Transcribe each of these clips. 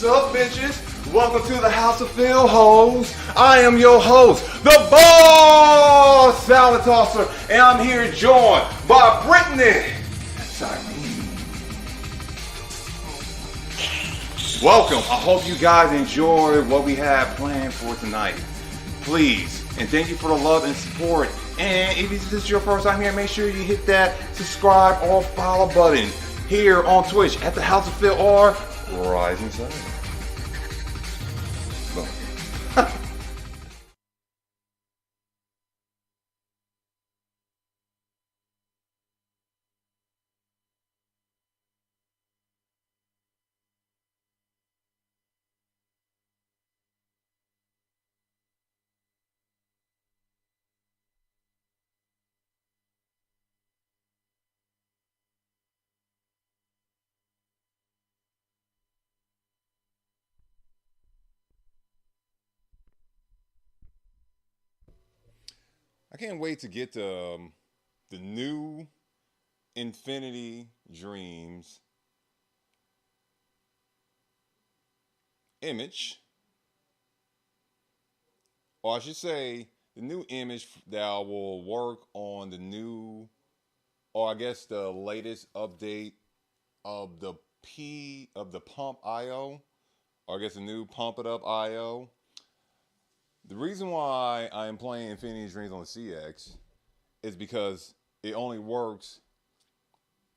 What's up, bitches? Welcome to the House of Phil Hoes. I am your host, the Boss Salad Tosser, and I'm here joined by Brittany. Welcome. I hope you guys enjoy what we have planned for tonight. Please, and thank you for the love and support. And if this is your first time here, make sure you hit that subscribe or follow button here on Twitch at the House of Phil or Rising Sun. Boom. I can't wait to get the new Infinity Dreams image, or I should say the new image that will work on the new, or I guess the latest update of the Pump IO, or I guess the new Pump It Up IO. The reason why I am playing Infinity Dreams on the CX is because it only works.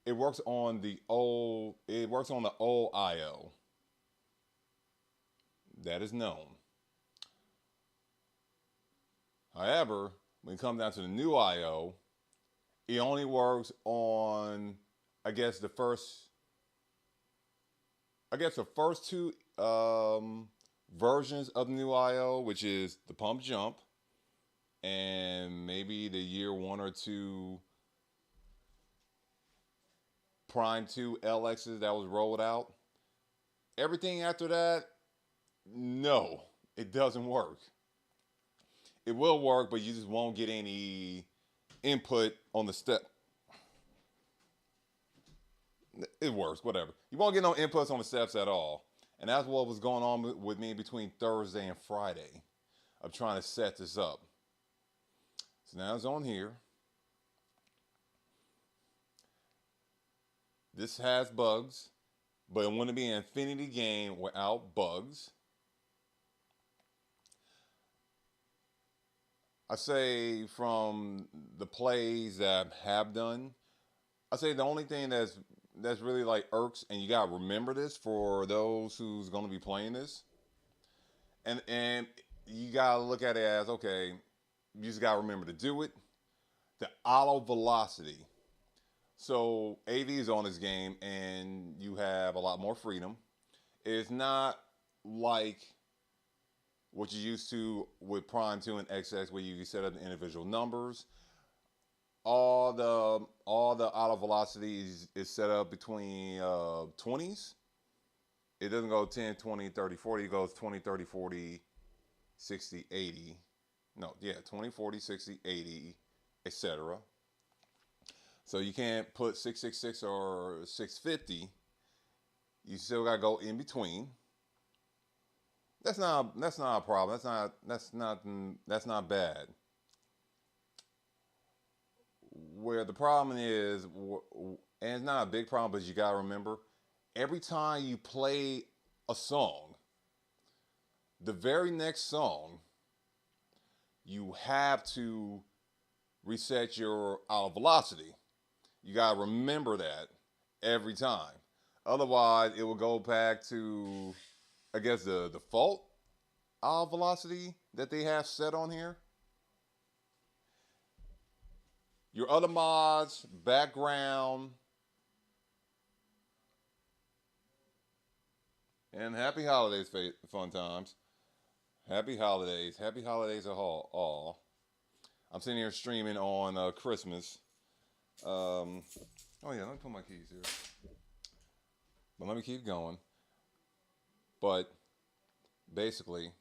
It works on the old. It works on the old IO. That is known. However, when it comes down to the new IO, it only works on, I guess the first two versions of the new IO, which is the Pump Jump and maybe the year 1 or 2 Prime 2 LXs that was rolled out. Everything after that, no, it doesn't work. It will work, but you just won't get any input on the step. It works, whatever. You won't get no inputs on the steps at all. And that's what was going on with me between Thursday and Friday of trying to set this up. So now it's on here. This has bugs, but it wouldn't be an Infinity game without bugs. I say from the plays that I have done, I say the only thing that's really like irks, and you gotta remember this for those who's gonna be playing this, and you gotta look at it as, okay, you just gotta remember to do it. The auto velocity. So AV is on this game, and you have a lot more freedom. It's not like what you used to with Prime 2 and XX, where you set up the individual numbers. All the auto velocity is set up between 20s. It doesn't go 10, 20, 30, 40. It goes 20, 30, 40, 60, 80. No, yeah, 20, 40, 60, 80, etc. So you can't put 666 or 650. You still gotta go in between. That's not a problem. That's not bad. Where the problem is, and it's not a big problem, but you gotta remember, every time you play a song, the very next song, you have to reset your velocity. You gotta remember that every time. Otherwise, it will go back to, I guess, the default velocity that they have set on here. Your other mods, background, and happy holidays, fun times. Happy holidays. Happy holidays all. I'm sitting here streaming on Christmas. Oh yeah, let me put my keys here. But let me keep going. But basically,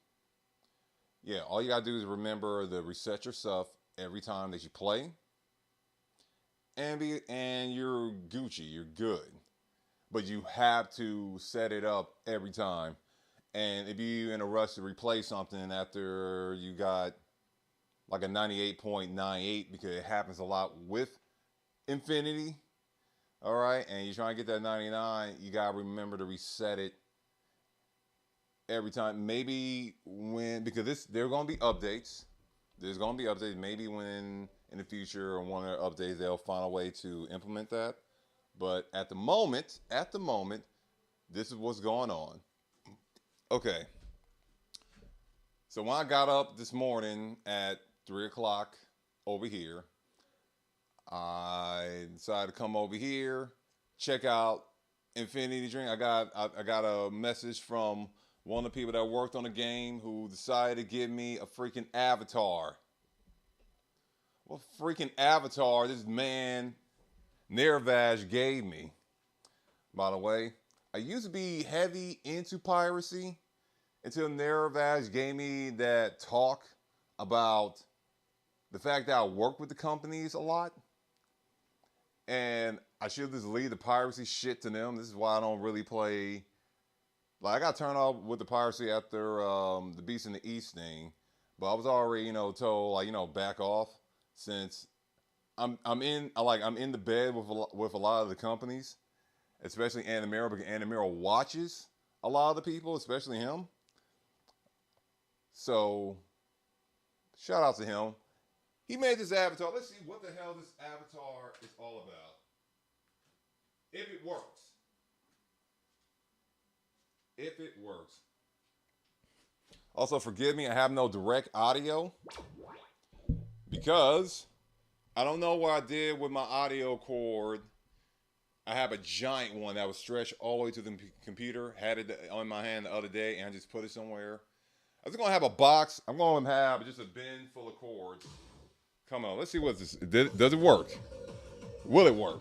yeah, all you gotta do is remember to reset your stuff every time that you play, and you're Gucci, you're good. But you have to set it up every time. And if you're in a rush to replay something after you got like a 98.98, because it happens a lot with Infinity, all right, and you're trying to get that 99, you gotta remember to reset it every time. Maybe because there are gonna be updates. There's gonna be updates. Maybe when in the future or one of the updates they'll find a way to implement that. But at the moment, this is what's going on. Okay. So when I got up this morning at 3 o'clock over here, I decided to come over here, check out Infinity Drink. I got a message from one of the people that worked on the game who decided to give me a freaking avatar. What freaking avatar this man Nervash gave me? By the way, I used to be heavy into piracy until Nervash gave me that talk about the fact that I work with the companies a lot. And I should just leave the piracy shit to them. This is why I don't really play. Like, I got turned off with the piracy after the Beast in the East thing. But I was already, told, like, back off, since I'm in the bed with a lot of the companies, especially Animero, because Animero watches a lot of the people, especially him. So shout out to him. He made this avatar. Let's see what the hell this avatar is all about. If it works. If it works. Also, forgive me, I have no direct audio because I don't know what I did with my audio cord. I have a giant one that was stretched all the way to the computer. Had it on my hand the other day, and I just put it somewhere. I was going to have a box. I'm going to have just a bin full of cords. Come on, let's see what this. Does it work? Will it work?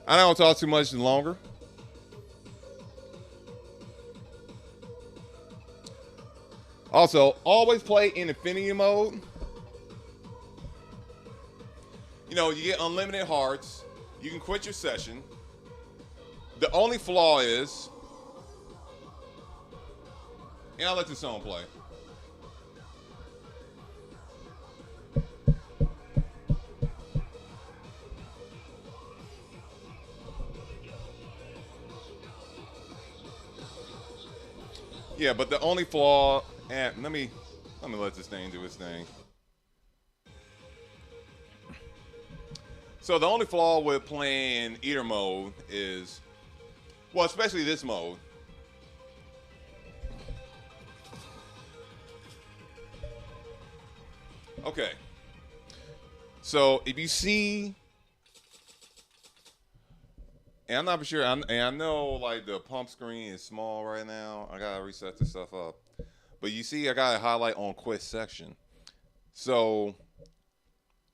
I don't talk too much longer. Also, always play in Infinity mode. You get unlimited hearts. You can quit your session. The only flaw is, and I'll let this song play. Yeah, but the only flaw, and let me let this thing do its thing. So the only flaw with playing Eater mode is, well, especially this mode. Okay. So if you see, and I'm not for sure, and I know like the pump screen is small right now. I gotta reset this stuff up. But you see, I got a highlight on quit section. So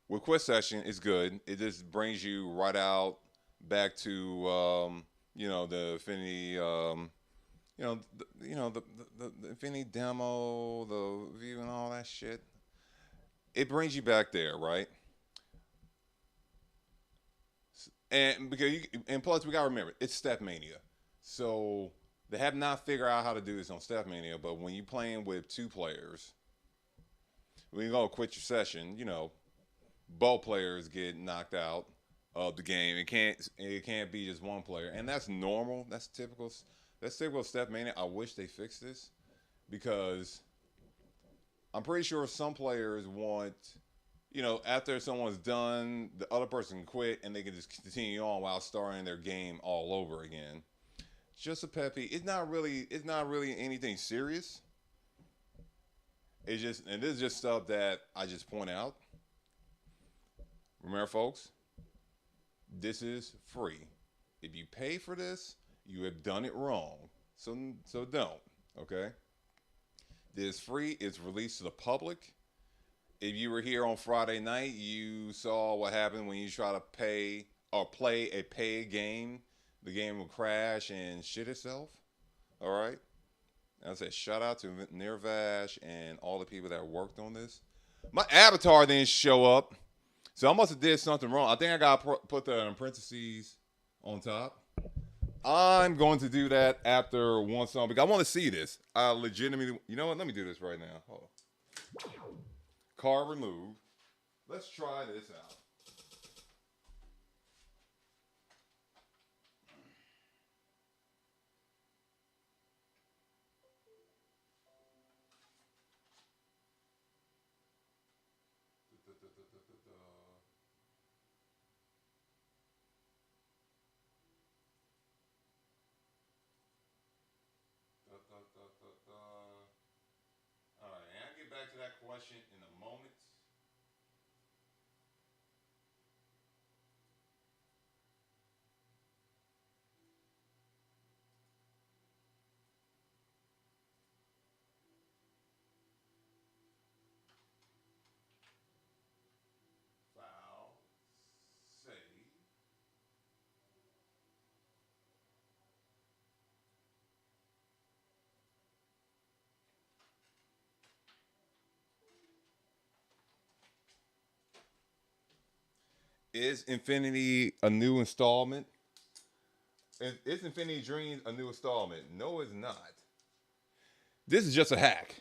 with quit section, it's good. It just brings you right out back to the Infinity the Infinity demo, the view and all that shit. It brings you back there, right? And and plus we gotta remember it's Steph Mania, so they have not figured out how to do this on Steph Mania. But when you're playing with two players, when you go quit your session, both players get knocked out of the game. It can't be just one player, and that's normal. That's typical. That's typical Steph Mania. I wish they fixed this because I'm pretty sure some players want, after someone's done, the other person can quit and they can just continue on while starting their game all over again. Just a peppy. It's not really anything serious. And this is just stuff that I just point out. Remember, folks, this is free. If you pay for this, you have done it wrong. So don't. Okay. This is free. It's released to the public. If you were here on Friday night, you saw what happened when you try to pay or play a paid game. The game will crash and shit itself. All right. And I said, shout out to Nirvash and all the people that worked on this. My avatar didn't show up, so I must have did something wrong. I think I got to put the parentheses on top. I'm going to do that after one song because I want to see this. I legitimately, you know what? Let me do this right now. Hold on. Car removed. Let's try this out. All right, and I'll get back to that question in a moment. File, save. Is Infinity a new installment? Is Infinity Dreams a new installment? No, it's not. This is just a hack.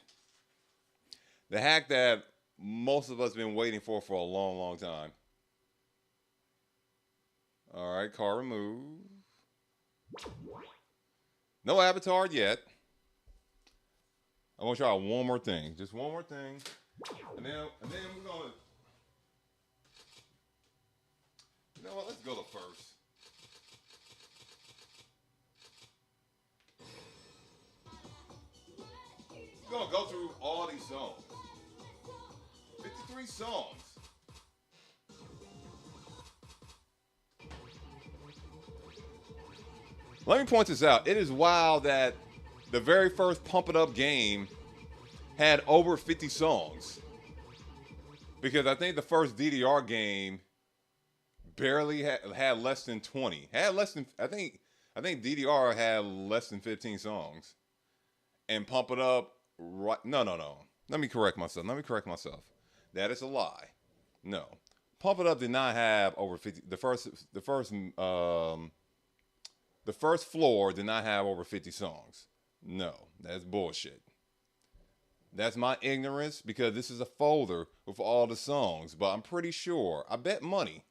The hack that most of us have been waiting for a long, long time. All right, car removed. No avatar yet. I'm gonna try one more thing, just one more thing, and then we're gonna. You know what? Let's go to first. We're gonna go through all these songs. 53 songs. Let me point this out. It is wild that the very first Pump It Up game had over 50 songs. Because I think the first DDR game barely had less than 20. Had less than I think DDR had less than 15 songs. And Pump It Up right no. Let me correct myself. That is a lie. No. Pump It Up did not have over 50. The first floor did not have over 50 songs. No, that's bullshit. That's my ignorance because this is a folder with all the songs. But I'm pretty sure, I bet money,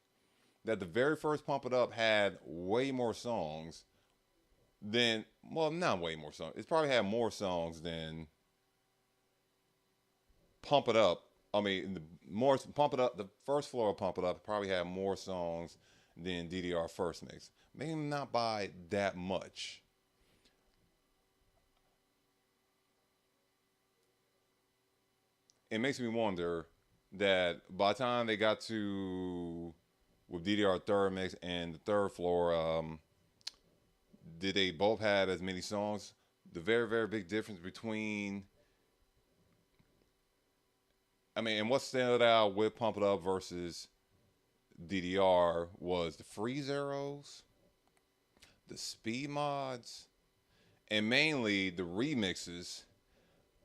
that the very first Pump It Up had way more songs than, well, not way more songs. It probably had more songs than Pump It Up. I mean, more Pump It Up. The first floor of Pump It Up probably had more songs than DDR first mix. Maybe not by that much. It makes me wonder that by the time they got to with DDR third mix and the third floor, did they both have as many songs? The very, very big difference between, I mean, and what stood out with Pump It Up versus DDR was the freeze arrows, the speed mods, and mainly the remixes.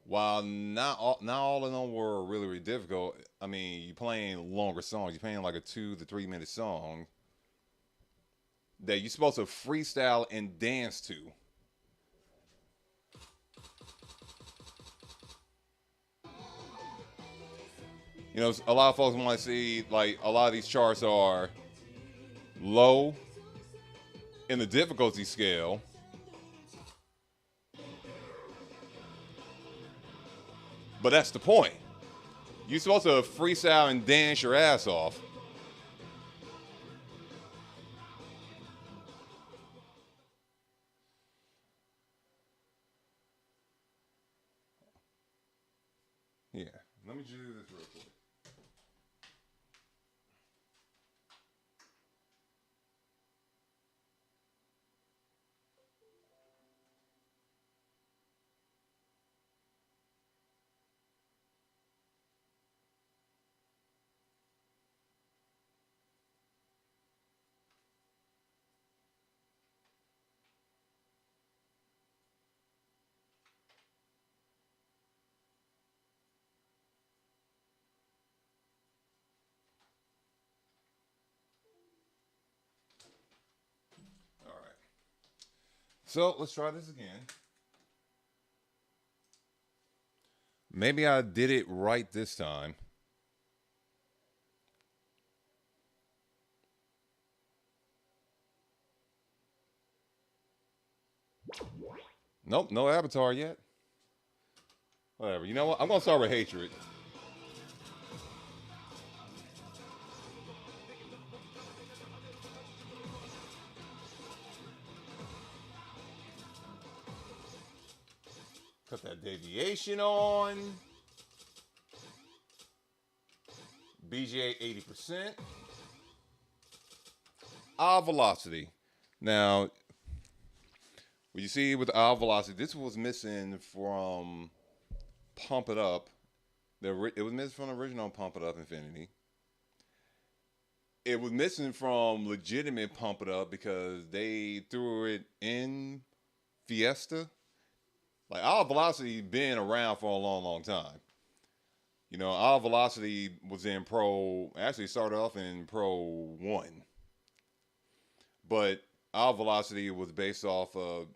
While not all of them were really, really difficult, I mean, you're playing longer songs. You're playing like a 2 to 3 minute song. that you're supposed to freestyle and dance to. You know, a lot of folks want to see like a lot of these charts are low in the difficulty scale, but that's the point. You're supposed to freestyle and dance your ass off. Yeah. Let me do this real quick. All right. So let's try this again. Maybe I did it right this time. Nope, no avatar yet. Whatever. You know what? I'm gonna start with hatred. Put that deviation on. BGA 80%. Eye velocity. Now, what you see with the eye velocity, this was missing from Pump It Up. It was missing from the original Pump It Up Infinity. It was missing from legitimate Pump It Up because they threw it in Fiesta. Like, our velocity been around for a long, long time. You know, our velocity was in Pro, actually started off in Pro 1. But our velocity was based off of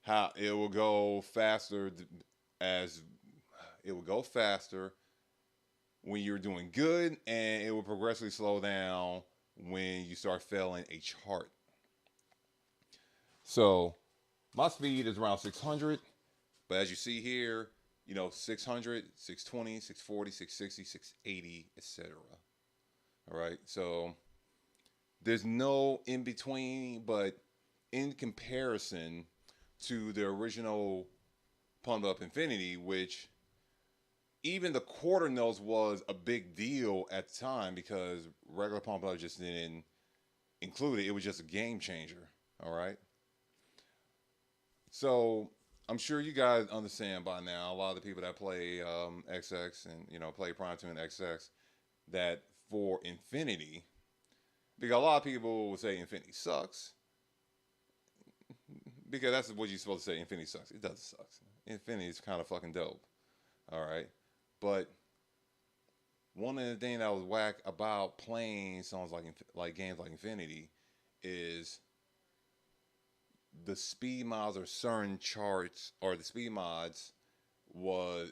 how it will go faster as it will go faster when you're doing good, and it will progressively slow down when you start failing a chart. So my speed is around 600, but as you see here, you know, 600, 620, 640, 660, 680, etc. All right, so there's no in between, but in comparison to the original Pump Up Infinity, which even the quarter notes was a big deal at the time because regular Pump Up just didn't include it. It was just a game changer. All right. So I'm sure you guys understand by now, a lot of the people that play XX and, you know, play Prime 2 and XX, that for Infinity, because a lot of people will say Infinity sucks, because that's what you're supposed to say. Infinity sucks. It doesn't suck. Infinity is kind of fucking dope. All right. But one of the things that was whack about playing songs like games like Infinity is the speed mods or certain charts or the speed mods was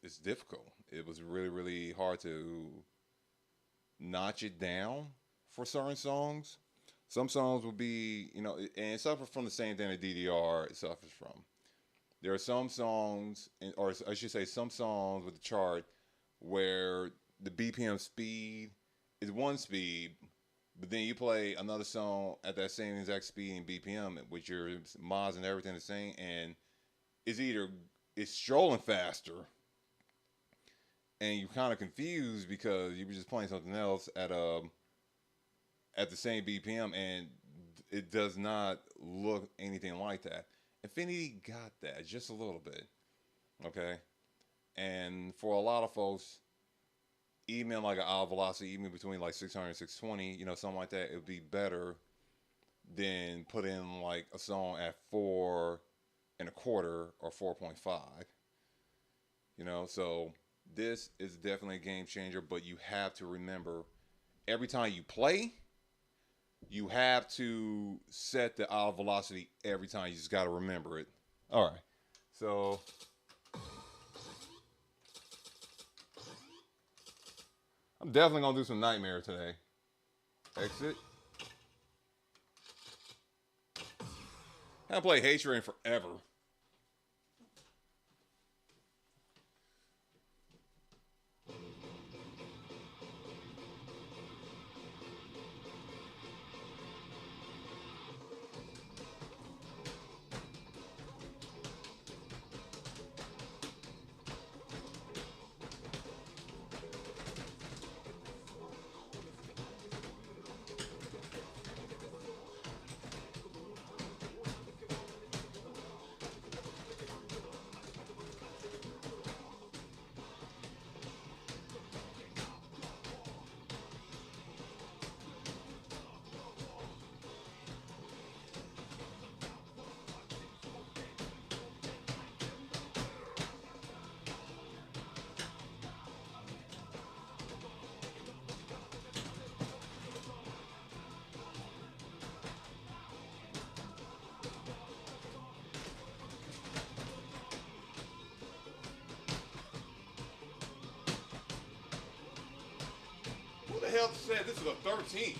it's difficult. It was really really hard to notch it down for certain songs. Some songs will be, you know, and it suffers from the same thing that DDR suffers from. There are some songs, or I should say, some songs with the chart where the BPM speed is one speed, but then you play another song at that same exact speed in BPM with your mods and everything the same, and it's strolling faster, and you're kind of confused because you were just playing something else at the same BPM, and it does not look anything like that. Infinity got that just a little bit, okay? And for a lot of folks, even like an eye velocity, even between like 600 and 620, you know, something like that, it would be better than put in like a song at 4.25 or 4.5. You know, so this is definitely a game changer, but you have to remember every time you play, you have to set the auto velocity every time. You just got to remember it. All right. So I'm definitely going to do some Nightmare today. Exit. I haven't played Hatred in forever. Who the hell said this is a 13?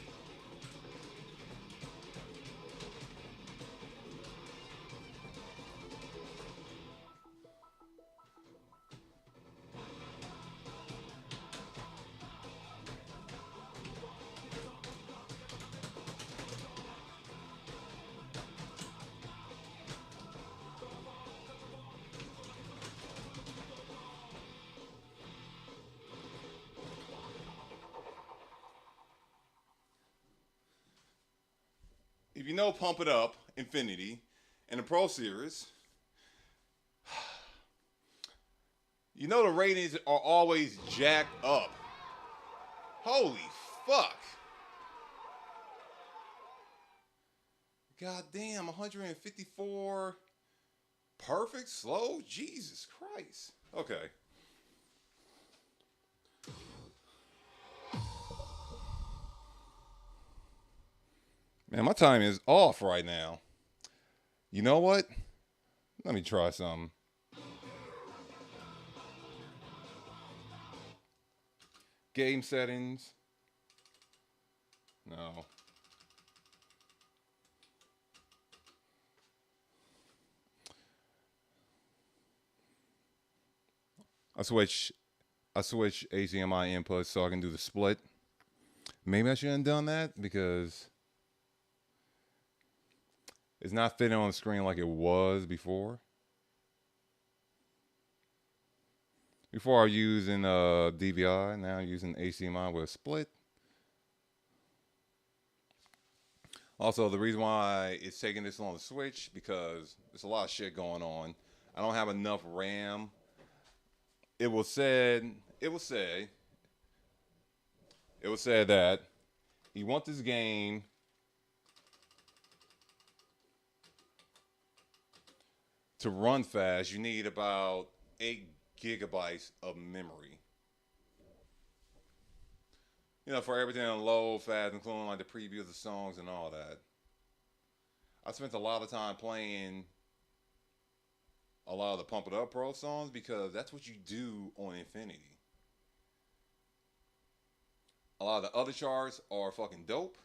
If you know Pump It Up, Infinity, and the Pro Series, you know the ratings are always jacked up. Holy fuck. God damn, 154 perfect slow? Jesus Christ. Okay. Man, my time is off right now. You know what? Let me try some. Game settings. No. I switch HDMI inputs so I can do the split. Maybe I shouldn't have done that because it's not fitting on the screen like it was before. Before I was using DVI, now I'm using HDMI with a split. Also, the reason why it's taking this long to switch because there's a lot of shit going on. I don't have enough RAM. It was said that you want this game to run fast, you need about 8 gigabytes of memory. You know, for everything to load fast, including like the preview of the songs and all that. I spent a lot of time playing a lot of the Pump It Up Pro songs because that's what you do on Infinity. A lot of the other charts are fucking dope.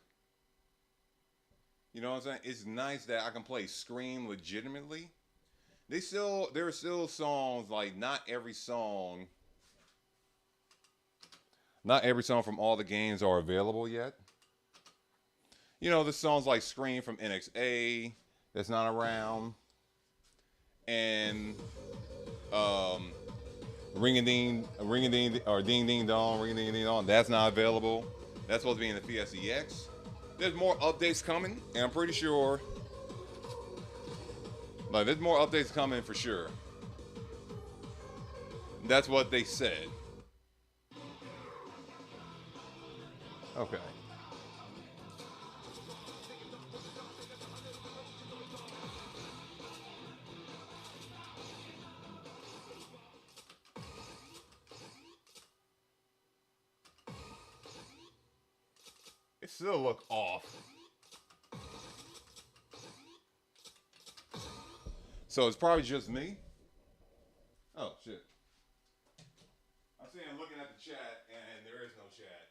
You know what I'm saying? It's nice that I can play Scream legitimately. There are still songs like not every song from all the games are available yet. You know, the songs like Scream from NXA that's not around, and Ring a Ding or Ding Ding Dong, Ring a Ding Ding Dong, that's not available. That's supposed to be in the PSEX. There's more updates coming, and I'm pretty sure like there's more updates coming for sure. That's what they said. Okay. It still look off. So it's probably just me. Oh shit! I see him looking at the chat, and there is no chat.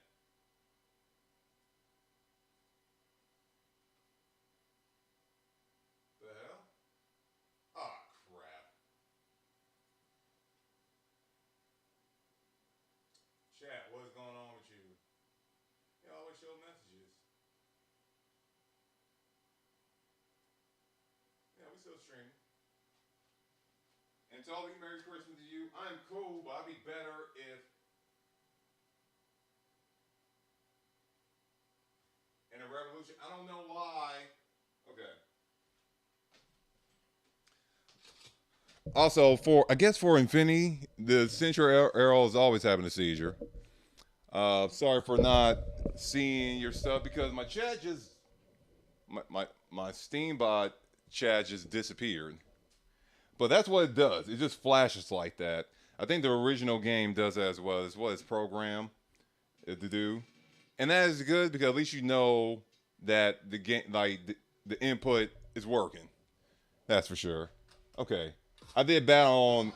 The hell? Oh crap! Chat, what's going on with you? You always show messages. Yeah, we still streaming. And Toby, Merry Christmas to you. I'm cool, but I'd be better if in a revolution. I don't know why. Okay. Also, for I guess for Infinity, the Central Arrow is always having a seizure. Sorry for not seeing your stuff because my chat just my Steambot chat just disappeared. But that's what it does. It just flashes like that. I think the original game does that as well. It's what it's programmed to do, and that is good because at least you know that the game, like the input, is working. That's for sure. Okay, I did battle on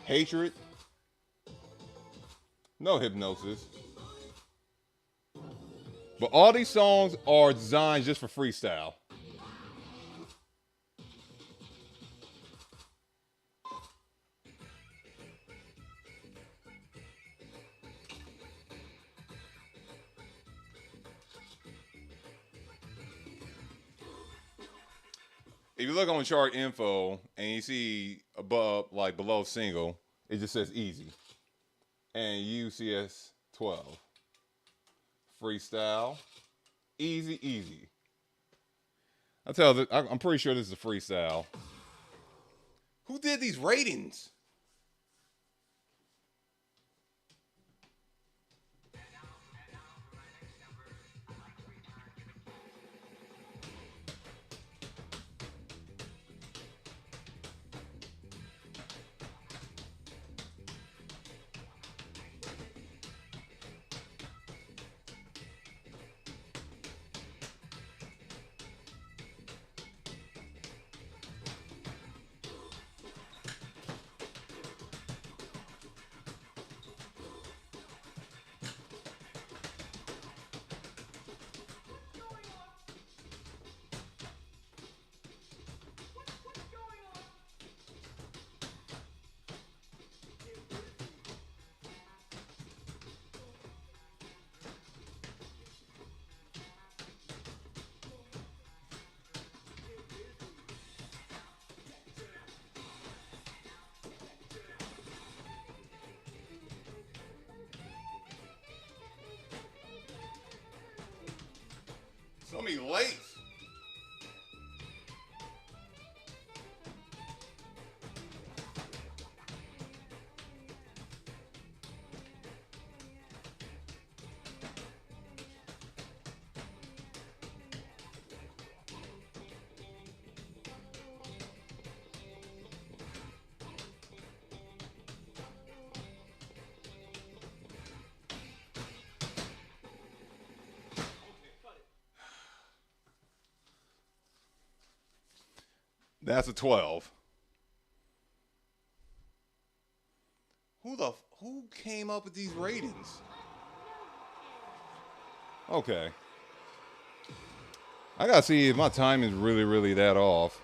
Hatred. No hypnosis. But all these songs are designed just for freestyle. If you look on chart info and you see above, like below single, it just says easy. And UCS 12. Freestyle. Easy, easy. I'm pretty sure this is a freestyle. Who did these ratings? So many late. That's a 12. Who came up with these ratings? Okay. I gotta see if my time is really that off.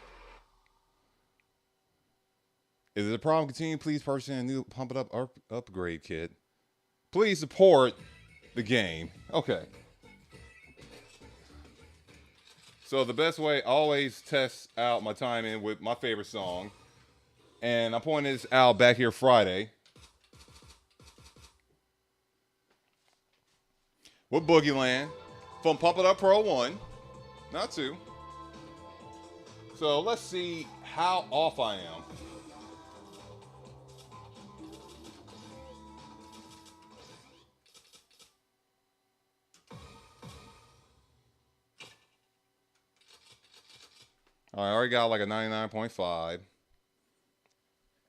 Is it a problem? Continue. Please purchase a new Pump It Up upgrade kit. Please support the game. Okay. So the best way, always test out my timing with my favorite song. And I'm pointing this out back here Friday. With Boogie Land from Pump It Up Pro 1, not 2. So let's see how off I am. All right, I already got like a 99.5.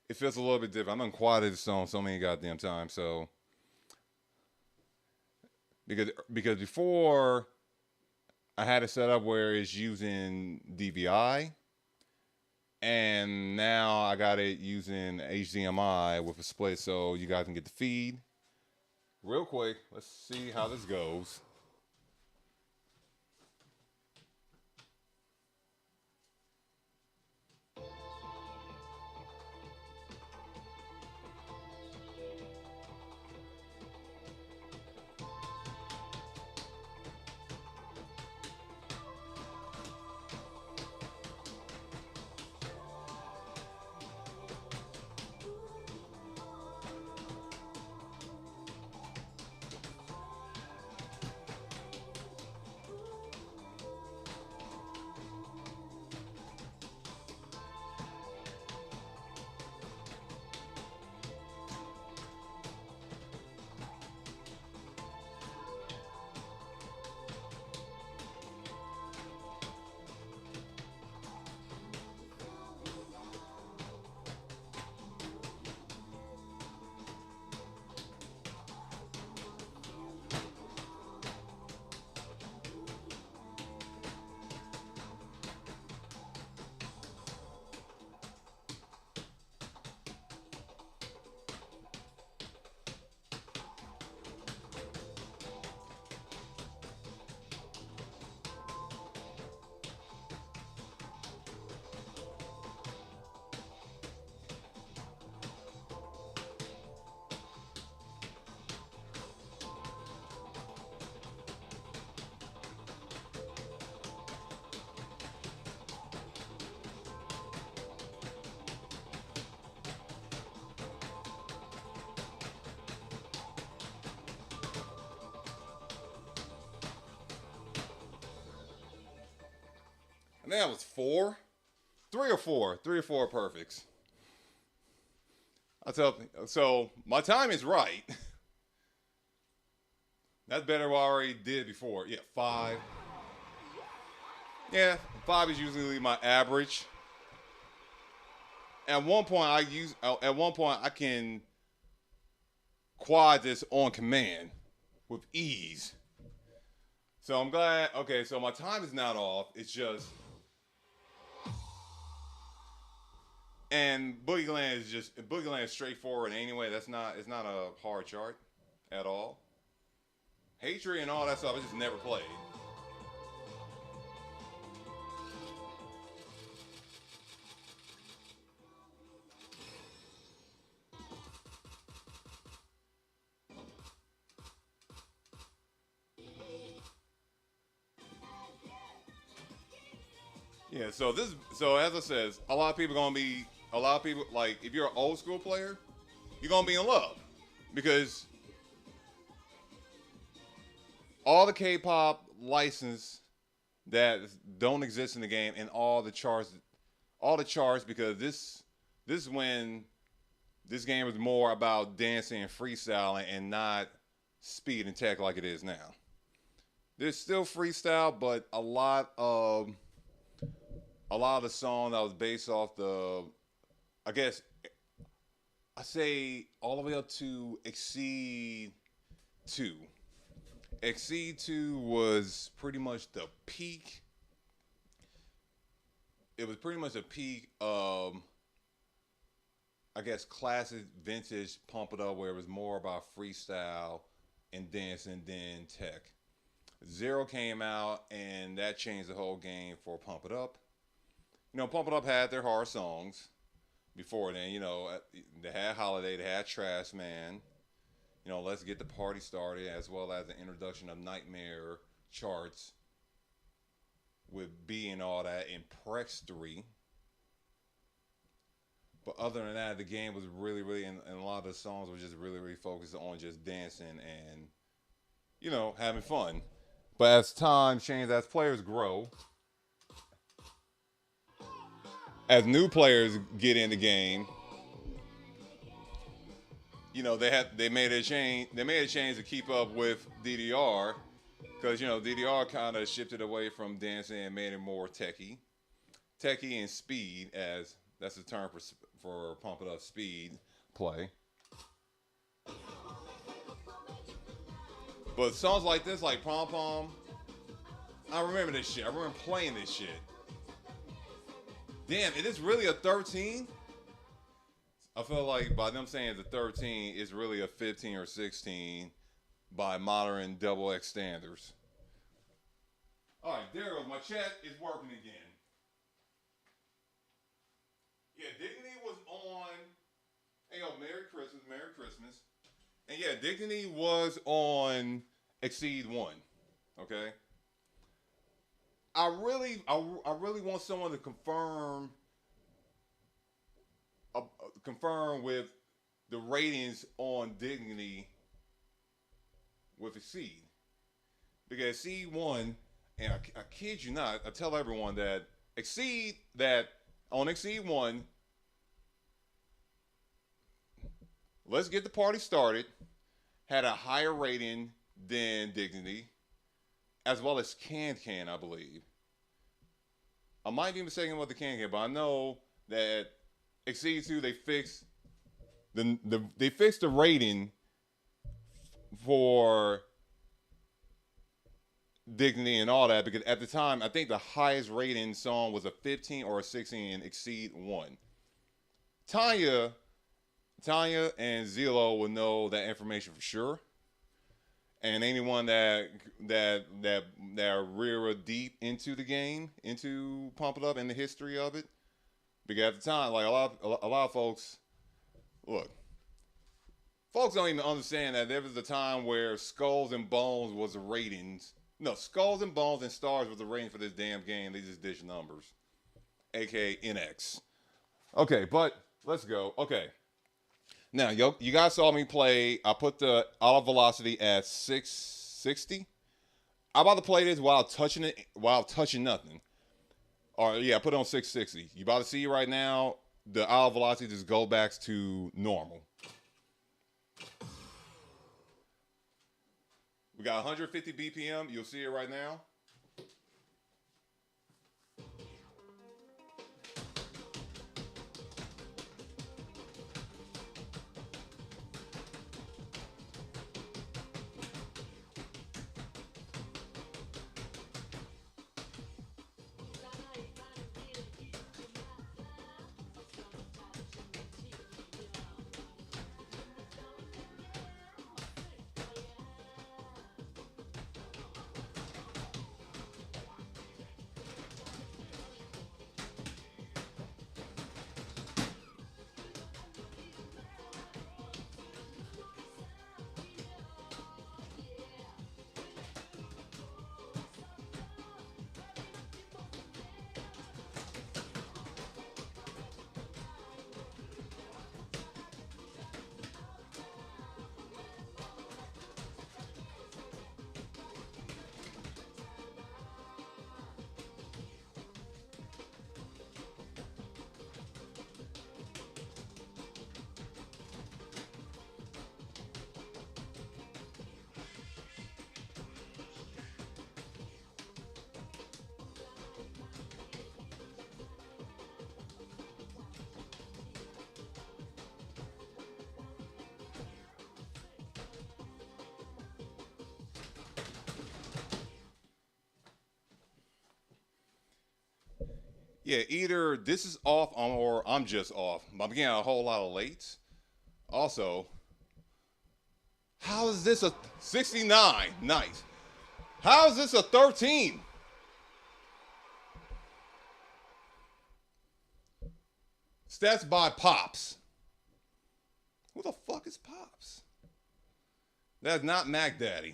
It feels a little bit different. I'm unquieted this song so many goddamn times. So because before I had it set up where it's using DVI, And now I got it using HDMI with a split, so you guys can get the feed. Real quick, let's see how this goes. And that was four, three or four perfects. I tell so my time is right. That's better than what I already did before. Yeah, five. Yeah, five is usually my average. At one point, At one point, I can quad this on command with ease. So I'm glad. Okay, so my time is not off. It's just, and Boogie Land is straightforward anyway. It's not a hard chart at all. Hatred and all that stuff I just never played. Yeah, so as I says, a lot of people like if you're an old school player, you're gonna be in love because all the K-pop license that don't exist in the game and all the charts because this is when this game was more about dancing and freestyling and not speed and tech like it is now. There's still freestyle, but a lot of the song that was based off the, I guess I say all the way up to Exceed 2. Exceed 2 was pretty much the peak. It was pretty much a peak I guess classic vintage pump it up where it was more about freestyle and dancing than tech. Zero came out and that changed the whole game for Pump It Up. You know, Pump It Up had their hard songs before then. You know, they had Holiday, they had Trash Man. You know, Let's Get the Party Started, as well as the introduction of Nightmare charts with B and all that in Prex 3. But other than that, the game was really, and a lot of the songs were just really focused on just dancing and, you know, having fun. But as time changes, as players grow, as new players get in the game, you know, they made a change to keep up with DDR because you know DDR kind of shifted away from dancing and made it more techie and speed as that's the term for pumping up speed play. But songs like this, like Pom Pom, I remember this shit. I remember playing this shit. Damn, it is really a 13? I feel like by them saying it's a 13, it's really a 15 or 16 by modern double X standards. All right, Daryl, my chat is working again. Yeah, Dignity was on. Hey, yo, Merry Christmas, Merry Christmas. And yeah, Dignity was on Exceed 1. Okay? I really want someone to confirm with the ratings on Dignity with Exceed. Because Exceed 1, and I kid you not, I tell everyone that on Exceed 1, Let's Get the Party Started had a higher rating than Dignity, as well as Can Can, I believe. I might be mistaken with the Can Can, but I know that Exceed 2 they fixed they fixed the rating for Dignity and all that, because at the time I think the highest rating song was a 15 or a 16 in Exceed 1. Tanya and Zelo will know that information for sure. And anyone that are real deep into the game, into Pump It Up and the history of it, because at the time, like a lot of folks, look, folks don't even understand that there was a time where Skulls and Bones was the ratings. No, Skulls and Bones and Stars was the rating for this damn game. They just ditched numbers, aka NX. Okay, but let's go. Okay. Now, you guys saw me play. I put the auto velocity at 660. I'm about to play this while touching nothing. Or yeah, I put it on 660. You about to see right now the auto velocity just go back to normal. We got 150 BPM. You'll see it right now. Yeah, either this is off or I'm just off. I'm getting a whole lot of lates. Also, how is this a 69? Nice. How is this a 13? Stats by Pops. Who the fuck is Pops? That's not Mac Daddy.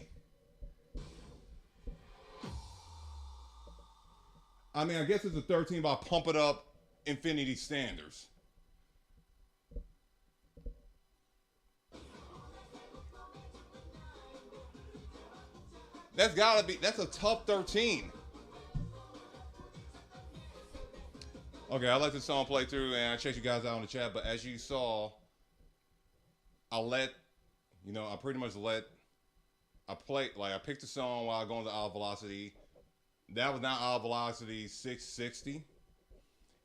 I mean, I guess it's a 13 by Pump It Up Infinity Standards. That's a tough 13. Okay, I let the song play through and I checked you guys out on the chat, but as you saw, I pretty much I picked the song while going to Out Velocity. That was not Out Velocity 660.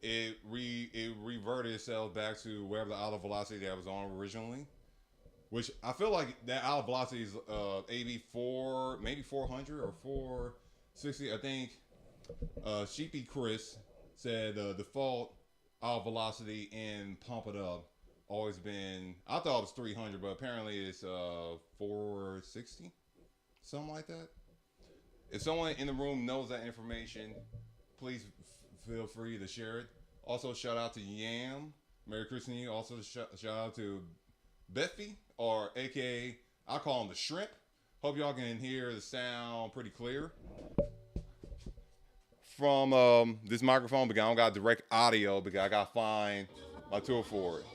It reverted itself back to wherever the Out Velocity that was on originally. Which I feel like that Out Velocity is maybe 400 or 460. I think Sheepy Chris said default velocity and pump it up always been. I thought it was 300, but apparently it's 460, something like that. If someone in the room knows that information, please feel free to share it. Also, shout out to Yam, Merry Christmas. Also, shout out to Beffy, or AKA, I call him the Shrimp. Hope y'all can hear the sound pretty clear from this microphone because I don't got direct audio because I got to find my tool for it.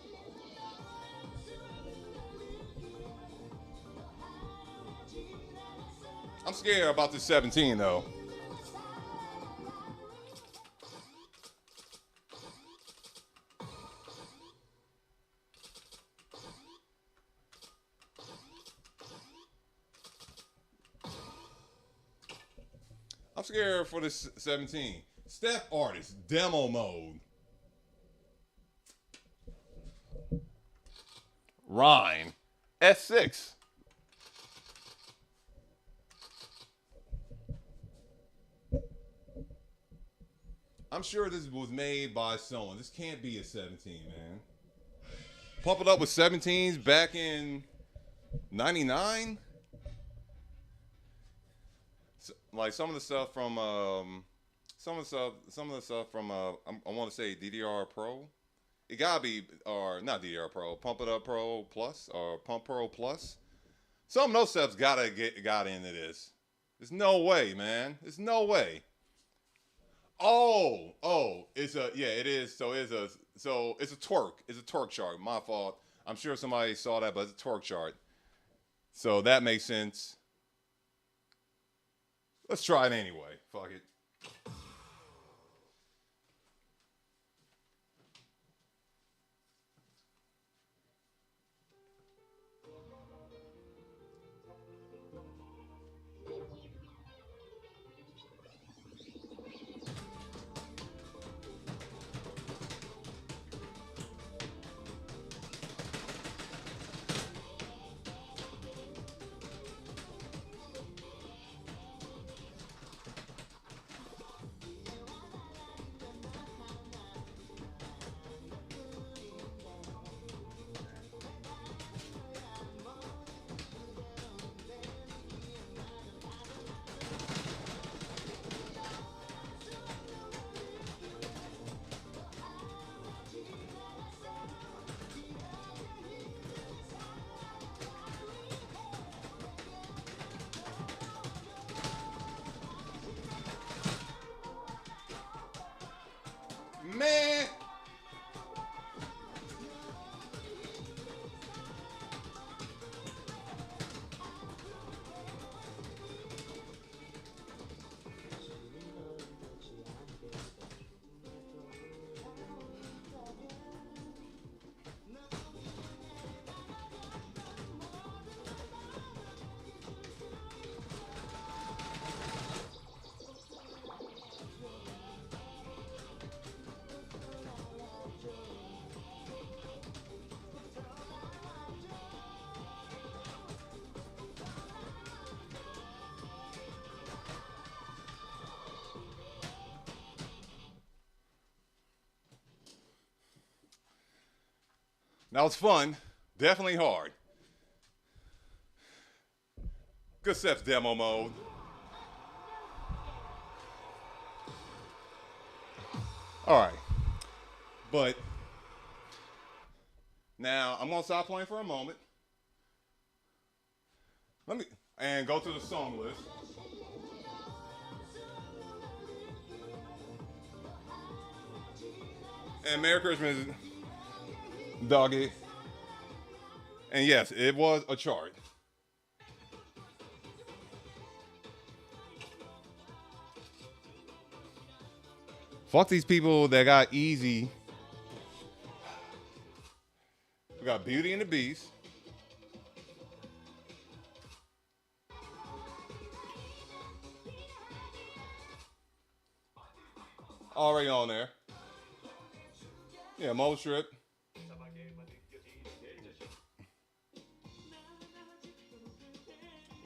I'm scared about this 17 though. I'm scared for this 17. Step artist, demo mode. Rhine, S6. I'm sure this was made by someone. This can't be a 17, man. Pump it up with 17s back in 99. Like some of the stuff from some of the stuff from I want to say DDR Pro. It gotta be, or not DDR Pro, Pump It Up Pro Plus or Pump Pro Plus. Some of those stuff's got into this. There's no way, man. There's no way. It's a, yeah, it is. So it's a twerk. It's a twerk chart. My fault. I'm sure somebody saw that, but it's a twerk chart. So that makes sense. Let's try it anyway. Fuck it. Man. That was fun. Definitely hard. Good steps, demo mode. All right. But now I'm going to stop playing for a moment. Let me, and go to the song list. And Merry Christmas, doggy. And yes, it was a chart. Fuck these people that got easy. We got Beauty and the Beast. Already on there. Yeah, Mole Strip.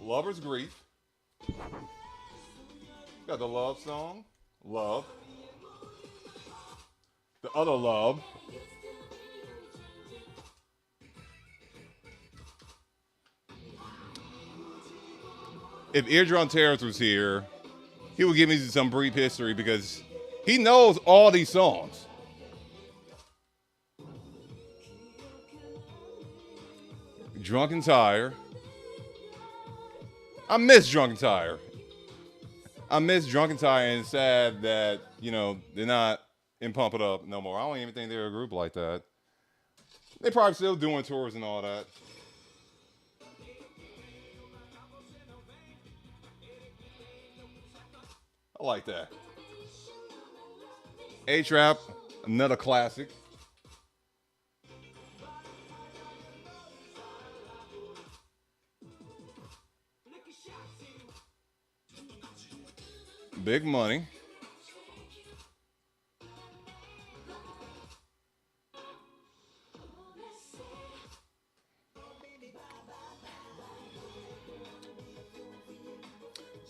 Lover's Grief. Got the love song. Love. The The other love. If Eardrum Terrace was here, he would give me some brief history because he knows all these songs. Drunk and Tired. I miss Drunk and Tired. I miss Drunk and Tired, and it's sad that, they're not in Pump It Up no more. I don't even think they're a group like that. They probably still doing tours and all that. I like that. A-Trap, another classic. Big Money.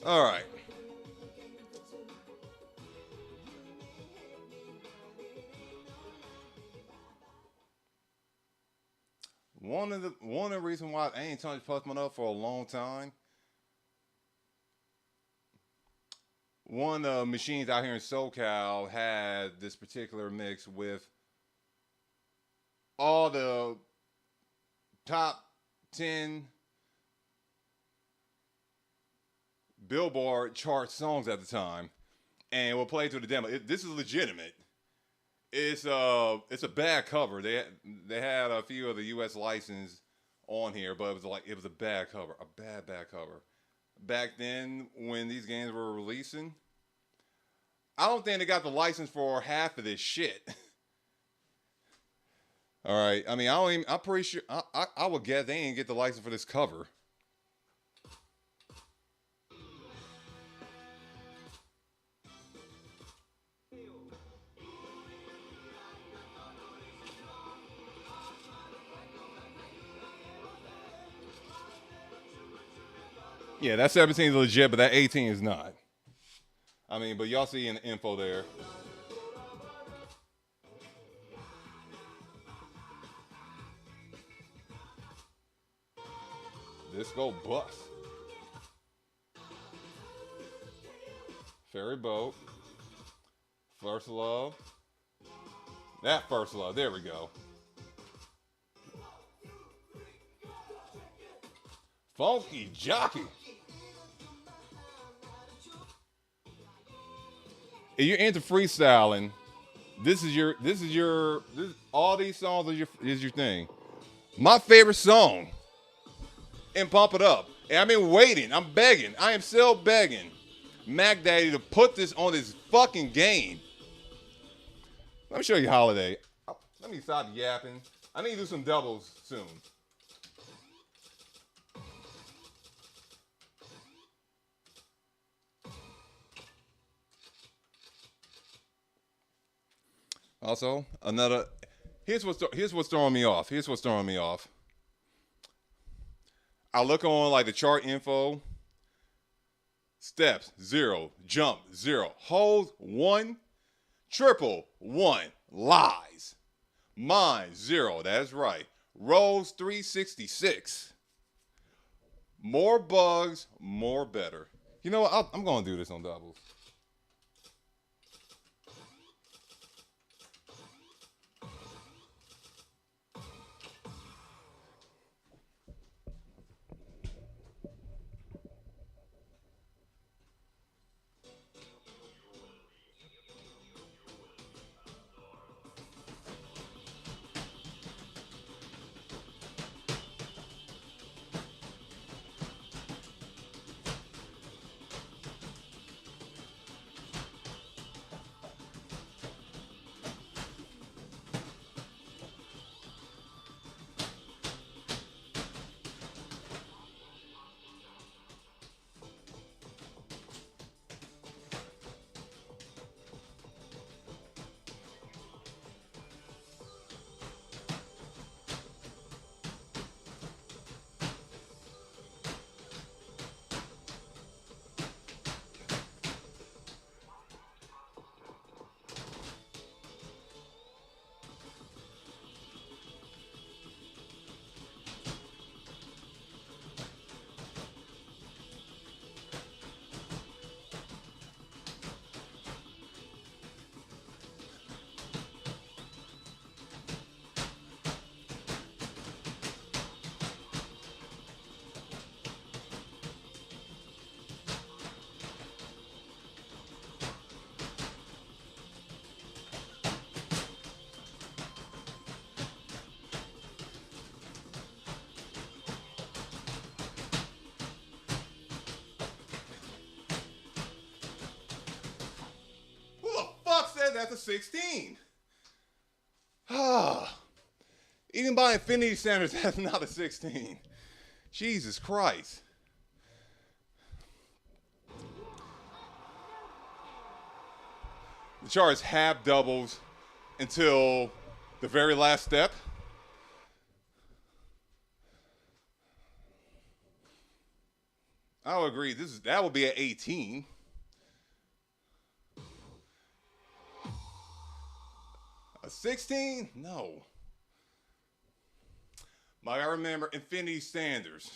All right. One of the reasons why I ain't touched Puffman Up for a long time. One of the machines out here in SoCal had this particular mix with all the top 10 Billboard chart songs at the time, and we'll play through the demo. This is legitimate. It's a bad cover. They had a few of the U.S. license on here, but it was a bad cover, a bad cover. Back then, when these games were releasing, I don't think they got the license for half of this shit. All right, I mean, I'm pretty sure. I would guess they didn't get the license for this cover. Yeah, that 17 is legit, but that 18 is not. I mean, but y'all see in the info there. Disco Bus. Ferry Boat. First Love. That First Love. There we go. Funky Jockey. If you're into freestyling, all these songs is your thing. My favorite song in Pump It Up. And I've been waiting. I'm begging. I am still begging Mac Daddy to put this on his fucking game. Let me show you Holiday. Let me stop yapping. I need to do some doubles soon. Also, here's what's throwing me off. I look on like the chart info. Steps 0, jump 0, holds 1, triple 1, lies. Mine 0, that's right. Rolls 366. More bugs, more better. You know what? I'm gonna do this on doubles. that's a 16. Even by infinity standards, that's not a 16. Jesus Christ. The chart is half doubles until the very last step. I would agree. That would be an 18. A 16? No. I remember infinity standards.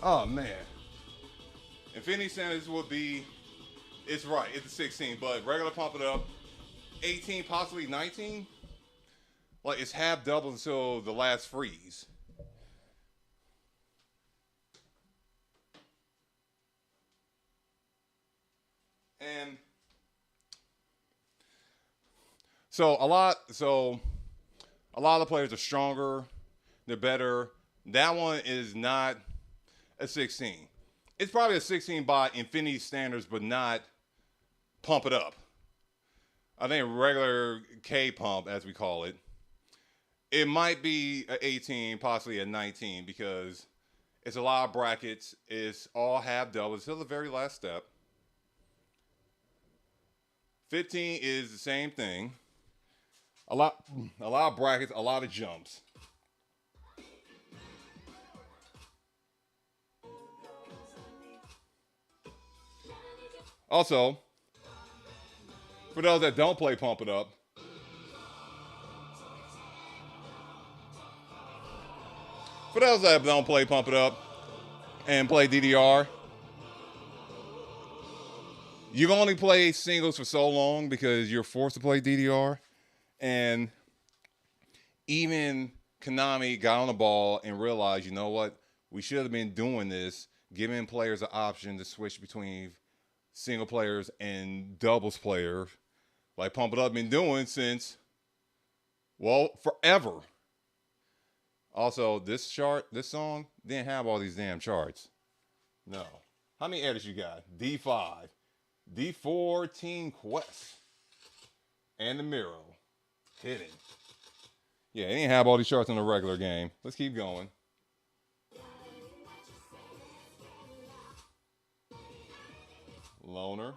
Oh man. Infinity standards would be, it's right, it's a 16, but regular pump it up, 18, possibly 19. Like it's half double until the last freeze. And so a lot of the players are stronger, they're better. That one is not a 16. It's probably a 16 by infinity standards, but not pump it up. I think regular K pump, as we call it, it might be an 18, possibly a 19, because it's a lot of brackets. It's all half doubles till the very last step. 15 is the same thing. A lot of brackets, a lot of jumps. Also, for those that don't play Pump It Up, and play DDR, you can only play singles for so long because you're forced to play DDR. And even Konami got on the ball and realized, you know what? We should have been doing this, giving players an option to switch between single players and doubles players, like Pump It Up been doing since, well, forever. Also, this song didn't have all these damn charts. No. How many edits you got? D5, D14 Quest, and the Miro. Hidden. Yeah, it didn't have all these charts in the regular game. Let's keep going. Loner.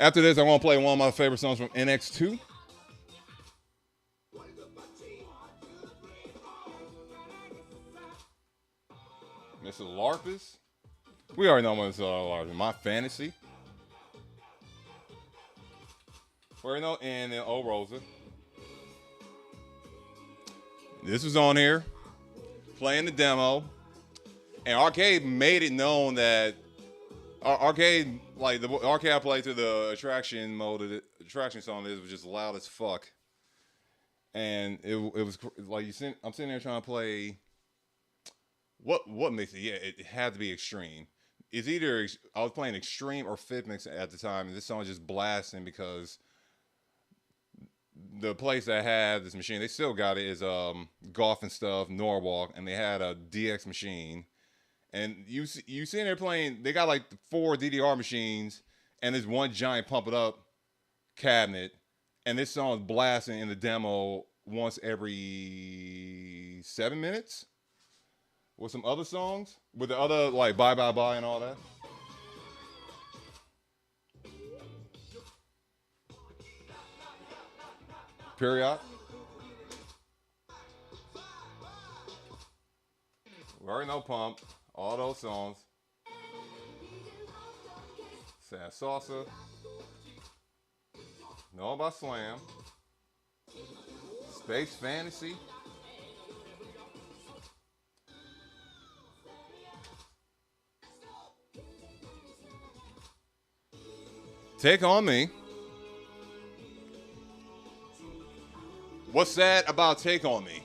After this, I want to play one of my favorite songs from NX2. Mr. Larpus. We already know Mr. Larpus. My Fantasy. We already know, and then O Rosa. This was on here, playing the demo, and Arcade made it known that Arcade, like the Arcade I played to the attraction mode, the attraction song was just loud as fuck, and it was like I'm sitting there trying to play. What makes it? Yeah, it had to be extreme. It's either I was playing extreme or fit mix at the time, and this song was just blasting because the place that had this machine, they still got it, is Golf and Stuff, Norwalk, and they had a DX machine. And you sitting there playing, they got like 4 DDR machines and there's one giant Pump It Up cabinet, and this song is blasting in the demo once every 7 minutes with some other songs, with the other like Bye Bye Bye and all that. Period. We already know Pump. All those songs. Sad Salsa. Know about Slam. Space Fantasy. Take On Me. What's sad about Take On Me?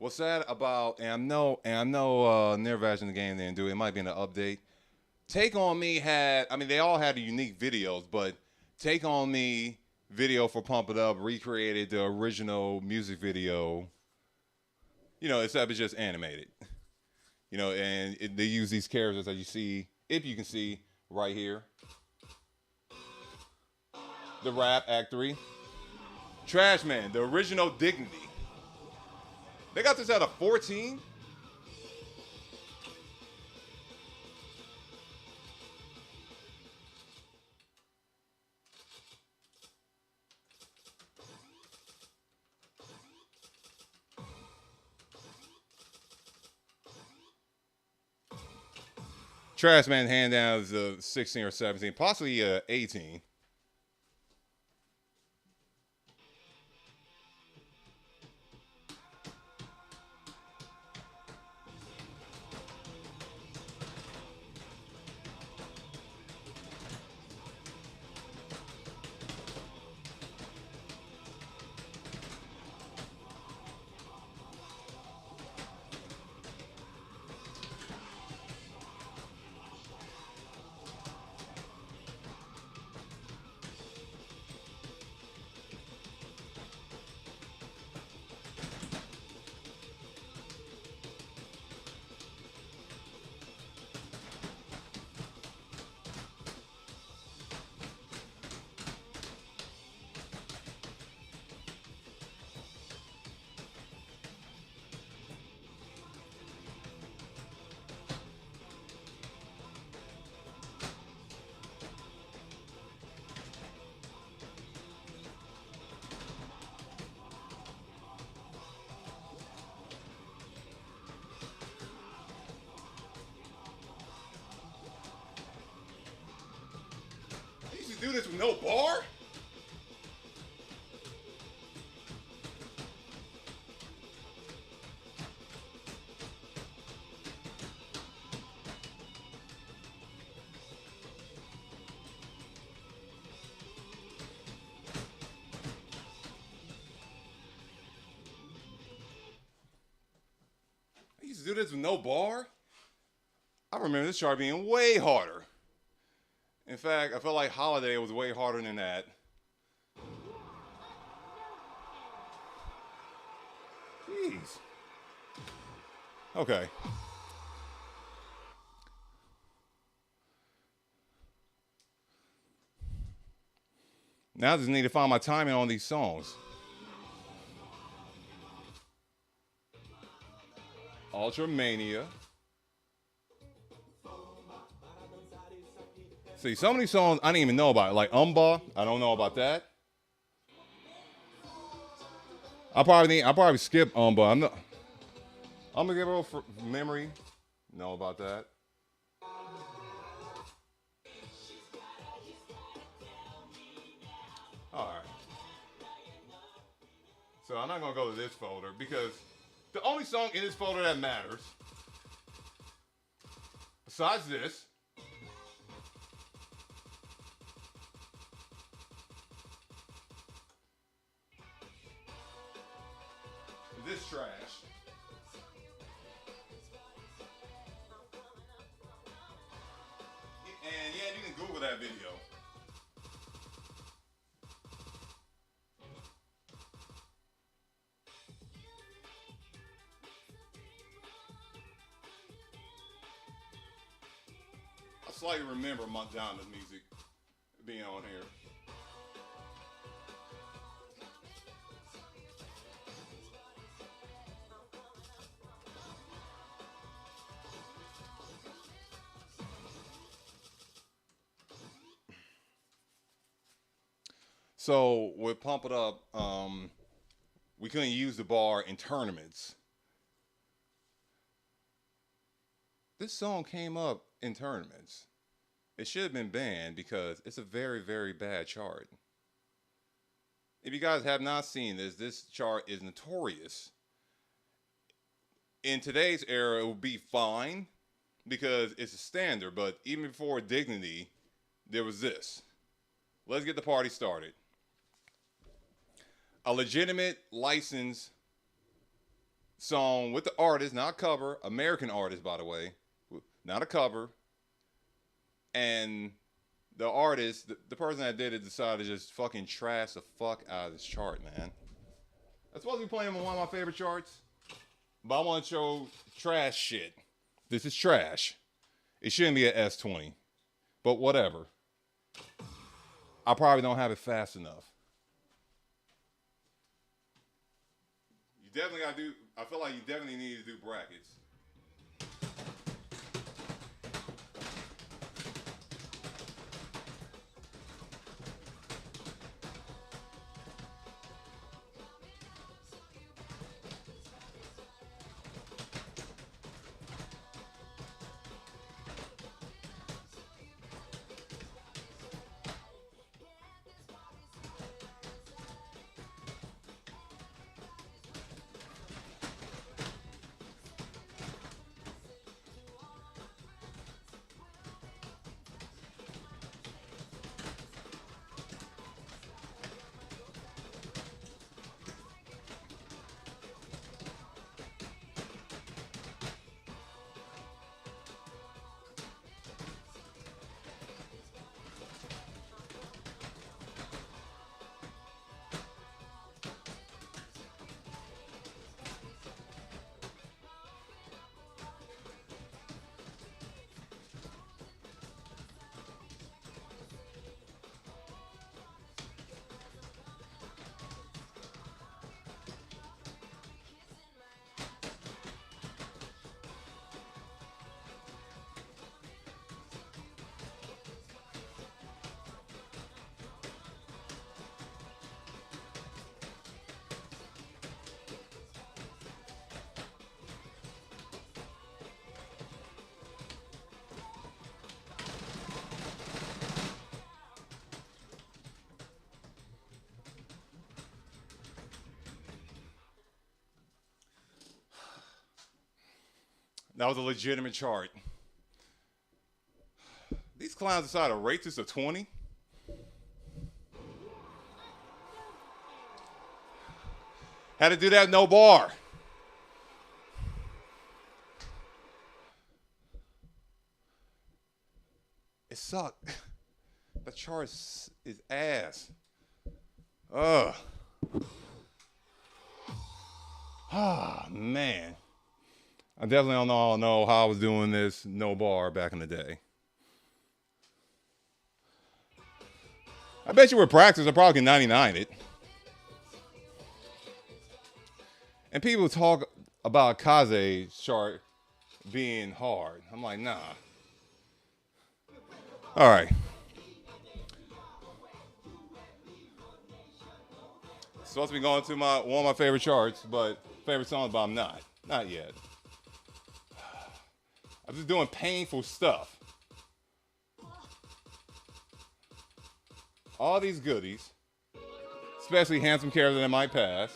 What's sad about, and I know near version of the game didn't do it. It might be in an update. Take On Me had, I mean, they all had unique videos, but Take On Me video for Pump It Up recreated the original music video, except it's just animated. And they use these characters that you see, if you can see right here. The Rap Act 3. Trash Man, the original Dignity. They got this at a 14. Trash Man hand down is a 16 or 17, possibly 18. I used to do this with no bar? I used to do this with no bar? I remember this chart being way harder. In fact, I felt like Holiday was way harder than that. Jeez. Okay. Now I just need to find my timing on these songs. Ultramania. See, some of these songs I didn't even know about. Like Umba, I don't know about that. I'll probably skip Umba. I'm gonna give her for memory. Know about that. All right. So I'm not gonna go to this folder because the only song in this folder that matters, besides this, this trash. And yeah, you can Google that video. I slightly remember Madonna's music being on here. So with Pump It Up, we couldn't use the bar in tournaments. This song came up in tournaments. It should have been banned because it's a very, very bad chart. If you guys have not seen this chart is notorious. In today's era, it would be fine because it's a standard, but even before Dignity, there was this. Let's get the party started. A legitimate licensed song with the artist, not a cover, American artist, by the way, not a cover. And the artist, the person that did it, decided to just fucking trash the fuck out of this chart, man. That's supposed to be playing on one of my favorite charts, but I want to show trash shit. This is trash. It shouldn't be an S20, but whatever. I probably don't have it fast enough. You definitely gotta do. I feel like you definitely need to do brackets. That was a legitimate chart. These clowns decided to rate this a 20. Had to do that no bar. It sucked. The chart is ass. Ugh. Ah, man. I definitely don't know how I was doing this no bar back in the day. I bet you with practice, I probably can 99 it. And people talk about Kaze's chart being hard. I'm like, nah. All right. Supposed to be going to one of my favorite charts, but favorite songs, but I'm not. Not yet. I'm just doing painful stuff. All these goodies, especially handsome characters that might pass.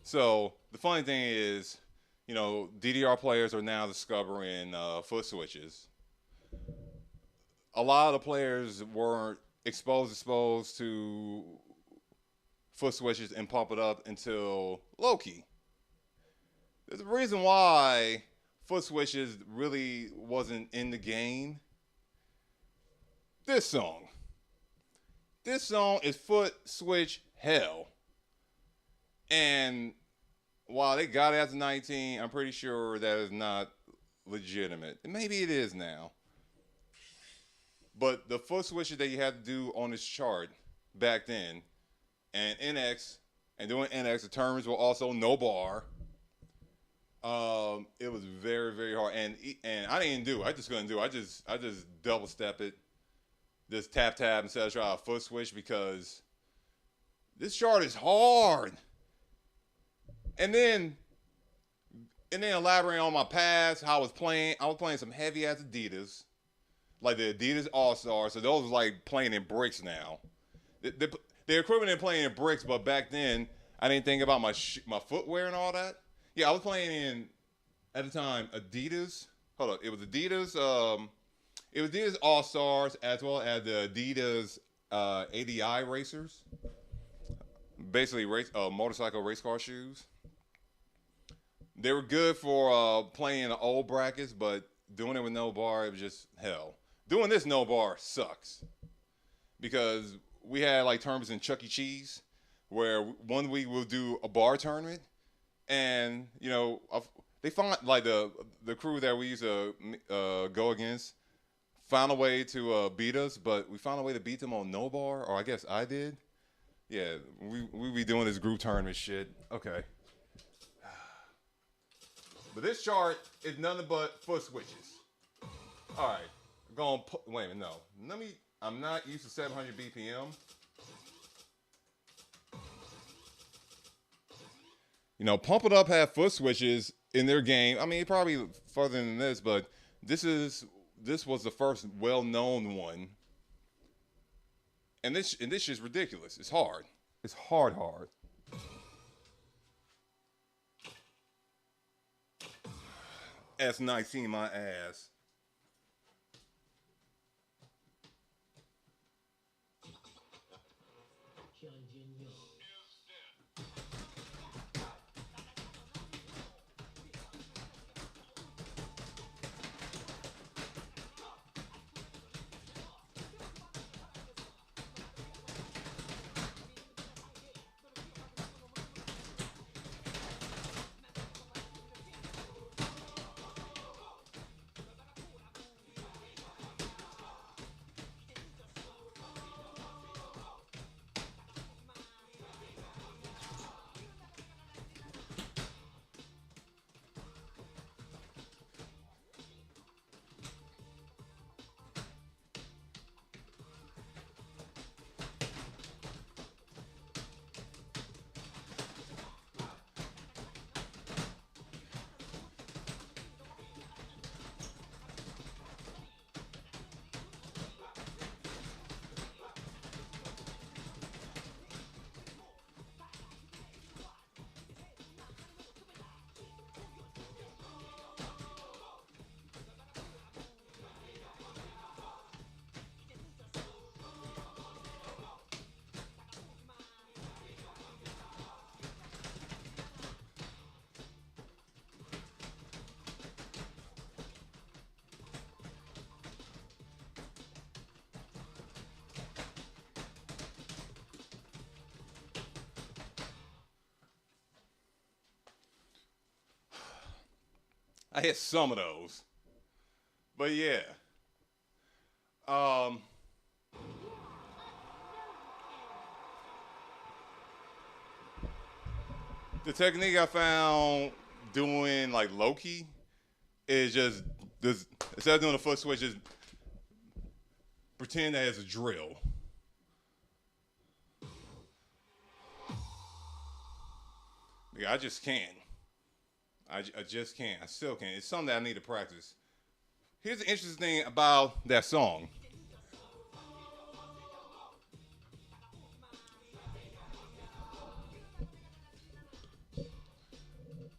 So the funny thing is, you know, DDR players are now discovering foot switches. A lot of the players weren't exposed to foot switches and pump it up until low-key. There's a reason why foot switches really wasn't in the game. This song. This song is foot switch hell. And while they got it after 19, I'm pretty sure that is not legitimate. And maybe it is now. But the foot switches that you had to do on this chart back then, and NX, and doing NX, the terms were also no bar. It was very, very hard. And I didn't do it. I just couldn't do it. I just double step it. Just tap instead of trying to foot switch because this chart is hard. And then elaborating on my past, how I was playing some heavy ass Adidas, like the Adidas All Stars. So those was like playing in bricks now. The equivalent of playing in bricks, but back then I didn't think about my footwear and all that. Yeah, I was playing in at the time Adidas. Hold on, it was Adidas. It was Adidas All Stars as well as the Adidas ADI racers. Basically, motorcycle race car shoes. They were good for playing in the old brackets, but doing it with no bar, it was just hell. Doing this no bar sucks because we had like tournaments in Chuck E. Cheese where one week we'll do a bar tournament, and they found like the crew that we used to go against found a way to beat us, but we found a way to beat them on no bar, or I guess I did. Yeah, we be doing this group tournament shit. Okay. But this chart is nothing but foot switches. All right, wait a minute, no. I'm not used to 700 BPM. Pump It Up had foot switches in their game. I mean, probably further than this, but this was the first well-known one. And this is ridiculous. It's hard. It's hard. S19 my ass. I hit some of those. But yeah. Um, the technique I found doing like Loki is just this, instead of doing a foot switch, just pretend that it's a drill. Yeah, I just can't. I just can't. I still can't. It's something that I need to practice. Here's the interesting thing about that song.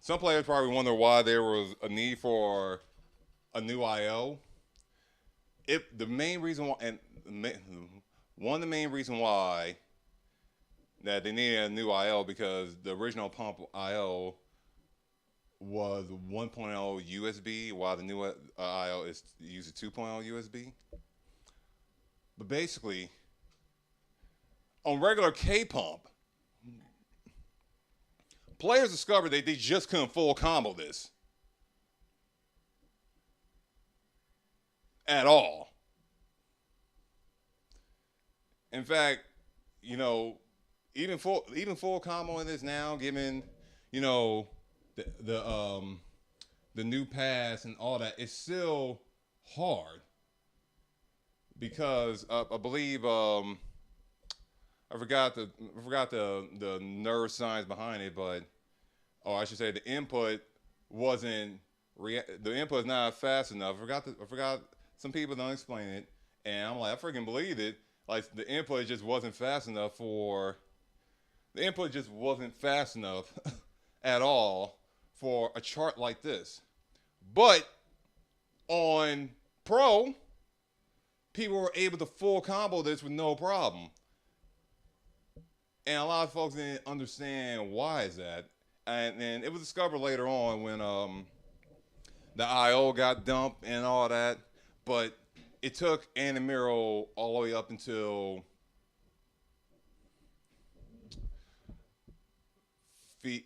Some players probably wonder why there was a need for a new IO. The main reason why, and one of the main reason why that they needed a new IO because the original pump IO was 1.0 USB, while the new IO is using 2.0 USB. But basically, on regular K pump, players discovered that they just couldn't full combo this at all. In fact, even full combo in this now, given you know the the new pass and all that, it's still hard because I believe I forgot the nerve science behind it, but or I should say the input wasn't the input is not fast enough. I forgot some people don't explain it, and I'm like I freaking believe it. Like the input just wasn't fast enough for the input just wasn't fast enough at all for a chart like this. But on Pro, people were able to full combo this with no problem. And a lot of folks didn't understand why is that. And it was discovered later on when the IO got dumped and all that. But it took Anamiro all the way up until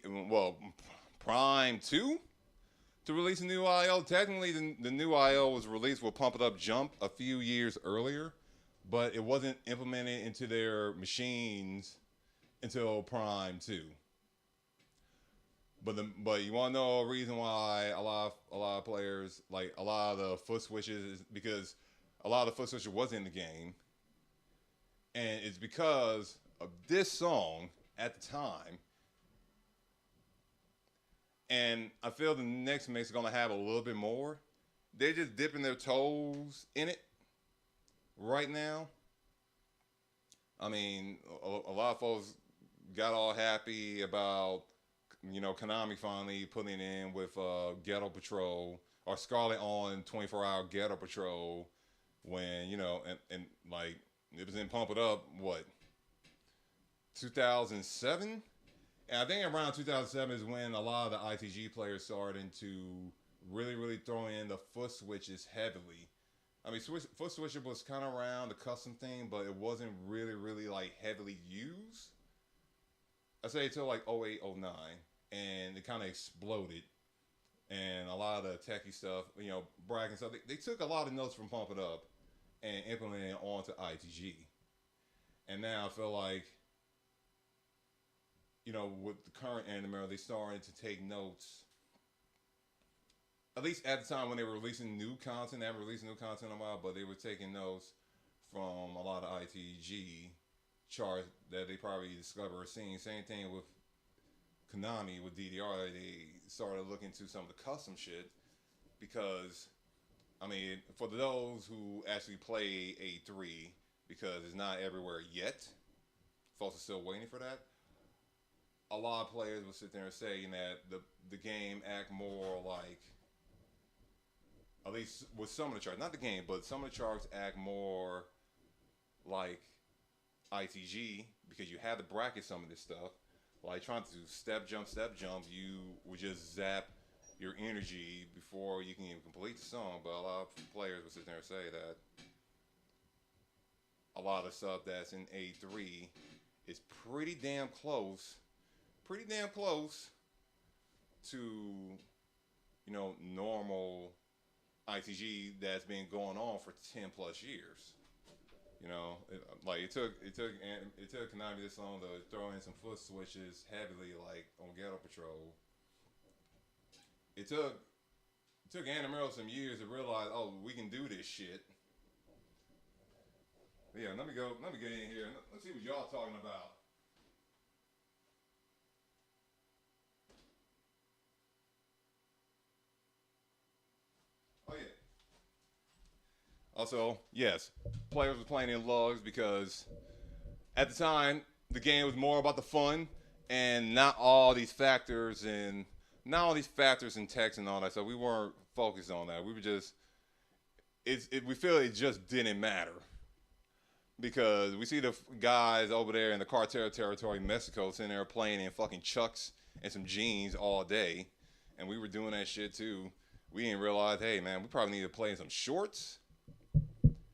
well, Prime 2 to release a new IO. Technically, the new IO was released with Pump It Up Jump a few years earlier, but it wasn't implemented into their machines until Prime 2. But you want to know a reason why a lot of players like a lot of the foot switches is because a lot of the foot switches was in the game, and it's because of this song at the time. And I feel the next mix is gonna have a little bit more. They're just dipping their toes in it right now. I mean, a lot of folks got all happy about Konami finally putting in with Ghetto Patrol or Scarlet on 24-hour Ghetto Patrol when and like it was in Pump It Up 2007. And I think around 2007 is when a lot of the ITG players started to really, really throw in the foot switches heavily. I mean, foot switcher was kind of around the custom thing, but it wasn't really, really like heavily used. I say until like 08, 09, and it kind of exploded. And a lot of the techie stuff, Bragg and stuff, they took a lot of notes from Pump It Up and implemented it onto ITG. And now I feel like with the current anime, they started to take notes. At least at the time when they were releasing new content, they haven't released new content in a while, but they were taking notes from a lot of ITG charts that they probably discovered or seen. Same thing with Konami with DDR. They started looking into some of the custom shit because, I mean, for those who actually play A3, because it's not everywhere yet, folks are still waiting for that. A lot of players will sit there and say that the game act more like, at least with some of the charts, not the game, but some of the charts act more like ITG because you had to bracket some of this stuff. Like trying to do step jumps, you would just zap your energy before you can even complete the song. But a lot of players will sit there and say that a lot of stuff that's in A3 is pretty damn close to normal ITG that's been going on for 10 plus years. It took Konami this long to throw in some foot switches heavily, like on Ghetto Patrol. It took Anamero some years to realize, oh, we can do this shit. Yeah, let me get in here. Let's see what y'all talking about. Oh yeah. Also, yes, players were playing in lugs because at the time the game was more about the fun and not all these factors and text and all that. So we weren't focused on that. We were just we feel it just didn't matter because we see the guys over there in the cartel territory, Mexico, sitting there playing in fucking chucks and some jeans all day, and we were doing that shit too. We didn't realize, hey man, we probably need to play in some shorts.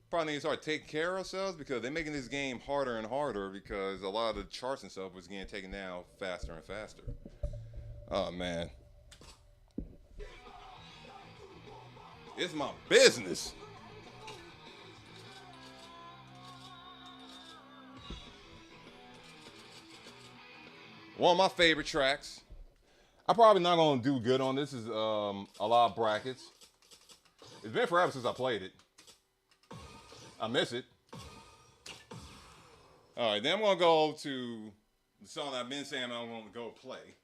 Probably need to start taking care of ourselves because they're making this game harder and harder because a lot of the charts and stuff was getting taken down faster and faster. Oh man, it's my business. One of my favorite tracks. I'm probably not gonna do good on this. Is a lot of brackets. It's been forever since I played it. I miss it. All right, then I'm gonna go to the song that I've been saying I'm gonna go play.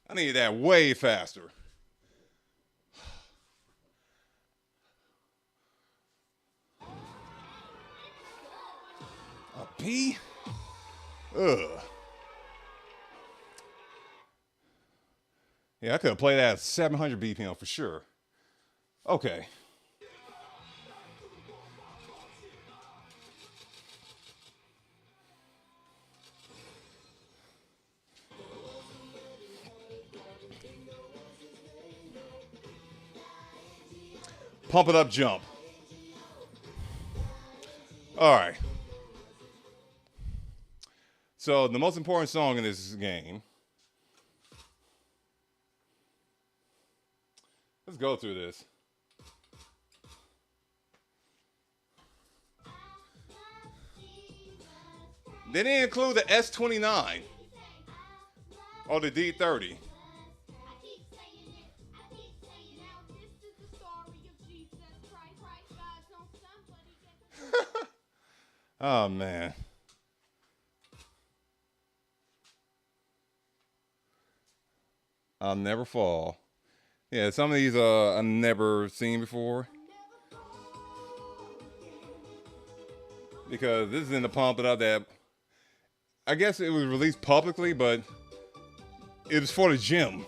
I need that way faster. A P? Ugh. Yeah, I could have played that at 700 BPM for sure. Okay. Pump it up, jump. All right. So the most important song in this game. Let's go through this. They didn't include the S29 or the D30. Oh man. I'll never fall. Yeah, some of these I've never seen before. Because this is in the Pump It Up that I guess it was released publicly, but it was for the gym.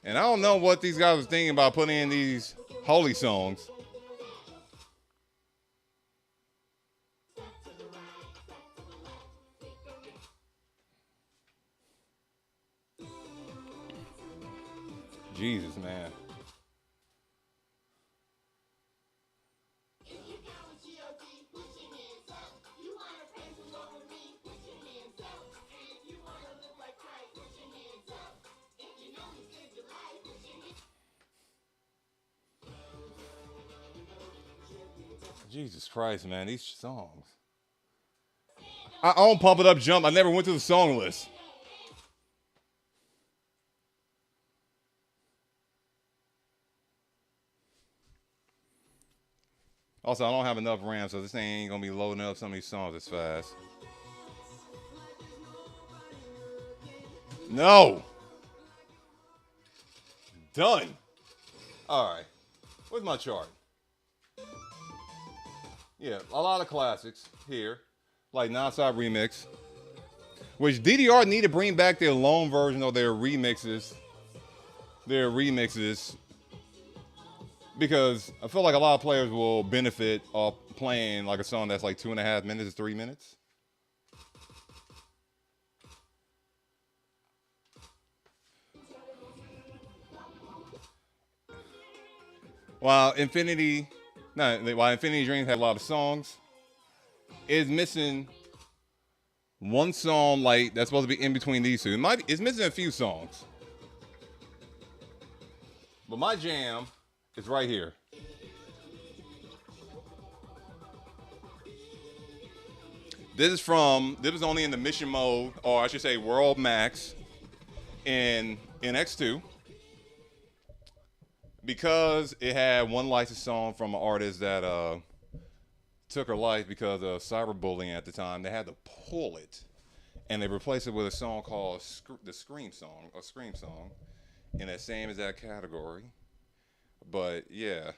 And I don't know what these guys was thinking about putting in these holy songs. Jesus, man. Jesus Christ, man, these songs. I own Pump It Up Jump. I never went to the song list. Also, I don't have enough RAM, so this thing ain't gonna be loading up some of these songs as fast. No! Done! Alright. Where's my chart? Yeah, a lot of classics here. Like Non-Stop Remix. Which DDR need to bring back their lone version of their remixes. Because I feel like a lot of players will benefit off playing like a song that's like 2.5 minutes, 3 minutes. While Infinity Dreams had a lot of songs, it's missing one song like that's supposed to be in between these two. It's missing a few songs. But my jam is right here. This was only in the mission mode, or I should say World Max in X2. Because it had one licensed song from an artist that took her life because of cyberbullying at the time, they had to pull it, and they replaced it with a song called the Scream Song, a Scream song, in that same exact category. But yeah,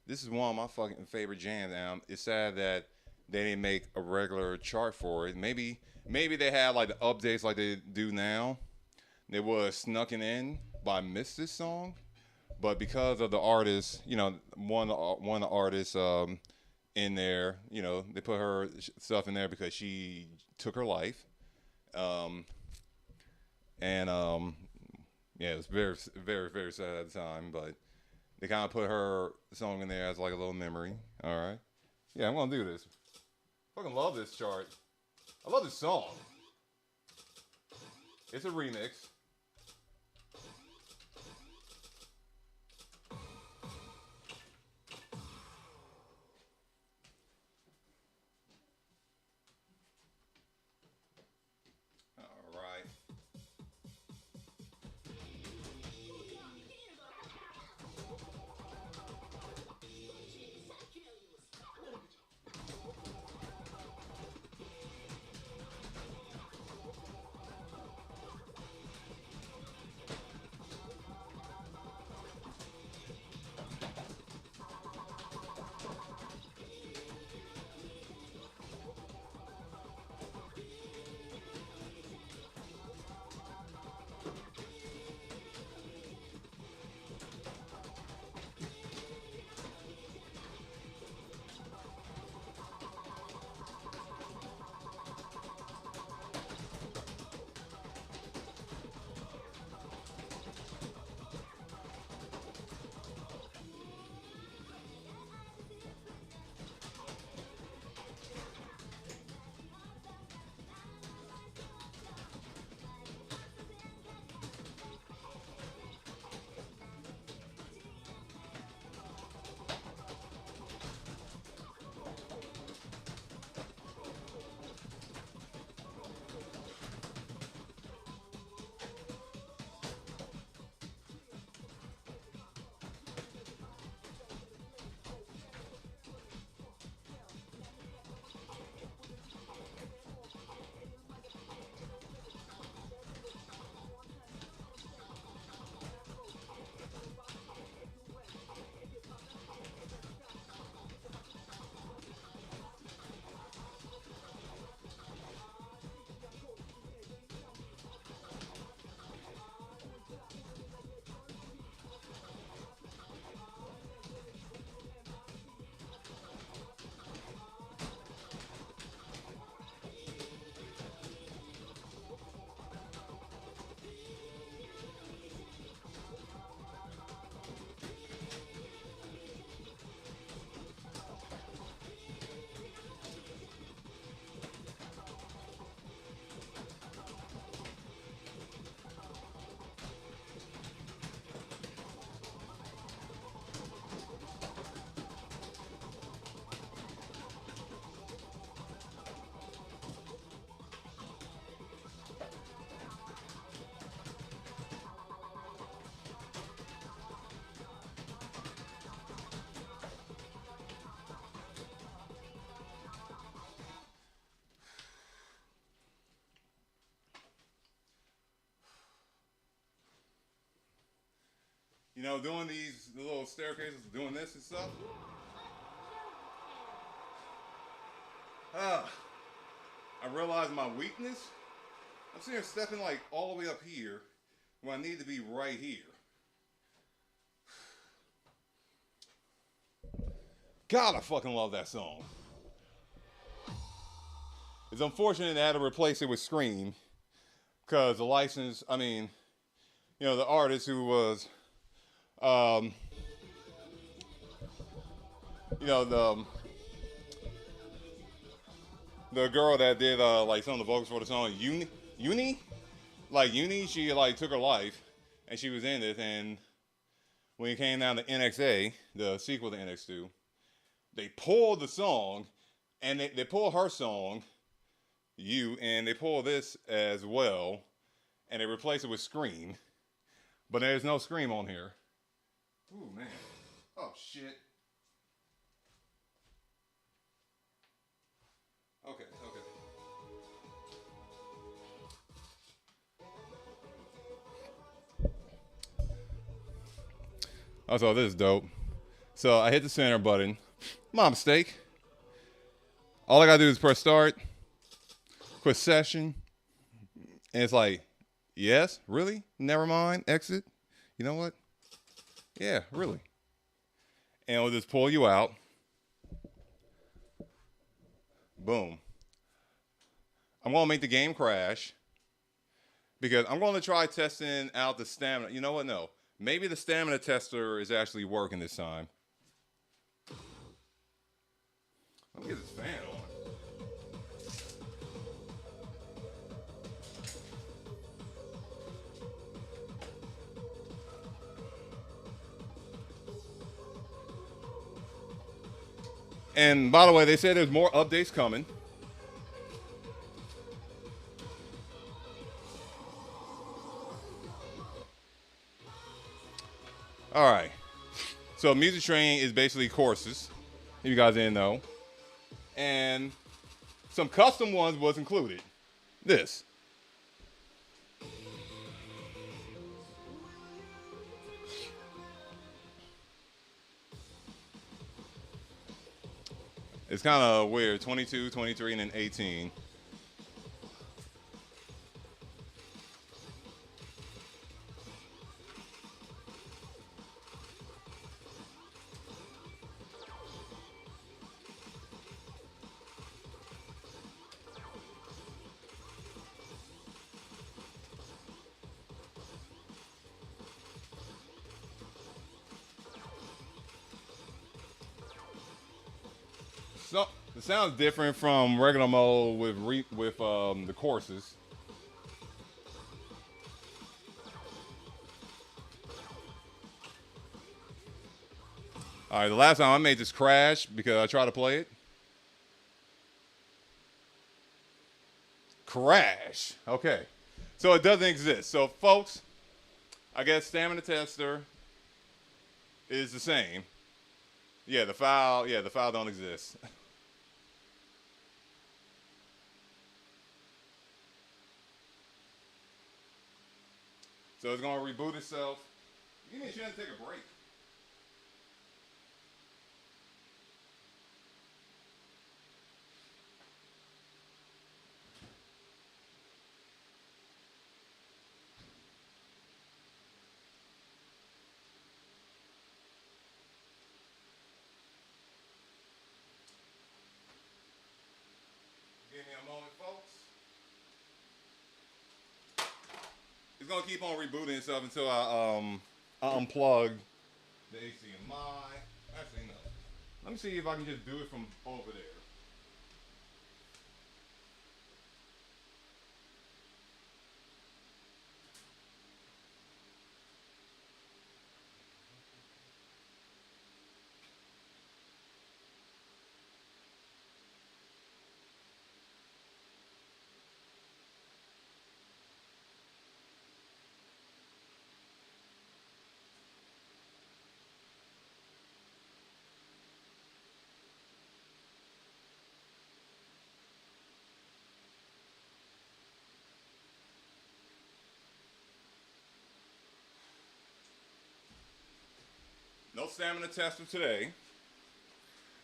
this is one of my fucking favorite jams. And it's sad that they didn't make a regular chart for it. Maybe they had like the updates like they do now. They would have snuck it in, but I missed this song. But because of the artist, one of the artists in there, they put her stuff in there because she took her life. Yeah, it was very, very, very sad at the time. But they kind of put her song in there as like a little memory. All right. Yeah, I'm going to do this. Fucking love this chart. I love this song. It's a remix. You know, doing these little staircases, doing this and stuff. Ah, I realized my weakness. I'm sitting here stepping like all the way up here when I need to be right here. God, I fucking love that song. It's unfortunate they had to replace it with Scream because the license, I mean, you know, the artist who was, um, you know, the girl that did like some of the vocals for the song, Uni, she like took her life, and she was in it. And when it came down to NXA, the sequel to NX2, they pulled the song, and they pulled her song, and they pulled this as well, and they replaced it with Scream, but there's no Scream on here. Ooh man, oh shit. Okay, okay. Oh, so this is dope. So I hit the center button. My mistake. All I gotta do is press start, quit session, and it's like, yes, really? Never mind, exit. You know what? Yeah, really. And it'll just pull you out. Boom. I'm gonna make the game crash because I'm gonna try testing out the stamina. You know what? No. Maybe the stamina tester is actually working this time. Let me get this fan on. And by the way, they said there's more updates coming. All right. So music training is basically courses. If you guys didn't know. And some custom ones was included. This. It's kind of weird. 22, 23, and then 18. So it sounds different from regular mode with the courses. All right, the last time I made this crash because I tried to play it. Crash. Okay. So it doesn't exist. So folks, I guess stamina tester is the same. Yeah, the file don't exist. So it's gonna reboot itself. Give me a chance to take a break. Give me a moment, folks. It's gonna keep on rebooting itself until I unplug the HDMI. Actually, no. Let me see if I can just do it from over there. No stamina tester today.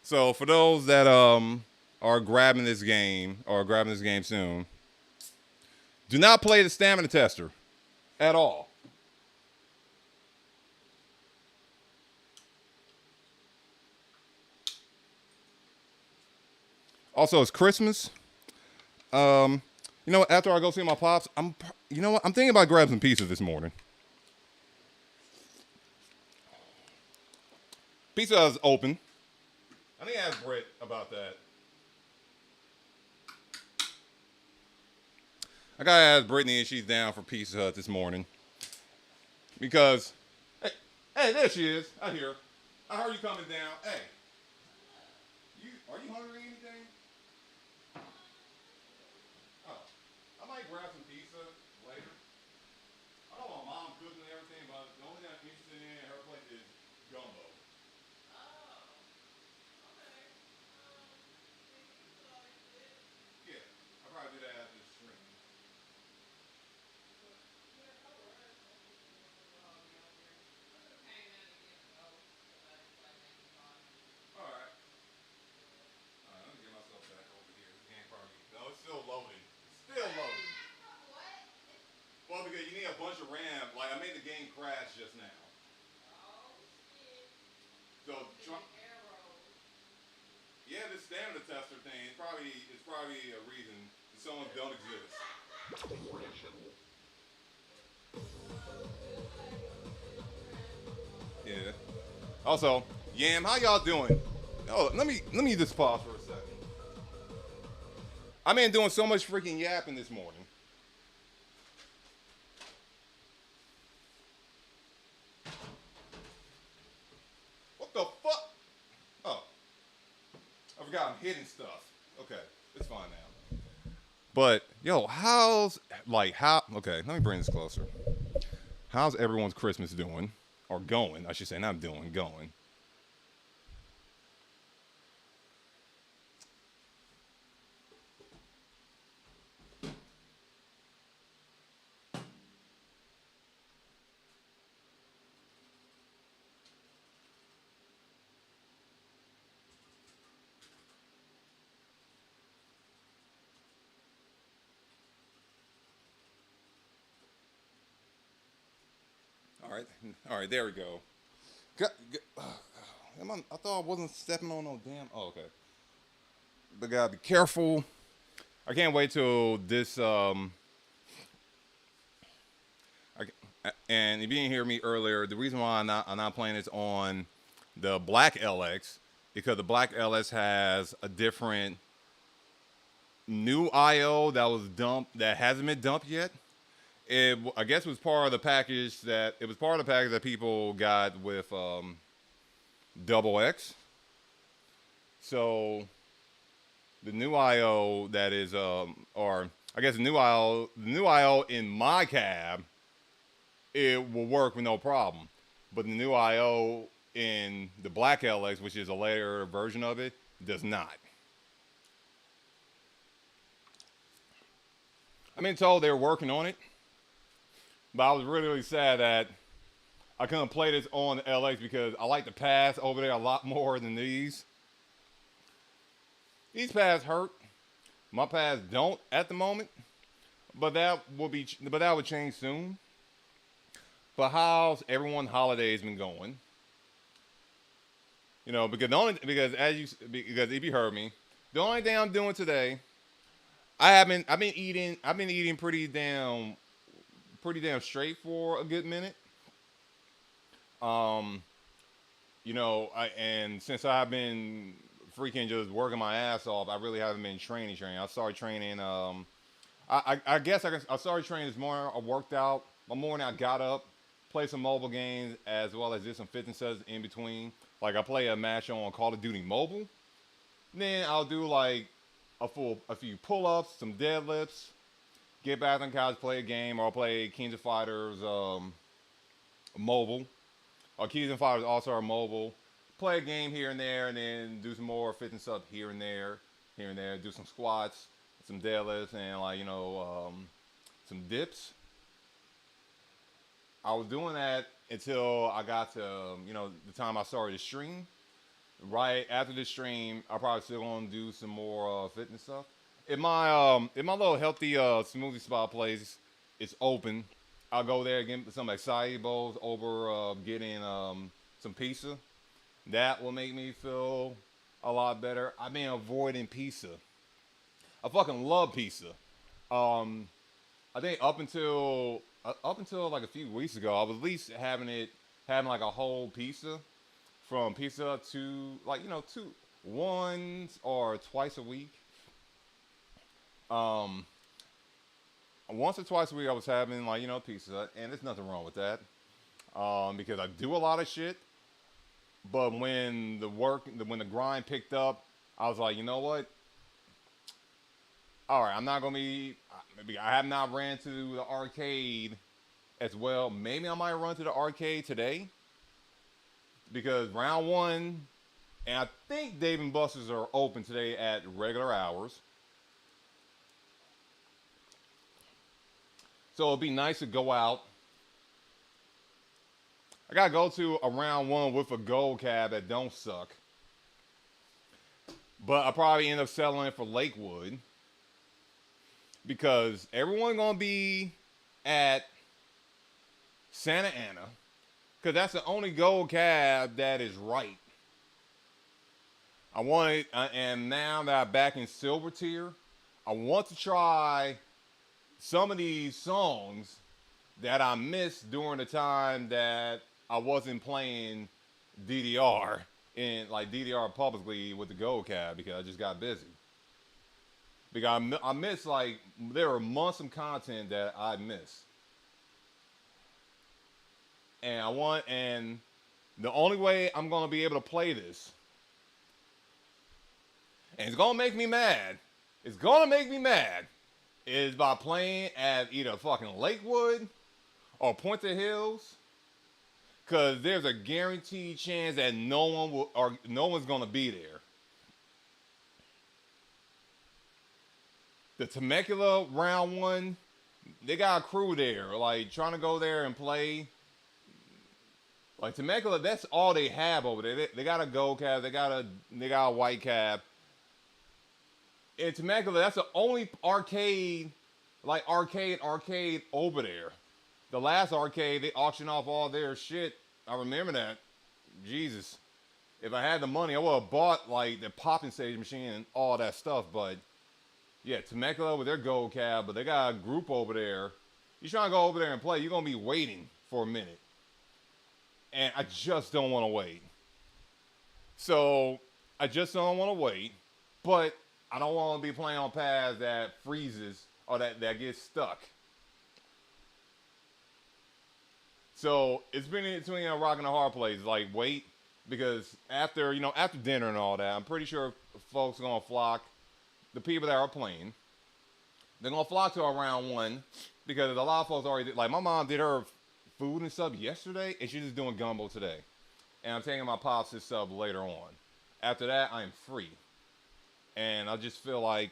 So for those that are grabbing this game or grabbing this game soon, do not play the stamina tester at all. Also, it's Christmas. Um, you know what? After I go see my pops, you know what? I'm thinking about grabbing some pizza this morning. Pizza Hut is open. I need to ask Britt about that. I gotta ask Brittany if she's down for Pizza Hut this morning because, hey, hey, there she is. I hear her. I heard you coming down. Hey, are you hungry or anything? Oh, I might grab some pizza later. I know my mom cooks and everything, but the only thing I'm interested in her place is gumbo. Yeah, I probably do that after the stream. All right. All right, let me get myself back over here. This game probably. No, it's still loading. Still loading. Well, because you need a bunch of RAM. Like I made the game crash just now. So yeah, this stamina tester thing it's probably a reason that some don't exist. Yeah. Also, Yam, how y'all doing? Oh, let me just pause for a second. I've been doing so much freaking yapping this morning. What the fuck? Oh, I forgot I'm hitting stuff. Okay, it's fine now. But yo, how? Okay, let me bring this closer. How's everyone's Christmas doing? Or going, I should say, not doing, going. All right, all right, there we go. I thought I wasn't stepping on no damn. Oh, okay. But gotta be careful. I can't wait till this. And if you didn't hear me earlier, the reason why I'm not playing this on the Black LX because the Black LX has a different new IO that was dumped that hasn't been dumped yet. I guess it was part of the package that people got with Double X. So the new IO that is or I guess the new IO in my cab, it will work with no problem. But the new IO in the Black LX, which is a later version of it, does not. I've been told they're working on it, but I was really, really sad that I couldn't play this on the LX because I like the pads over there a lot more than these. These pads hurt. My pads don't at the moment, but that would change soon. But how's everyone's holidays been going? You know, because if you heard me, the only thing I'm doing today, I've been eating pretty damn straight for a good minute. Um, and since I've been freaking just working my ass off, I really haven't been training. I started training. I guess I started training this morning. I worked out. One morning I got up, played some mobile games as well as did some fitness sets in between. Like I play a match on Call of Duty Mobile. Then I'll do like a few pull-ups, some deadlifts, get back on the couch, play a game, or I'll play Kings of Fighters mobile. Or Kings of Fighters also are mobile. Play a game here and there, and then do some more fitness up here and there, Do some squats, some deadlifts, and some dips. I was doing that until I got to the time I started to stream. Right after the stream, I probably still gonna do some more fitness stuff. If my little healthy smoothie spot place is open, I'll go there and get some acai bowls over getting some pizza. That will make me feel a lot better. I've been avoiding pizza. I fucking love pizza. Um, I think up until like a few weeks ago, I was at least having like a whole pizza from Pizza Hut to like two once or twice a week. Um, Once or twice a week I was having like Pizza Hut, and there's nothing wrong with that. Because I do a lot of shit. But when the grind picked up, I was like, you know what? All right, I'm not gonna be. Maybe I have not ran to the arcade as well. Maybe I might run to the arcade today because round one, and I think Dave and Buster's are open today at regular hours. So it'd be nice to go out. I gotta go to a round one with a gold cab that don't suck. But I probably end up settling for Lakewood because everyone gonna be at Santa Ana because that's the only gold cab that is right. I want it, and now that I'm back in silver tier, I want to try some of these songs that I missed during the time that I wasn't playing DDR in like DDR publicly with the gold cab because I just got busy. Because I missed like there were months of content that I missed, and the only way I'm gonna be able to play this, and it's gonna make me mad. It's gonna make me mad is by playing at either fucking Lakewood or Pointer Hills, because there's a guaranteed chance that no one's gonna be there. The Temecula round one, they got a crew there, like trying to go there and play. Like Temecula, that's all they have over there. They got a gold cab, they got a white cab. In Temecula, that's the only arcade over there. The last arcade, they auctioned off all their shit. I remember that. Jesus. If I had the money, I would have bought like the popping stage machine and all that stuff. But yeah, Temecula with their gold cab, but they got a group over there. You trying to go over there and play, you're going to be waiting for a minute. And I just don't want to wait. So I just don't want to wait. But I don't want to be playing on paths that freezes or that gets stuck. So it's been in between a rock and a hard place. Like wait, because after dinner and all that, I'm pretty sure folks are gonna flock. The people that are playing, they're gonna flock to around one because a lot of folks already did. Like my mom did her food and stuff yesterday, and she's just doing gumbo today. And I'm taking my pops his sub later on. After that, I'm free. And I just feel like,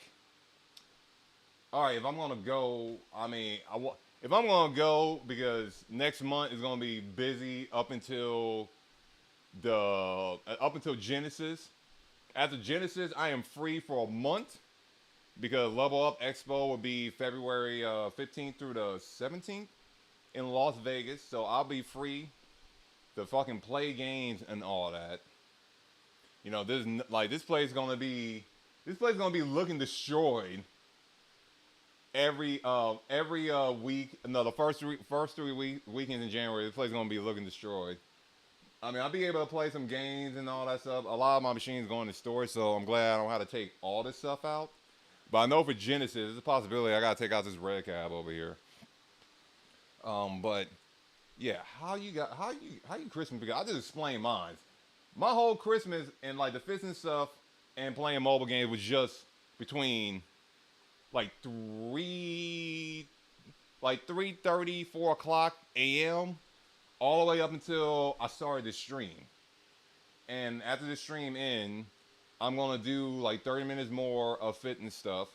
all right, if I'm gonna go, if I'm gonna go because next month is gonna be busy up until Genesis. After Genesis, I am free for a month because Level Up Expo will be February 15th through the 17th in Las Vegas. So I'll be free to fucking play games and all that. This place is gonna be looking destroyed every week. No, the first three weekends in January, this place is gonna be looking destroyed. I'll be able to play some games and all that stuff. A lot of my machines going to storage, so I'm glad I don't have to take all this stuff out. But I know for Genesis, there's a possibility I gotta take out this red cab over here. But yeah, how you Christmas? Because I just explained mine. My whole Christmas and like the fits and stuff and playing mobile games was just between like 3:30, 4 o'clock a.m. all the way up until I started the stream. And after the stream end, I'm gonna do like 30 minutes more of fitness stuff.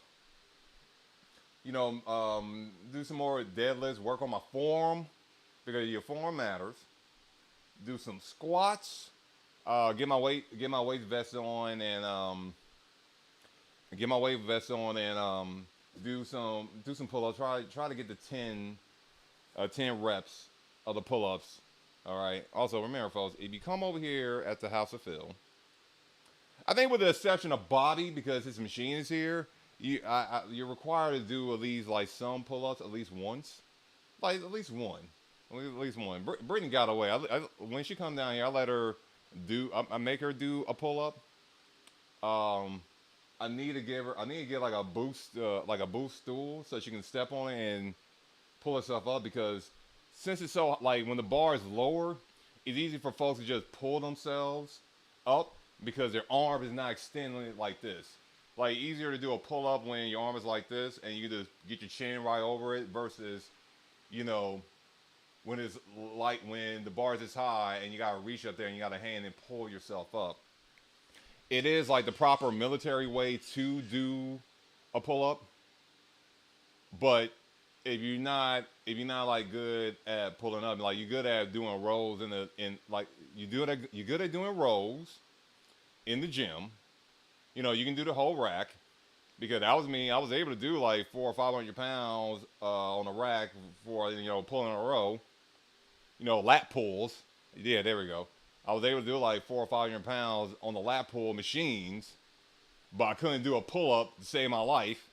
Do some more deadlifts, work on my form because your form matters. do some squats, get my weight vest on, and get my weight vest on, and do some pull ups. Try to get the 10 reps of the pull ups. All right. Also, remember, folks, if you come over here at the House of Phil, I think with the exception of Bobby, because his machine is here, you're required to do at least like some pull ups at least once, like at least one. At least one. Brittany got away. When she come down here, I let her do. I make her do a pull up. Um, I need to give her. I need to get like a boost stool, so she can step on it and pull herself up. Because since it's so like when the bar is lower, it's easy for folks to just pull themselves up because their arm is not extending it like this. Like easier to do a pull up when your arm is like this and you just get your chin right over it versus, you know, when it's like when the bar is this high and you gotta reach up there and you gotta hand and pull yourself up. It is like the proper military way to do a pull up, but if you're not like good at pulling up, like you're good at doing rolls in like you're good at doing rolls in the gym. You know, you can do the whole rack because that was me. I was able to do like 400 or 500 pounds on a rack for pulling a row. You know, lat pulls. Yeah, there we go. I was able to do like 400 or 500 pounds on the lat pull machines, but I couldn't do a pull up to save my life.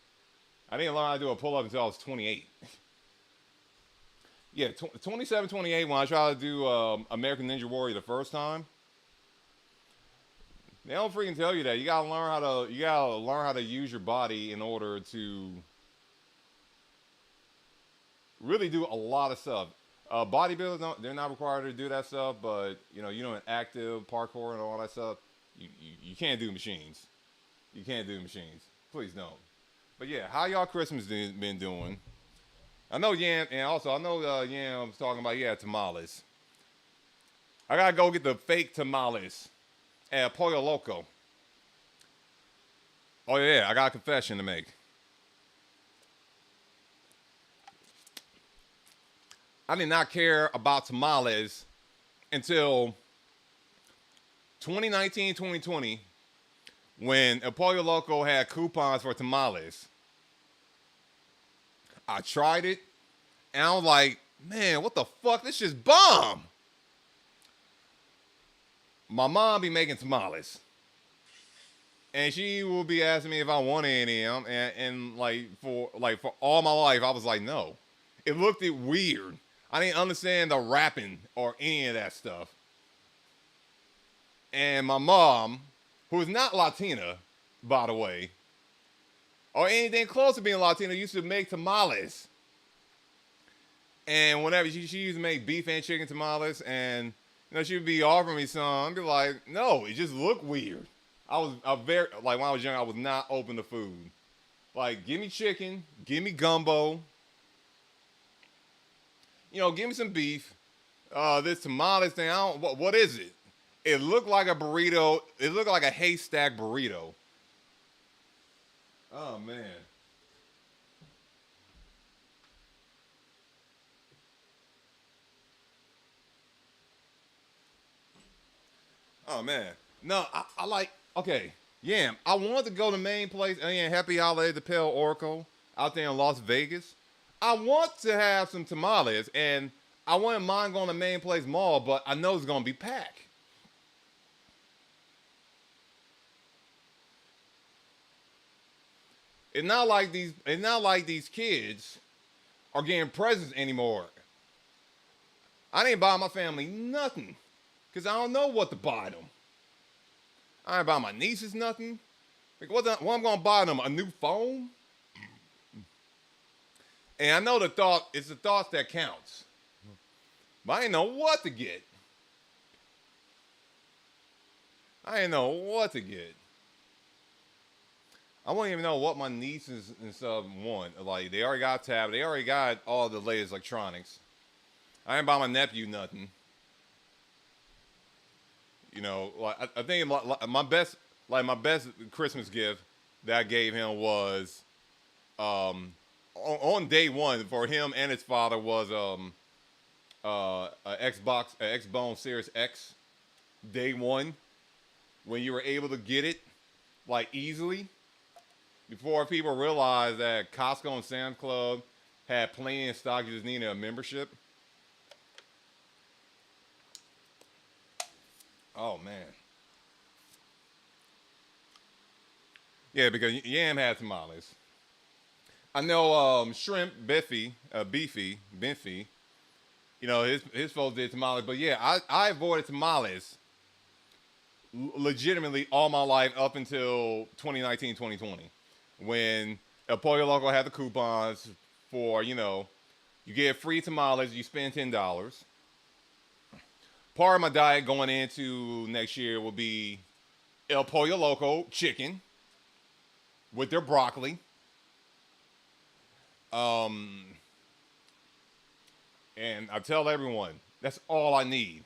I didn't learn how to do a pull up until I was 28. Yeah, 27, 28 when I tried to do American Ninja Warrior the first time. They don't freaking tell you that. You gotta learn how to use your body in order to really do a lot of stuff. Bodybuilders they're not required to do that stuff, but you know, in active parkour and all that stuff, you can't do machines. You can't do machines. Please don't. But yeah, how y'all Christmas been doing? I know Yam, and also I know Yam's talking about tamales. I gotta go get the fake tamales at Pollo Loco. Oh yeah, I got a confession to make. I did not care about tamales until 2019, 2020, when El Pollo Loco had coupons for tamales. I tried it, and I was like, man, what the fuck? This shit's bomb. My mom be making tamales, and she will be asking me if I want any of them, and for all my life, I was like, no. It looked weird. I didn't understand the wrapping or any of that stuff. And my mom, who is not Latina, by the way, or anything close to being Latina, used to make tamales. And whenever she used to make beef and chicken tamales, and she would be offering me some, I'd be like, no, it just looked weird. I was very when I was young, I was not open to food. Like, give me chicken, give me gumbo, give me some beef. This tamales thing, what is it? It looked like a burrito. It looked like a haystack burrito. Oh, man. Oh, man. No, I like, okay, Yam, I wanted to go to the main place, Happy Holiday at the Pale Oracle out there in Las Vegas. I want to have some tamales, and I wouldn't mind going to the main place mall, but I know it's going to be packed. It's not like these kids are getting presents anymore. I didn't buy my family nothing because I don't know what to buy them. I didn't buy my nieces nothing. Like, what I'm going to buy them? A new phone? And I know it's the thoughts that counts. But I didn't know what to get. I didn't know what to get. I wouldn't even know what my nieces and stuff want. Like, they already got a tablet. They already got all the latest electronics. I didn't buy my nephew nothing. I think my best Christmas gift that I gave him was, on day one for him and his father was Xbox Series X day one when you were able to get it like easily before people realized that Costco and Sam's Club had plenty in stock. You just needed a membership. Oh man, yeah, because Yam had tamales. I know Shrimp Beefy. You know his folks did tamales, but yeah, I avoided tamales legitimately all my life up until 2019, 2020, when El Pollo Loco had the coupons for, you get free tamales, you spend $10. Part of my diet going into next year will be El Pollo Loco chicken with their broccoli. Um, and I tell everyone that's all I need: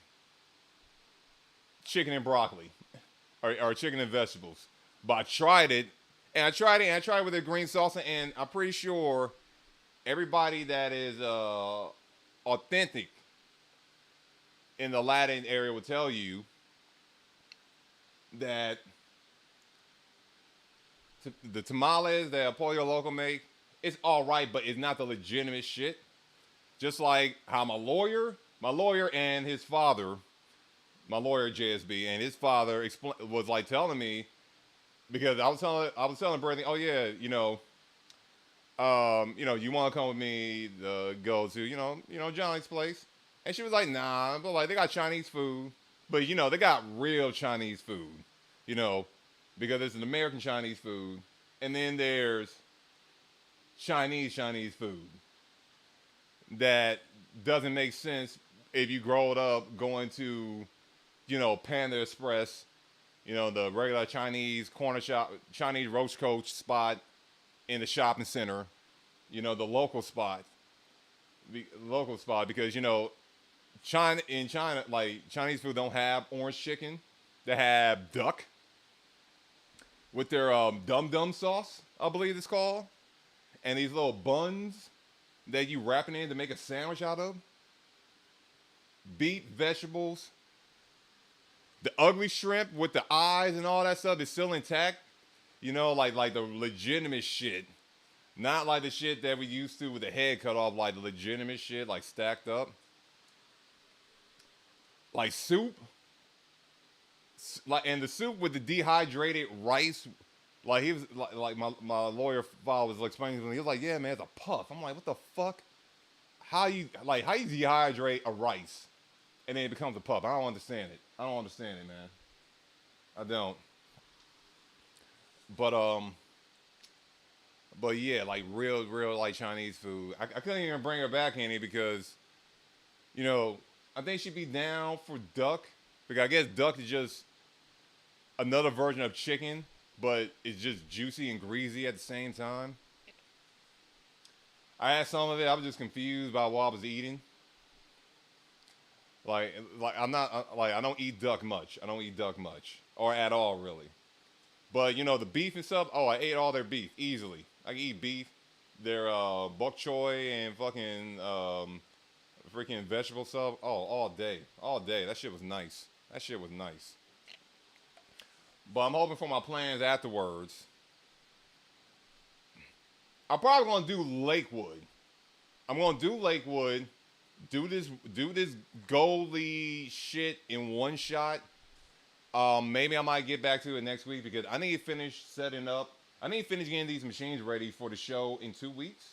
chicken and broccoli, or chicken and vegetables. But I tried it, and I tried it with a green salsa, and I'm pretty sure everybody that is authentic in the Latin area will tell you that the tamales that Pollo Loco make, it's all right, but it's not the legitimate shit. Just like how my lawyer and his father, my lawyer JSB and his father was like telling me, because I was telling Brittany, oh yeah, you want to come with me to go to, Johnny's place, and she was like, nah, but like they got Chinese food, but they got real Chinese food, you know, because it's an American Chinese food, and then there's Chinese food that doesn't make sense if you grow it up going to, Panda Express, the regular Chinese corner shop, Chinese roast coach spot in the shopping center, the local spot, because China, like Chinese food don't have orange chicken, they have duck with their dum dum sauce, I believe it's called, and these little buns that you wrap it in to make a sandwich out of. Beet, vegetables, the ugly shrimp with the eyes and all that stuff is still intact. Like the legitimate shit. Not like the shit that we used to with the head cut off, like the legitimate shit, like stacked up. Like soup. And the soup with the dehydrated rice. Like he was like my lawyer father was explaining to me. He was like, yeah, man, it's a puff. I'm like, what the fuck? How you dehydrate a rice and then it becomes a puff? I don't understand it. I don't understand it, man. I don't. But yeah, like real like Chinese food. I couldn't even bring her back any because, I think she'd be down for duck, because I guess duck is just another version of chicken, but it's just juicy and greasy at the same time. I had some of it. I was just confused by what I was eating. Like I'm not like I don't eat duck much. I don't eat duck much or at all really. But the beef and stuff. Oh, I ate all their beef easily. I can eat beef, their bok choy and fucking freaking vegetable stuff. Oh, all day. That shit was nice. But I'm hoping for my plans afterwards. I'm probably gonna do Lakewood. I'm gonna do Lakewood. Do this goalie shit in one shot. Maybe I might get back to it next week because I need to finish setting up. I need to finish getting these machines ready for the show in 2 weeks.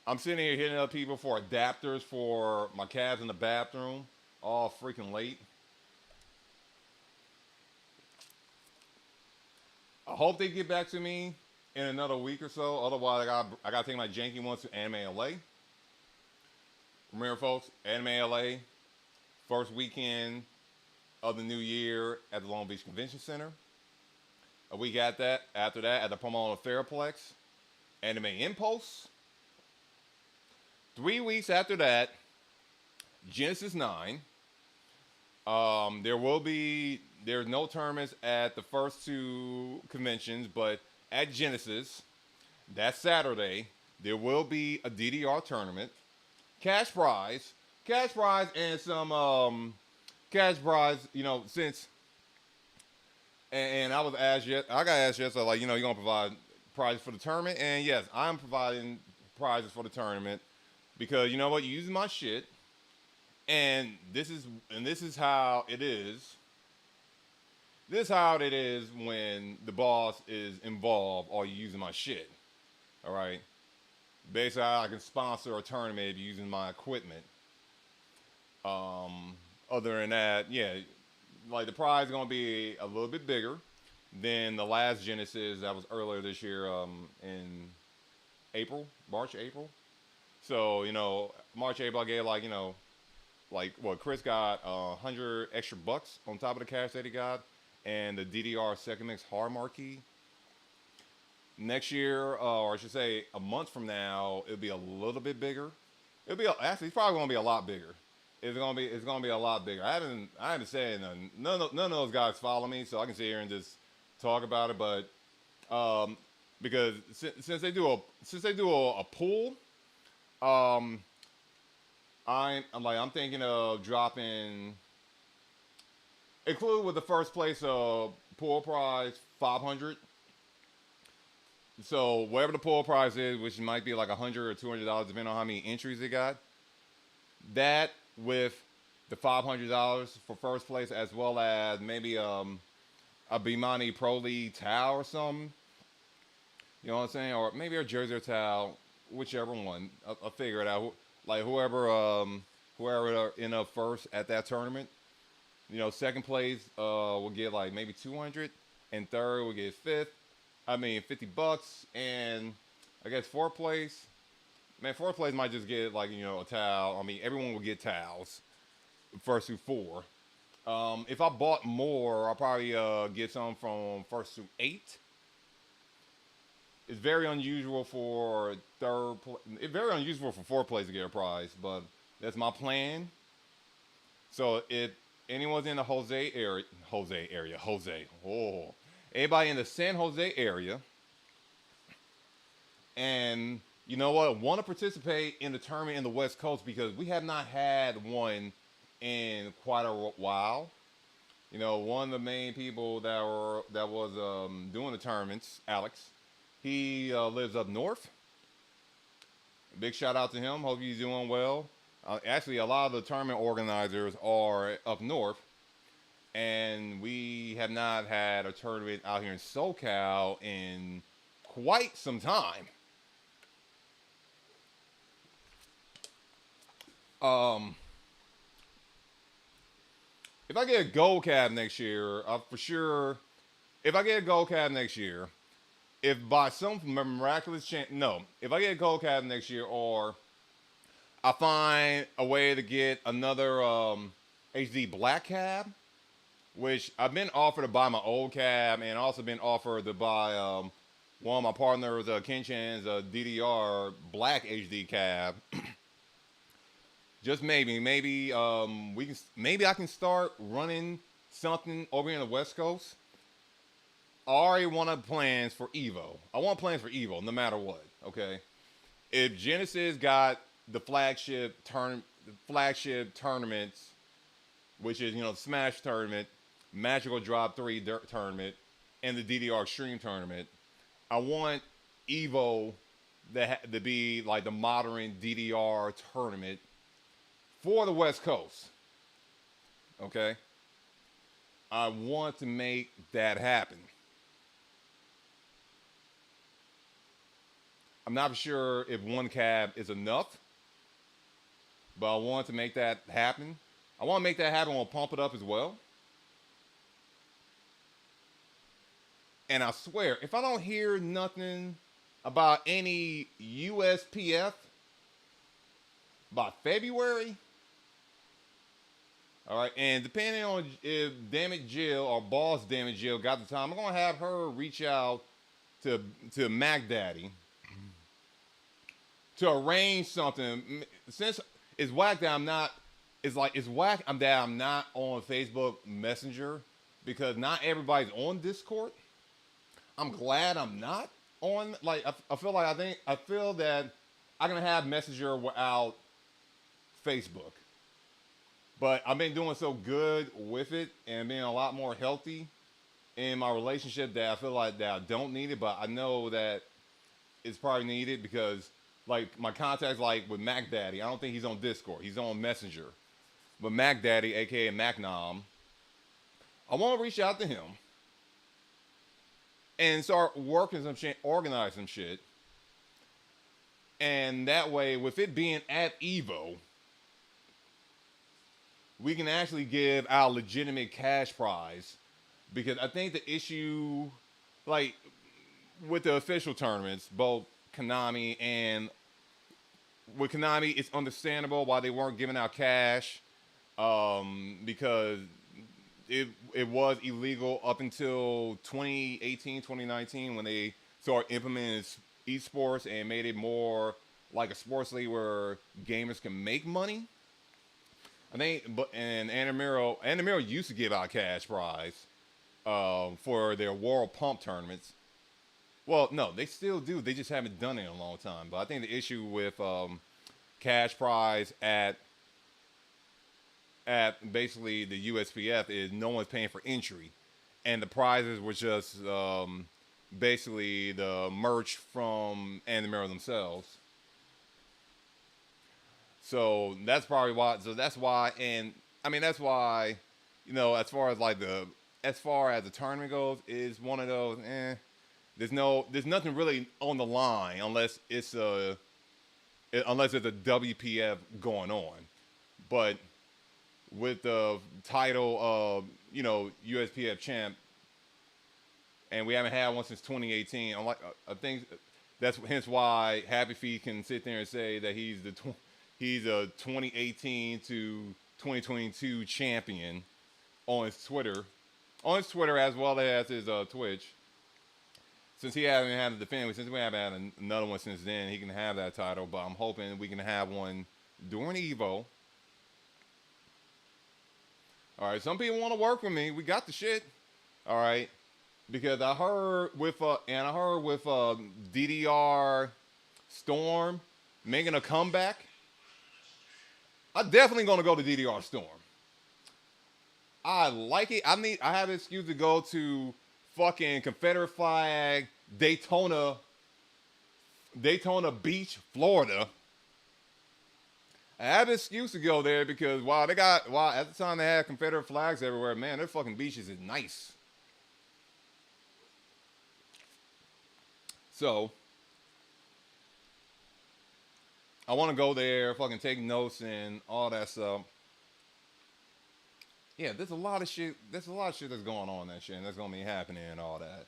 I'm sitting here hitting up people for adapters for my calves in the bathroom. All freaking late. I hope they get back to me in another week or so. Otherwise, I got to take my janky ones to Anime LA. Remember, folks, Anime LA, first weekend of the new year at the Long Beach Convention Center. A week after that, at the Pomona Fairplex, Anime Impulse. 3 weeks after that, Genesis 9. There's no tournaments at the first two conventions, but at Genesis, that Saturday, there will be a DDR tournament. cash prize, cash prize, and some cash prize. Since and I was asked yet, I got asked yesterday, like, you're gonna provide prizes for the tournament, and yes, I'm providing prizes for the tournament because you know what, you using my shit, and this is how it is. This is how it is when the boss is involved or you using my shit. All right. Basically, I can sponsor a tournament if you're using my equipment. Other than that, yeah, like the prize is gonna be a little bit bigger than the last Genesis that was earlier this year, in April, March, April. So March, April, I gave like what Chris got, 100 extra bucks on top of the cash that he got, and the DDR second mix hard marquee. Next year, or I should say, a month from now, it'll be a little bit bigger. Actually, it's probably gonna be a lot bigger. It's gonna be a lot bigger. I haven't said nothing. None of those guys follow me, so I can sit here and just talk about it. But because since they do a pool, um, I'm thinking of dropping, include with the first place pool prize 500. So whatever the pool prize is, which might be like $100 or $200, depending on how many entries it got, that with the $500 for first place, as well as maybe a Bimani Pro League towel or something. You know what I'm saying? Or maybe a jersey or towel, whichever one. I'll figure it out. Like whoever end up first at that tournament. Second place will get like maybe 200, and third will get fifth. I mean, $50, and I guess fourth place. Man, fourth place might just get like a towel. I mean, everyone will get towels. First through four. If I bought more, I'll probably get some from first through eight. It's very unusual for It's very unusual for fourth place to get a prize, but that's my plan. So if anyone's in the anybody in the San Jose area, and you know what, want to participate in the tournament in the West Coast, because we have not had one in quite a while. One of the main people that was doing the tournaments, Alex, he lives up north. Big shout out to him. Hope he's doing well. Actually, a lot of the tournament organizers are up north, and we have not had a tournament out here in SoCal in quite some time. If I get a gold cab next year, for sure. If I get a gold cab next year, if by some miraculous chance, no, if I get a gold cab next year, or I find a way to get another HD black cab, which I've been offered to buy my old cab, and also been offered to buy one of my partners, Ken Chan's DDR black HD cab. Just maybe maybe I can start running something over here in the West Coast. I already want plans for Evo. I want plans for Evo, no matter what. Okay, if Genesis got the flagship tournaments, which is the Smash tournament, Magical Drop 3 tournament, and the DDR Extreme tournament, I want Evo to be like the modern DDR tournament for the West Coast. Okay? I want to make that happen. I'm not sure if one cab is enough, but I want to make that happen. I want to make that happen. We'll pump it up as well. And I swear, if I don't hear nothing about any USPF by February, all right, and depending on if Dammit Jill or Boss Dammit Jill got the time, I'm gonna have her reach out to Mac Daddy to arrange something. Since it's whack that I'm not, it's whack that I'm not on Facebook Messenger, because not everybody's on Discord. I'm glad I'm not on. Like I feel that I'm gonna have Messenger without Facebook. But I've been doing so good with it and being a lot more healthy in my relationship that I feel like that I don't need it, but I know that it's probably needed because like my contacts like with Mac Daddy, I don't think he's on Discord. He's on Messenger. But Mac Daddy, aka Mac Nom, I want to reach out to him and start working some shit, organize some shit. And that way, with it being at Evo, we can actually give our legitimate cash prize. Because I think the issue, like, with the official tournaments, both Konami and with Konami, it's understandable why they weren't giving out cash, because it was illegal up until 2018, 2019 when they started implementing esports and made it more like a sports league where gamers can make money. I think, but and Andamiro used to give out cash prize for their World Pump tournaments. Well, no, they still do. They just haven't done it in a long time. But I think the issue with cash prize at basically the USPF is no one's paying for entry, and the prizes were just basically the merch from Andamiro themselves. So that's probably why. So that's why, and I mean that's why, as far as the tournament goes, is one of those. There's nothing really on the line unless it's a WPF going on. But with the title of USPF champ, and we haven't had one since 2018. I think that's hence why Happy Feet can sit there and say that he's a 2018 to 2022 champion on his Twitter as well as his Twitch. Since he hasn't had a defend, since we haven't had another one since then, he can have that title. But I'm hoping we can have one during Evo. All right, some people want to work with me. We got the shit. All right, because I heard with DDR Storm making a comeback. I'm definitely gonna go to DDR Storm. I like it. I have an excuse to go to fucking Confederate flag Daytona Beach, Florida. I have an excuse to go there because at the time they had Confederate flags everywhere, man, their fucking beaches is nice. So I want to go there, fucking take notes and all that stuff. Yeah, there's a lot of shit. There's a lot of shit that's going on in that shit, and that's gonna be happening and all that.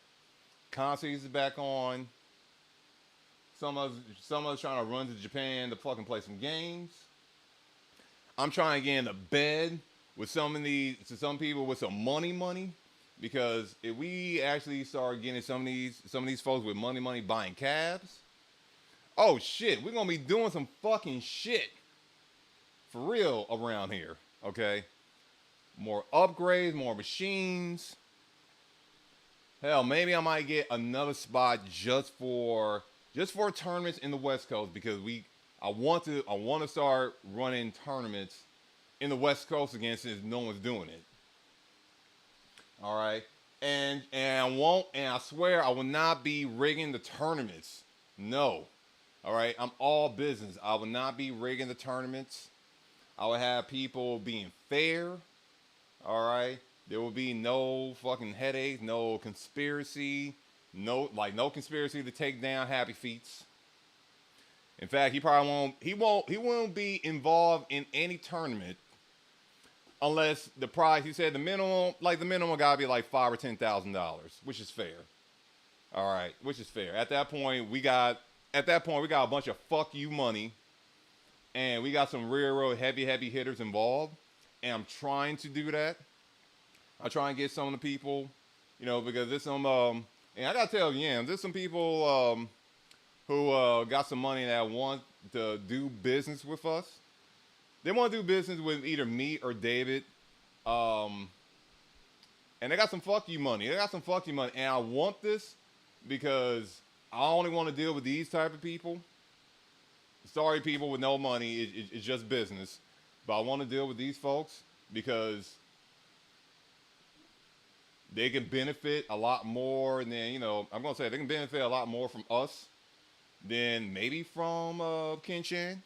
Concerts is back on. Some of us trying to run to Japan to fucking play some games. I'm trying to get into bed with some people with some money, because if we actually start getting some of these folks with money buying cabs, oh shit, we're gonna be doing some fucking shit for real around here. Okay. More upgrades, more machines. Hell, maybe I might get another spot just for tournaments in the West Coast because I want to start running tournaments in the West Coast again since no one's doing it. All right, and I swear I will not be rigging the tournaments. No, all right, I'm all business. I will not be rigging the tournaments. I will have people being fair. All right, there will be no fucking headaches, no conspiracy, no conspiracy to take down Happy Feets. In fact, he won't be involved in any tournament unless the prize. He said the minimum gotta be like $5,000 or $10,000, which is fair. All right, which is fair. At that point, we got a bunch of fuck you money, and we got some real heavy hitters involved. And I'm trying to do that. I try and get some of the people, because there's some, and I gotta tell you, there's some people who got some money that want to do business with us. They want to do business with either me or David, and they got some fuck you money. And I want this because I only want to deal with these type of people. Sorry, people with no money. It's just business. but I want to deal with these folks because they can benefit a lot more than, I'm gonna say they can benefit a lot more from us than maybe from Kenshin.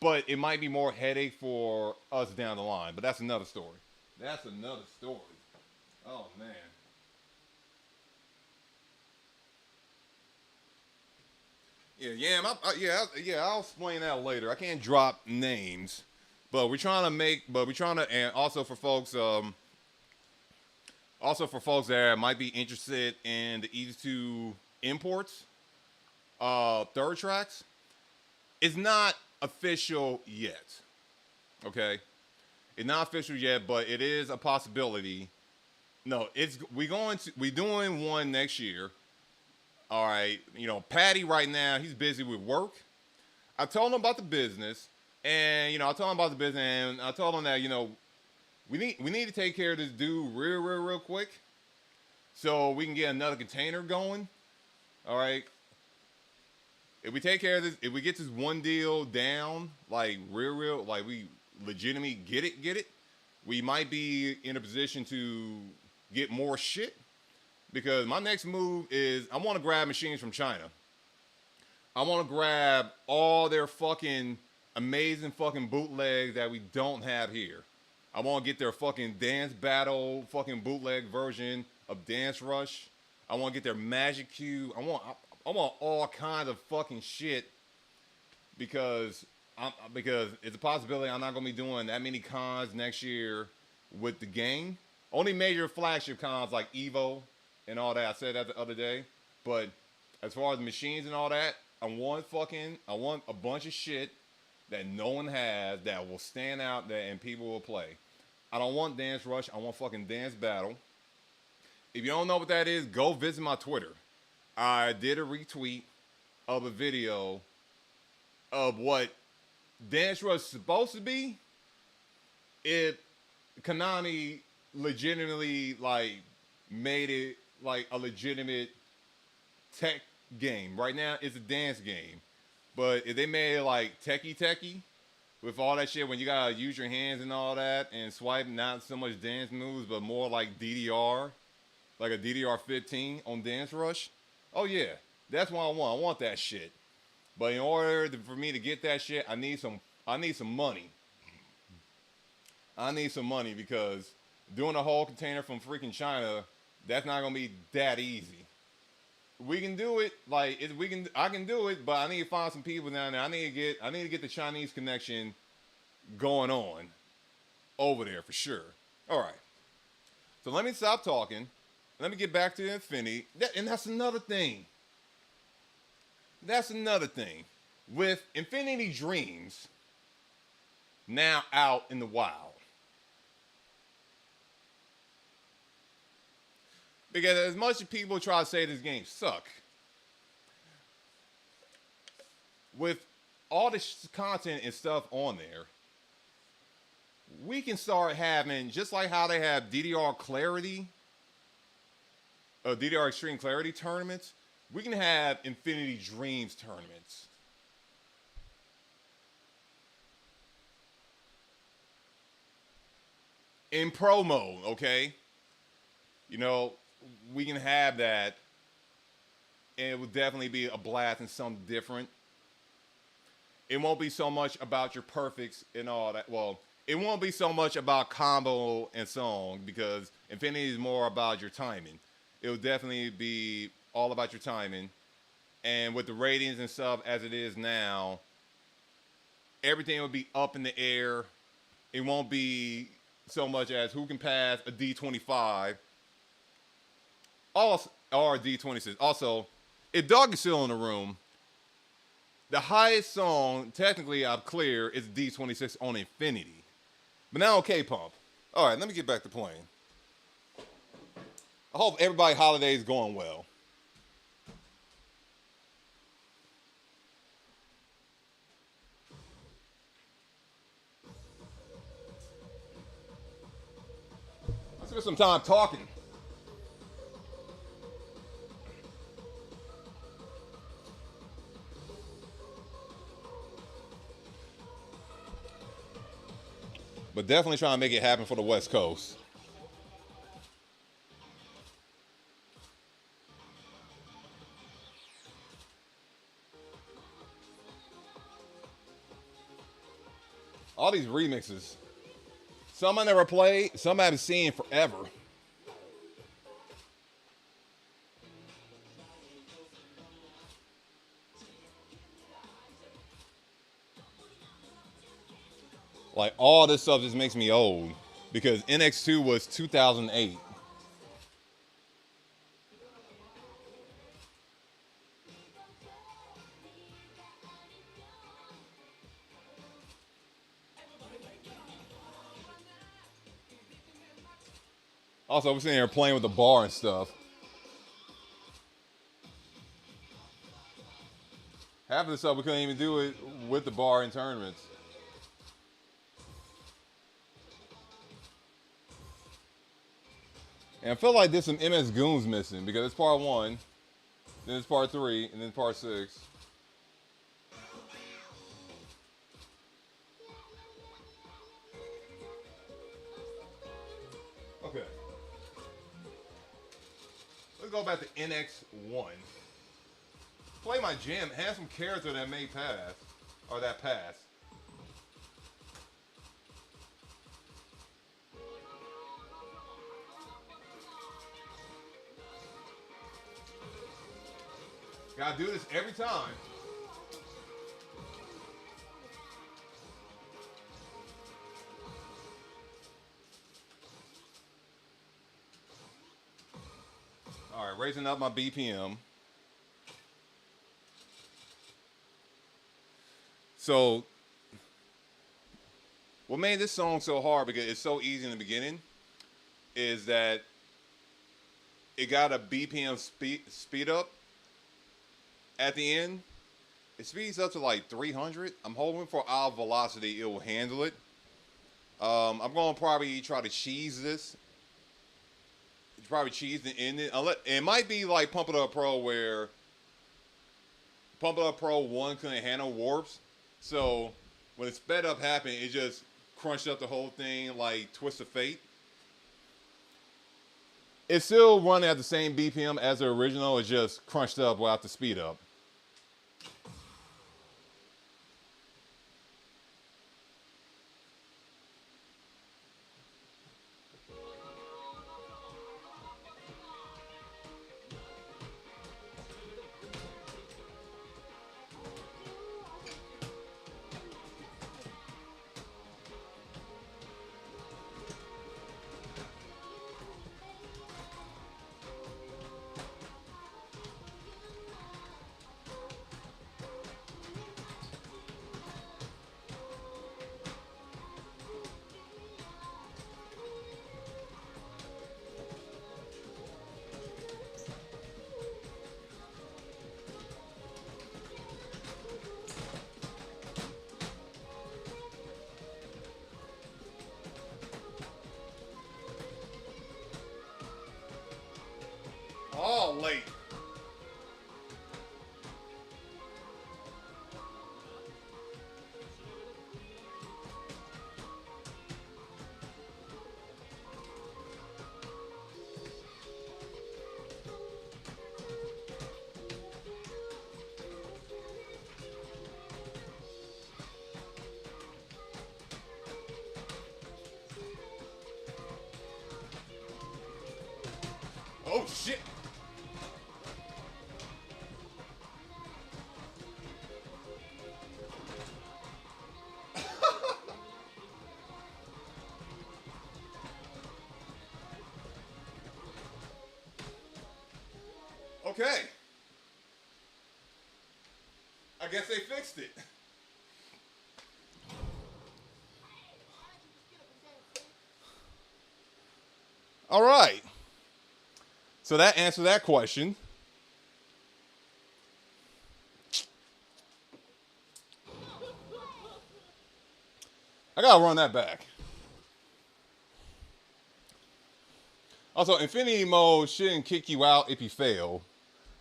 But it might be more headache for us down the line. But that's another story. That's another story. Oh man. Yeah. I'll explain that later. I can't drop names, but and also for folks that might be interested in the E2 imports, third tracks. It's not official yet. Okay, it's not official yet, but it is a possibility. No, we doing one next year. All right, Patty right now he's busy with work. I told him about the business, and I told him that we need to take care of this dude real quick, so we can get another container going. All right, if we take care of this, if we get this one deal down, like real, like we legitimately get it, we might be in a position to get more shit. Because my next move is I want to grab machines from China. I want to grab all their fucking amazing fucking bootlegs that we don't have here. I want to get their fucking Dance Battle fucking bootleg version of Dance Rush. I want to get their Magic Cube. I want all kinds of fucking shit because it's a possibility I'm not gonna be doing that many cons next year with the game. Only major flagship cons like Evo and all that. I said that the other day. But as far as machines and all that, I want a bunch of shit that no one has that will stand out there and people will play. I don't want Dance Rush. I want fucking Dance Battle. If you don't know what that is, go visit my Twitter. I did a retweet of a video of what Dance Rush is supposed to be. If Konami legitimately made it like a legitimate tech game. Right now it's a dance game. But if they made it like techie with all that shit when you gotta use your hands and all that and swipe, not so much dance moves but more like DDR, like a DDR15 on Dance Rush. Oh yeah, that's what I want. I want that shit. But in order for me to get that shit, I need some money. I need some money because doing a whole container from freaking China, that's not gonna be that easy. We can do it, I can do it, but I need to find some people down there. I need to get the Chinese connection going on over there for sure. All right. So let me stop talking. Let me get back to Infinity. And that's another thing. With Infinity Dreams now out in the wild. Because as much as people try to say this game suck, with all this content and stuff on there, we can start having, just like how they have DDR Clarity, DDR Extreme Clarity tournaments, we can have Infinity Dreams tournaments. In pro mode, okay? We can have that, and it will definitely be a blast and something different. It won't be so much about your perfects and all that. Well, it won't be so much about combo and so on because Infinity is more about your timing. It will definitely be all about your timing. And with the ratings and stuff as it is now, everything will be up in the air. It won't be so much as who can pass a D25 also, or D26. Also, if Dog is still in the room, the highest song, technically, I've cleared is D26 on Infinity. But now, okay, Pump. All right, let me get back to playing. I hope everybody's holiday is going well. Let's spend some time talking. but definitely trying to make it happen for the West Coast. All these remixes. Some I never played, some I haven't seen forever. Like all this stuff just makes me old because NX2 was 2008. Also, we're sitting here playing with the bar and stuff. Half of the stuff we couldn't even do it with the bar in tournaments. And I feel like there's some MS Goons missing because it's part one, then it's part three, and then part six. Okay. Let's go back to NX1. Play my jam. Have some character that may pass. Or that pass. Gotta do this every time. Alright, raising up my BPM. So, what made this song so hard, because it's so easy in the beginning, is that it got a BPM speed up at the end. It speeds up to like 300. I'm hoping for our velocity it will handle it. I'm going to probably try to cheese this. Probably cheese the end. It might be like Pump It Up Pro, where Pump It Up Pro 1 couldn't handle warps. So when it sped up happened, it just crunched up the whole thing like Twist of Fate. It's still running at the same BPM as the original. It's just crunched up without the speed up. All late. Oh shit. Okay. I guess they fixed it. All right. So that answered that question. I gotta run that back. Also, infinity mode shouldn't kick you out if you fail,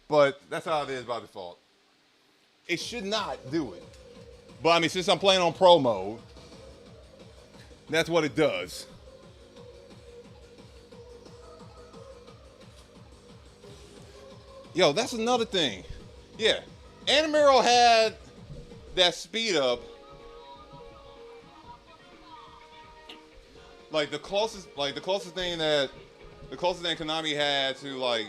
but that's how it is by default. It should not do it. But I mean, since I'm playing on pro mode, That's what it does. Yo, that's another thing. Yeah, Animero had that speed up, like the closest thing Konami had to like,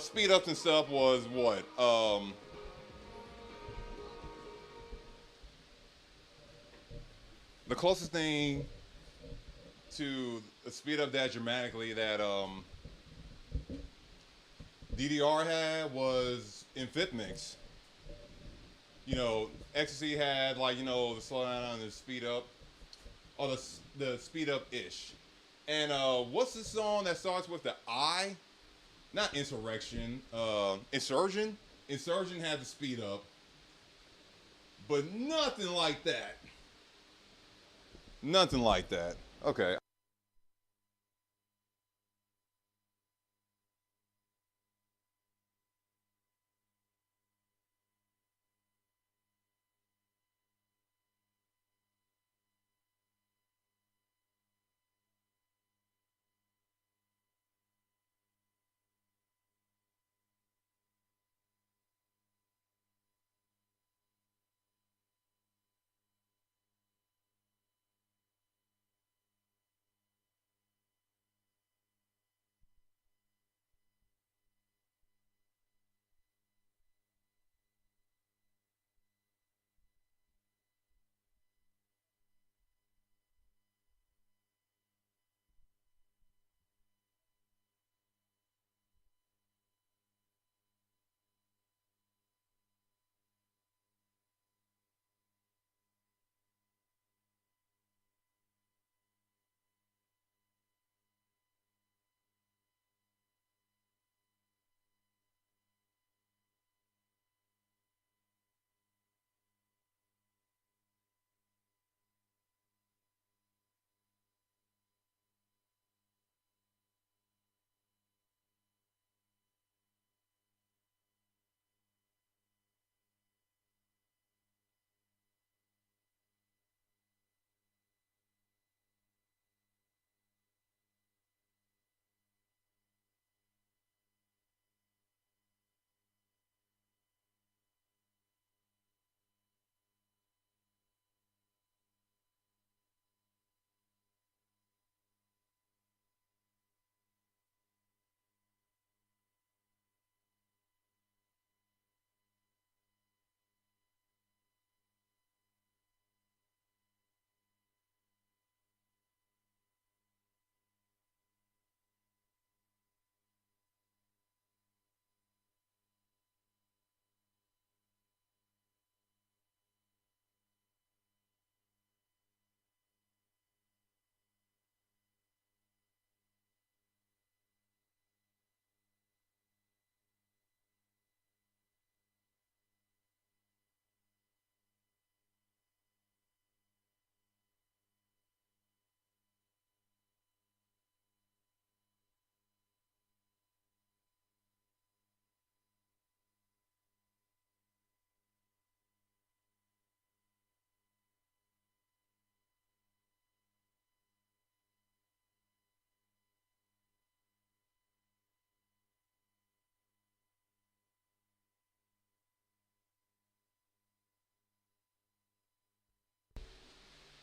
speed ups and stuff was what? The closest thing to speed up that dramatically that DDR had was in Fifth Mix. Ecstasy had like the slow down and the speed up, or the speed up ish. And what's the song that starts with the I? Not insurrection. Insurgent. Insurgent had the speed up, but nothing like that. Nothing like that. Okay.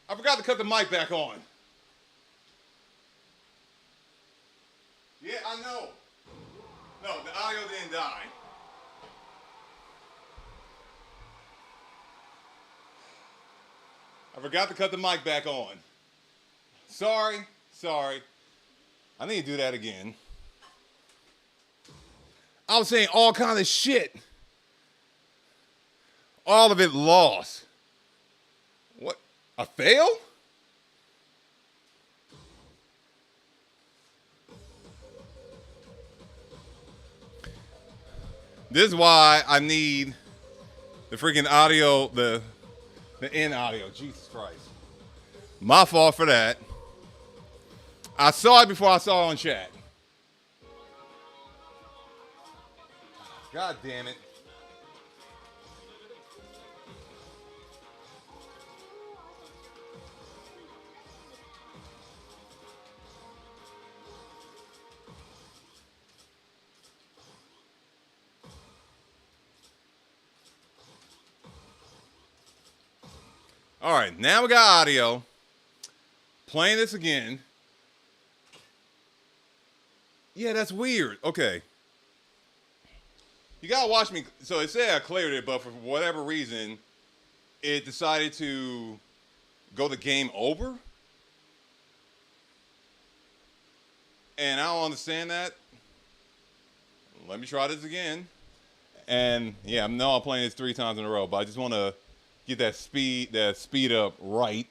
I forgot to cut the mic back on. Yeah, I know. No, the audio didn't die. I forgot to cut the mic back on. Sorry, sorry. I need to do that again. I was saying all kind of shit. All of it lost. What? A fail? This is why I need the freaking audio, the in audio. Jesus Christ. My fault for that. I saw it before I saw it on chat. God damn it. All right, now we got audio. Playing this again. Yeah, that's weird. Okay. You gotta watch me. So it said I cleared it, but for whatever reason, it decided to go to game over. And I don't understand that. Let me try this again. And yeah, I know I'm playing this 3 times in a row, but I just want to get that speed up right.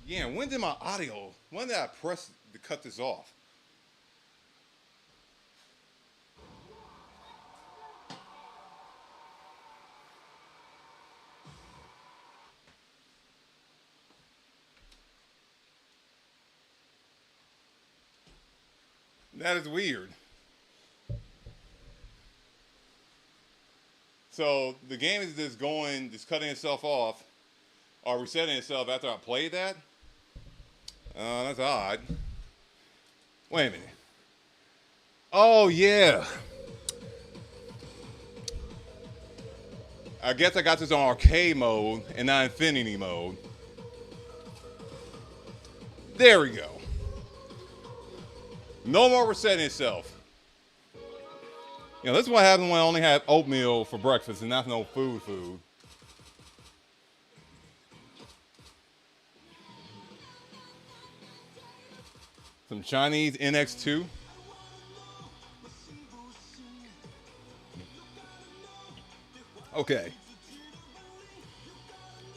Yeah, when did my audio? When did I press to cut this off? That is weird. So the game is just cutting itself off, or resetting itself after I played that. That's odd. Wait a minute. Oh yeah. I guess I got this on arcade mode and not infinity mode. There we go. No more resetting itself. You know, this is what happens when I only have oatmeal for breakfast and not no food. Some Chinese NX2. Okay.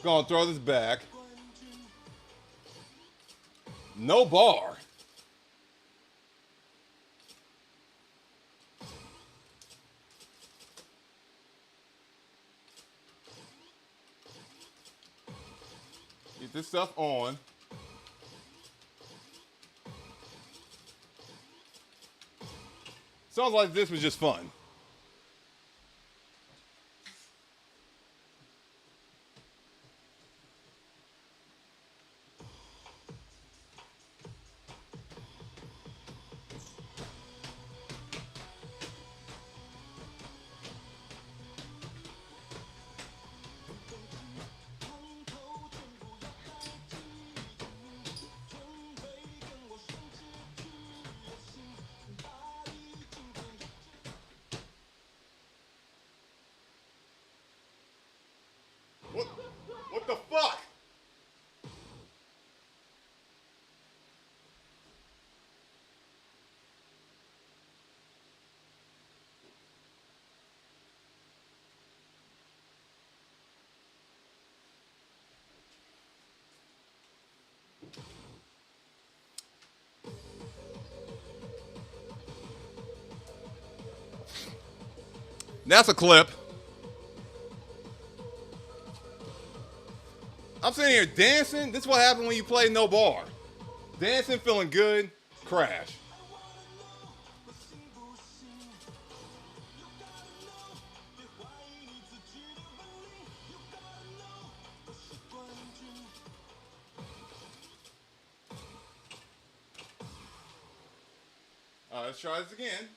Gonna throw this back. No bar. Get this stuff on. Sounds like this was just fun. What the fuck? That's a clip. in here dancing. This is what happens when you play no bar. Dancing, feeling good, crash. All right, let's try this again.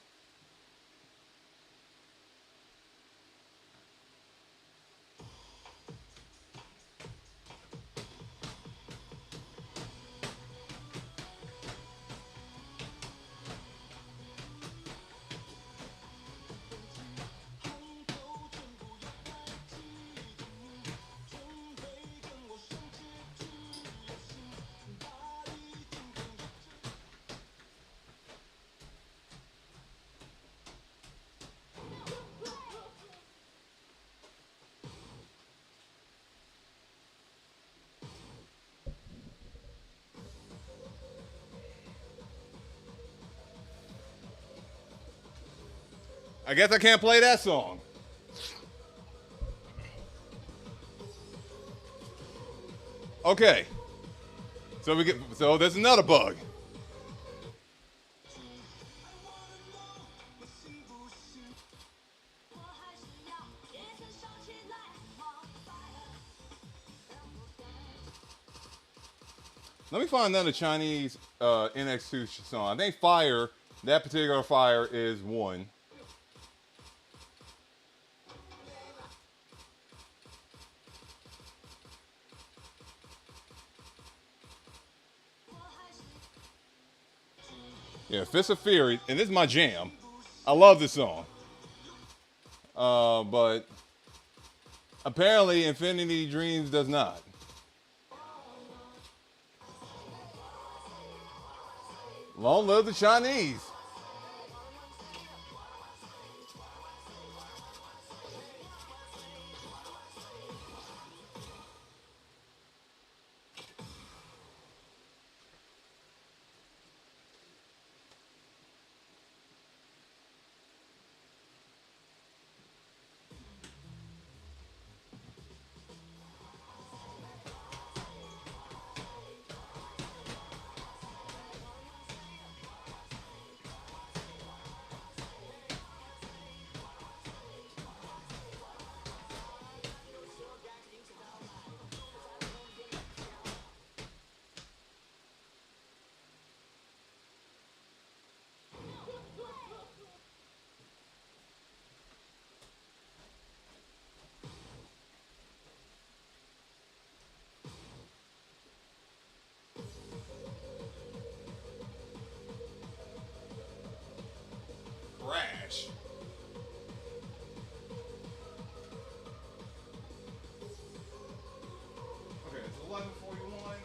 I guess I can't play that song. Okay. So there's another bug. Let me find another Chinese NX2 song. I think Fire, that particular Fire is one. Yeah, Fist of Fury, and this is my jam. I love this song. But apparently Infinity Dreams does not. Long live the Chinese. Crash. Okay, it's 11:41.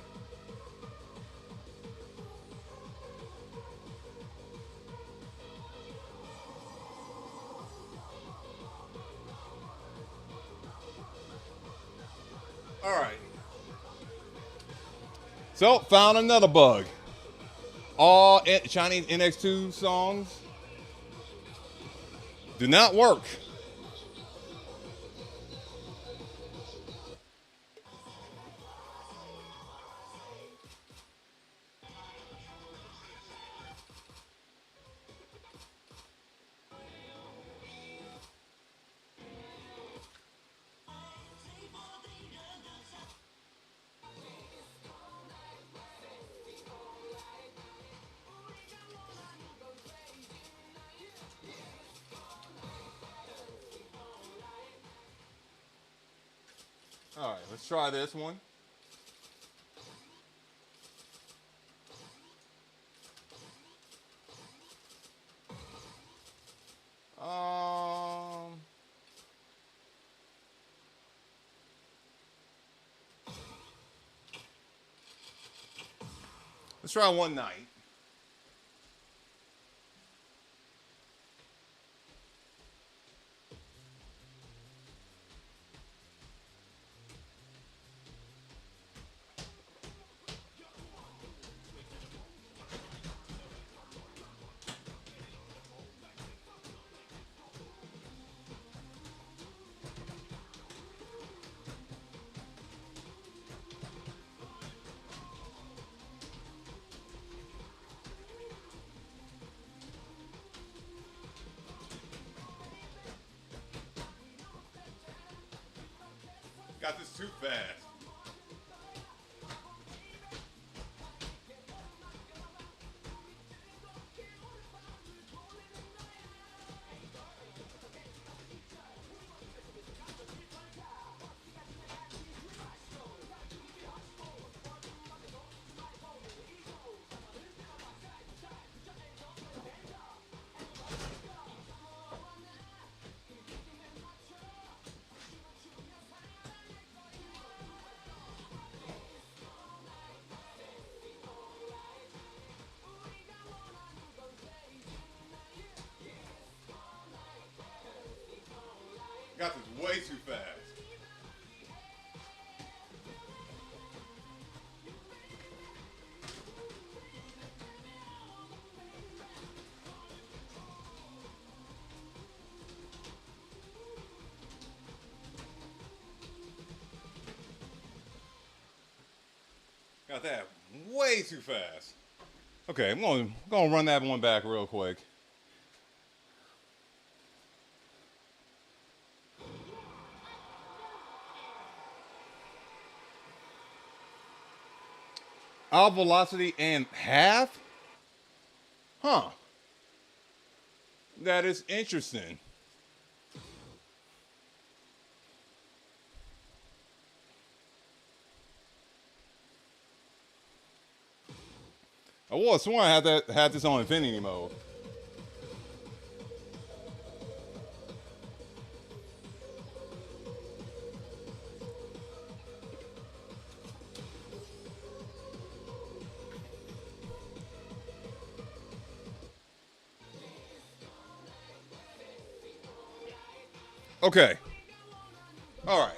All right. So, found another bug. All Chinese NX2 songs do not work. All right, let's try this one. Um, let's try One Night. Got this too fast. Got this way too fast. Got that way too fast. Okay, I'm gonna run that one back real quick. Out velocity and half? Huh. That is interesting. I was sworn I had this on infinity mode. Okay. All right.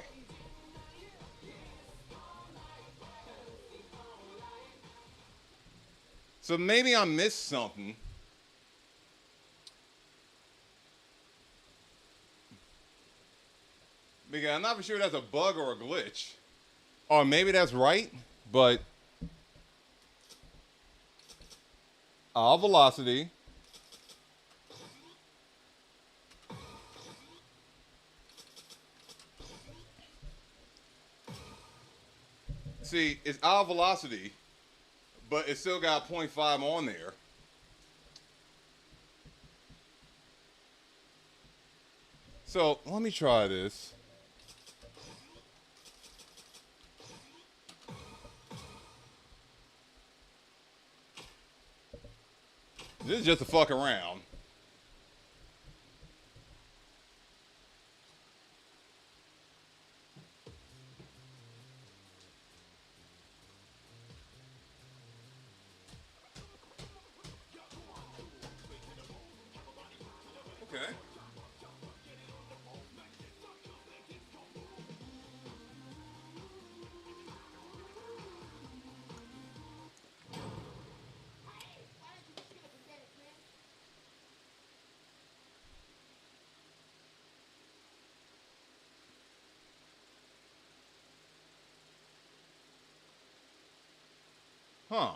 So maybe I missed something. Because I'm not for sure that's a bug or a glitch. Or maybe that's right, but all velocity. See, it's all velocity, but it still got 0.5 on there. So let me try this. This is just a fuck around. Okay. Huh.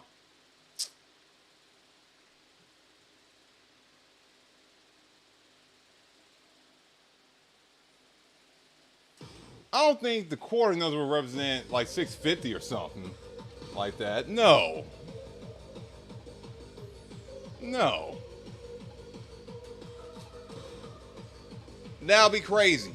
I don't think the quarter numbers will represent like 650 or something like that. No. No. That'll be crazy.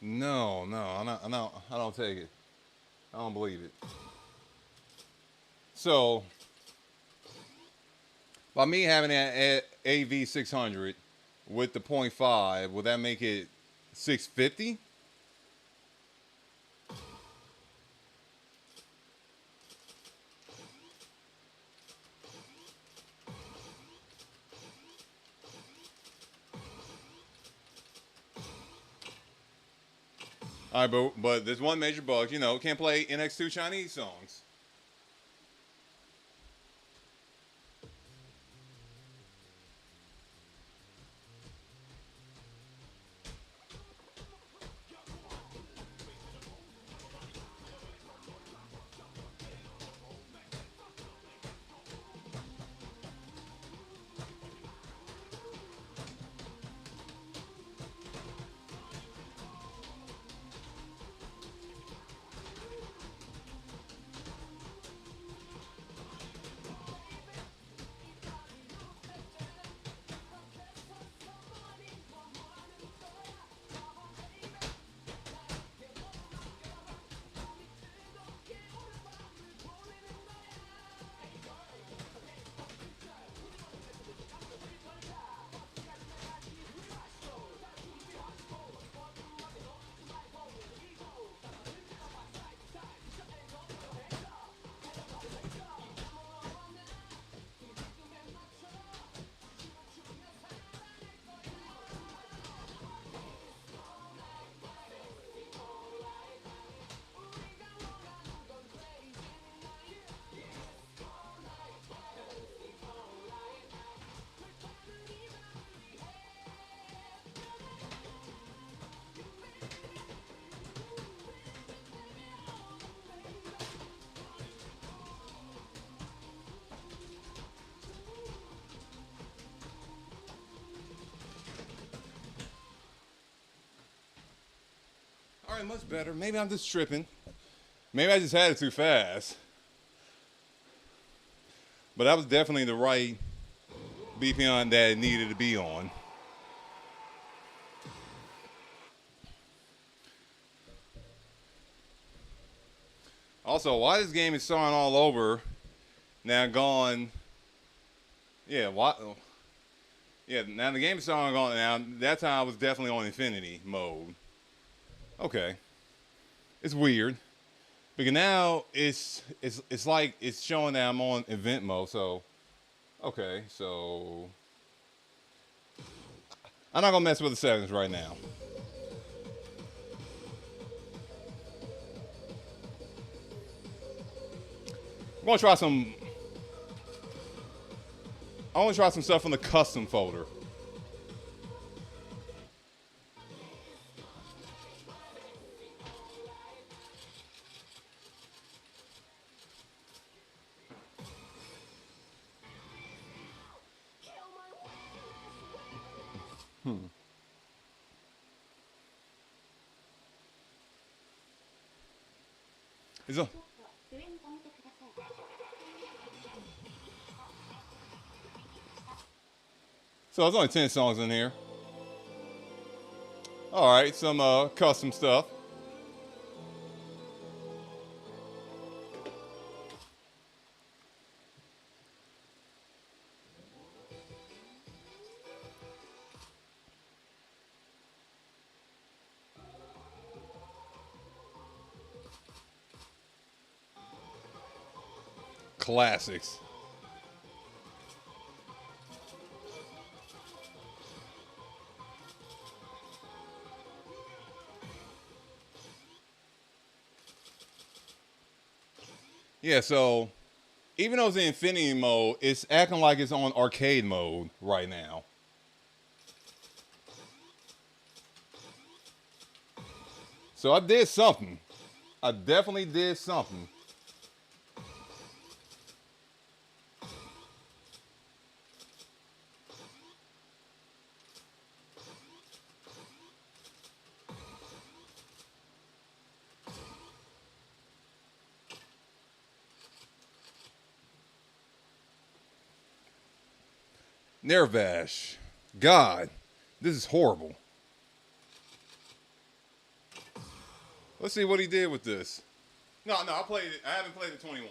No, no, I don't take it. I don't believe it. So, by me having an AV600 with the point 0.5, would that make it 650? All right, but there's one major bug. You know, can't play NX2 Chinese songs. right, much better. Maybe I'm just tripping. Maybe I just had it too fast. But that was definitely the right BPM that it needed to be on. Also, why this game is starting all over, now gone, yeah, why, yeah, now the game is starting gone, now that time I was definitely on infinity mode. Okay. It's weird. Because now it's like it's showing that I'm on event mode, so, okay, so, I'm not gonna mess with the settings right now. I'm gonna try some, I want to try some stuff from the custom folder. Is a, so there's only 10 songs in here. All right, some custom stuff. Classics. Yeah, so even though it's in infinity mode, it's acting like it's on arcade mode right now. So I did something. I definitely did something. Nervash. God, this is horrible. Let's see what he did with this. No, I played it. I haven't played it 21.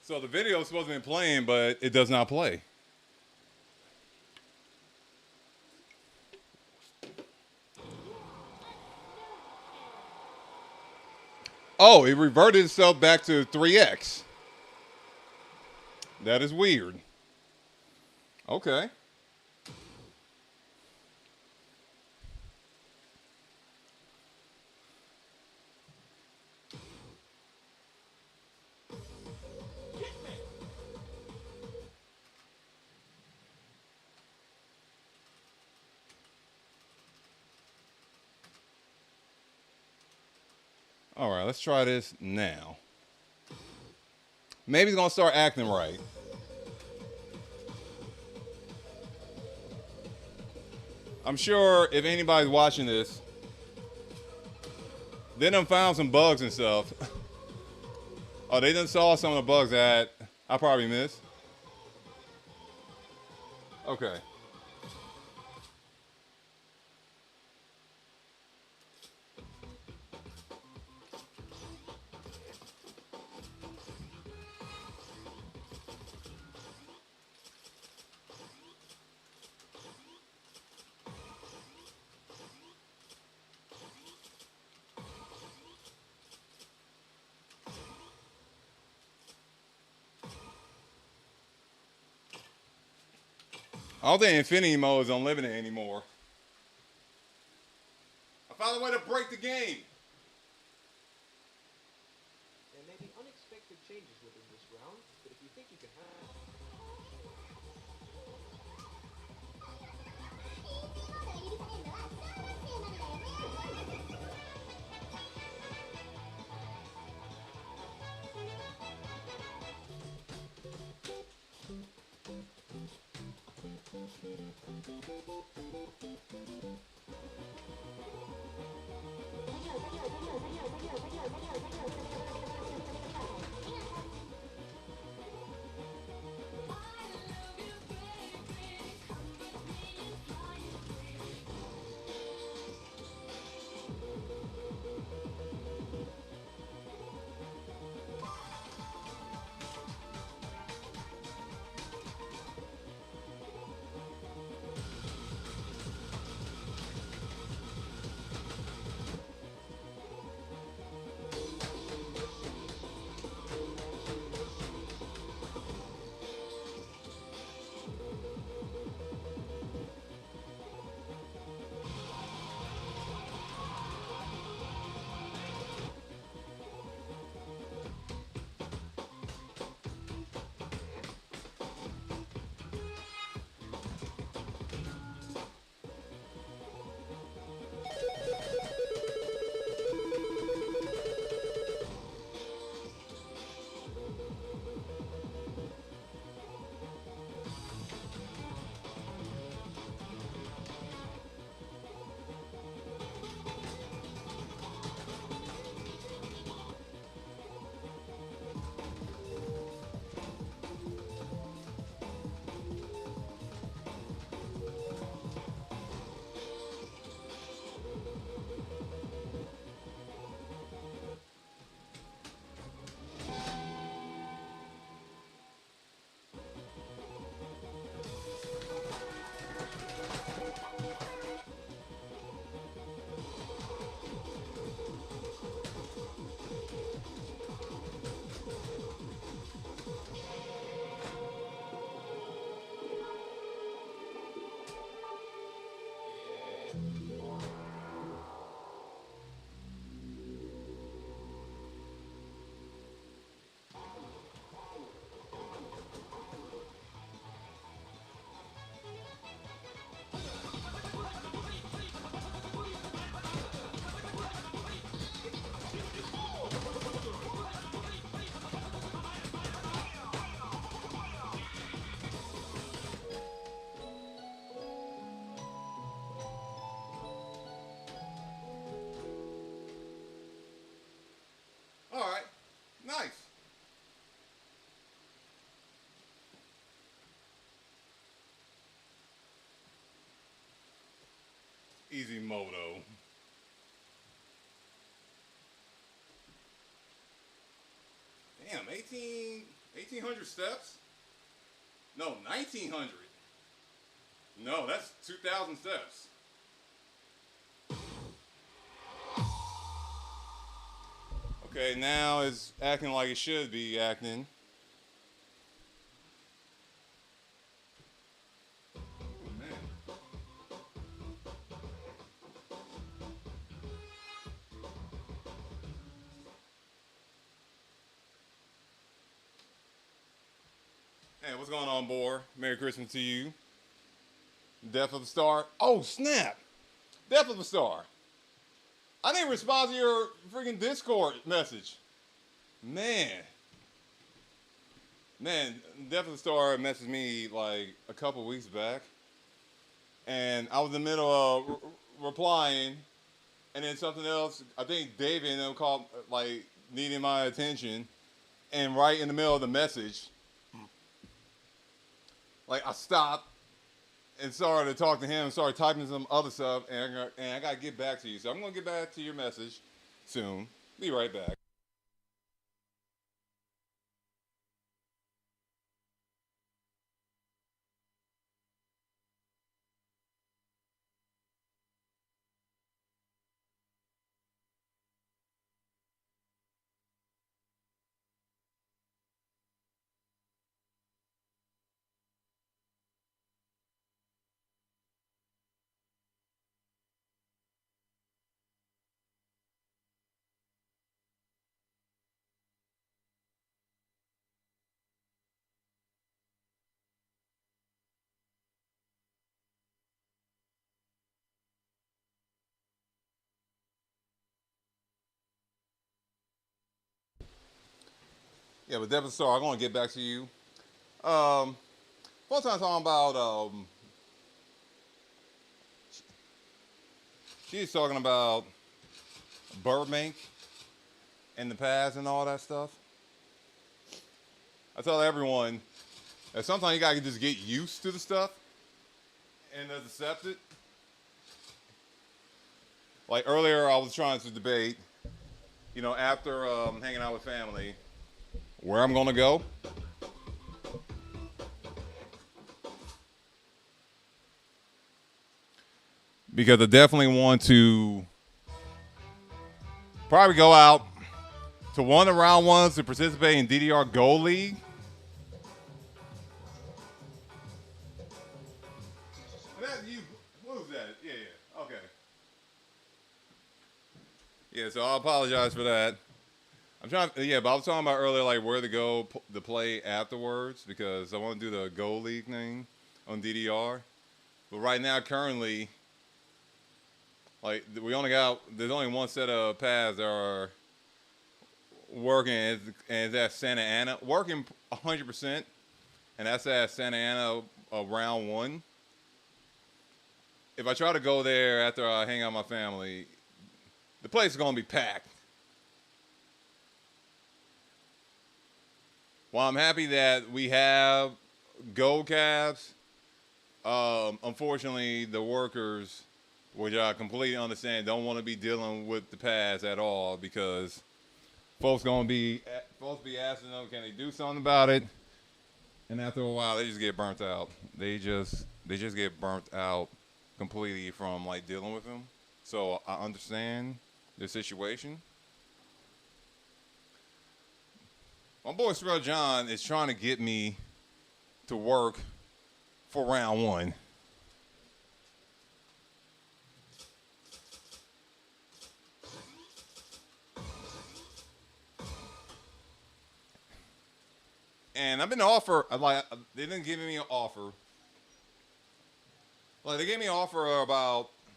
So the video is supposed to be playing, but it does not play. Oh, it reverted itself back to 3x. That is weird. Okay. All right, let's try this now. Maybe it's gonna start acting right. I'm sure if anybody's watching this, They done found some bugs and stuff. Oh, they done saw some of the bugs that I probably missed. Okay. I don't think Infinity Mode is unlimited anymore. I found a way to break the game. There may be unexpected changes within this round, but if you think you can handle All right. Nice. Easy moto. Damn, 1,800 steps? No, 1,900. No, that's 2,000 steps. Okay, now it's acting like it should be acting. Oh, man. Hey, what's going on, boy? Merry Christmas to you. Death of the Star. Oh, snap! Death of the Star. I didn't respond to your freaking Discord message. Man. Man, Death of the Star messaged me like a couple weeks back. And I was in the middle of replying. And then something else, I think David and them called like needing my attention, and right in the middle of the message, like I stopped and started to talk to him, started typing some other stuff, and I got to get back to you. So I'm gonna get back to your message soon. Be right back. Yeah, but Devin Star, I'm gonna get back to you. Um, One time talking about she's talking about Burbank in the past and all that stuff. I tell everyone that sometimes you gotta just get used to the stuff and just accept it. Like earlier, I was trying to debate, after hanging out with family, where I'm gonna go. Because I definitely want to probably go out to one of the round ones to participate in DDR Gold League. That you, what was that? Yeah, yeah, okay. Yeah, so I apologize for that. I'm trying, yeah, but I was talking about earlier, like where to go to play afterwards because I want to do the Gold League thing on DDR. But right now, currently, like there's only one set of pads that are working, and it's at Santa Ana, working 100%, and that's at Santa Ana round one. If I try to go there after I hang out with my family, the place is gonna be packed. While I'm happy that we have gold calves, unfortunately the workers, which I completely understand, don't want to be dealing with the pads at all because folks be asking them, can they do something about it? And after a while, they just get burnt out. They just get burnt out completely from like dealing with them. So I understand the situation. My boy Scrub John is trying to get me to work for round one. And I've been offered, like, they didn't give me an offer. Like, they gave me an offer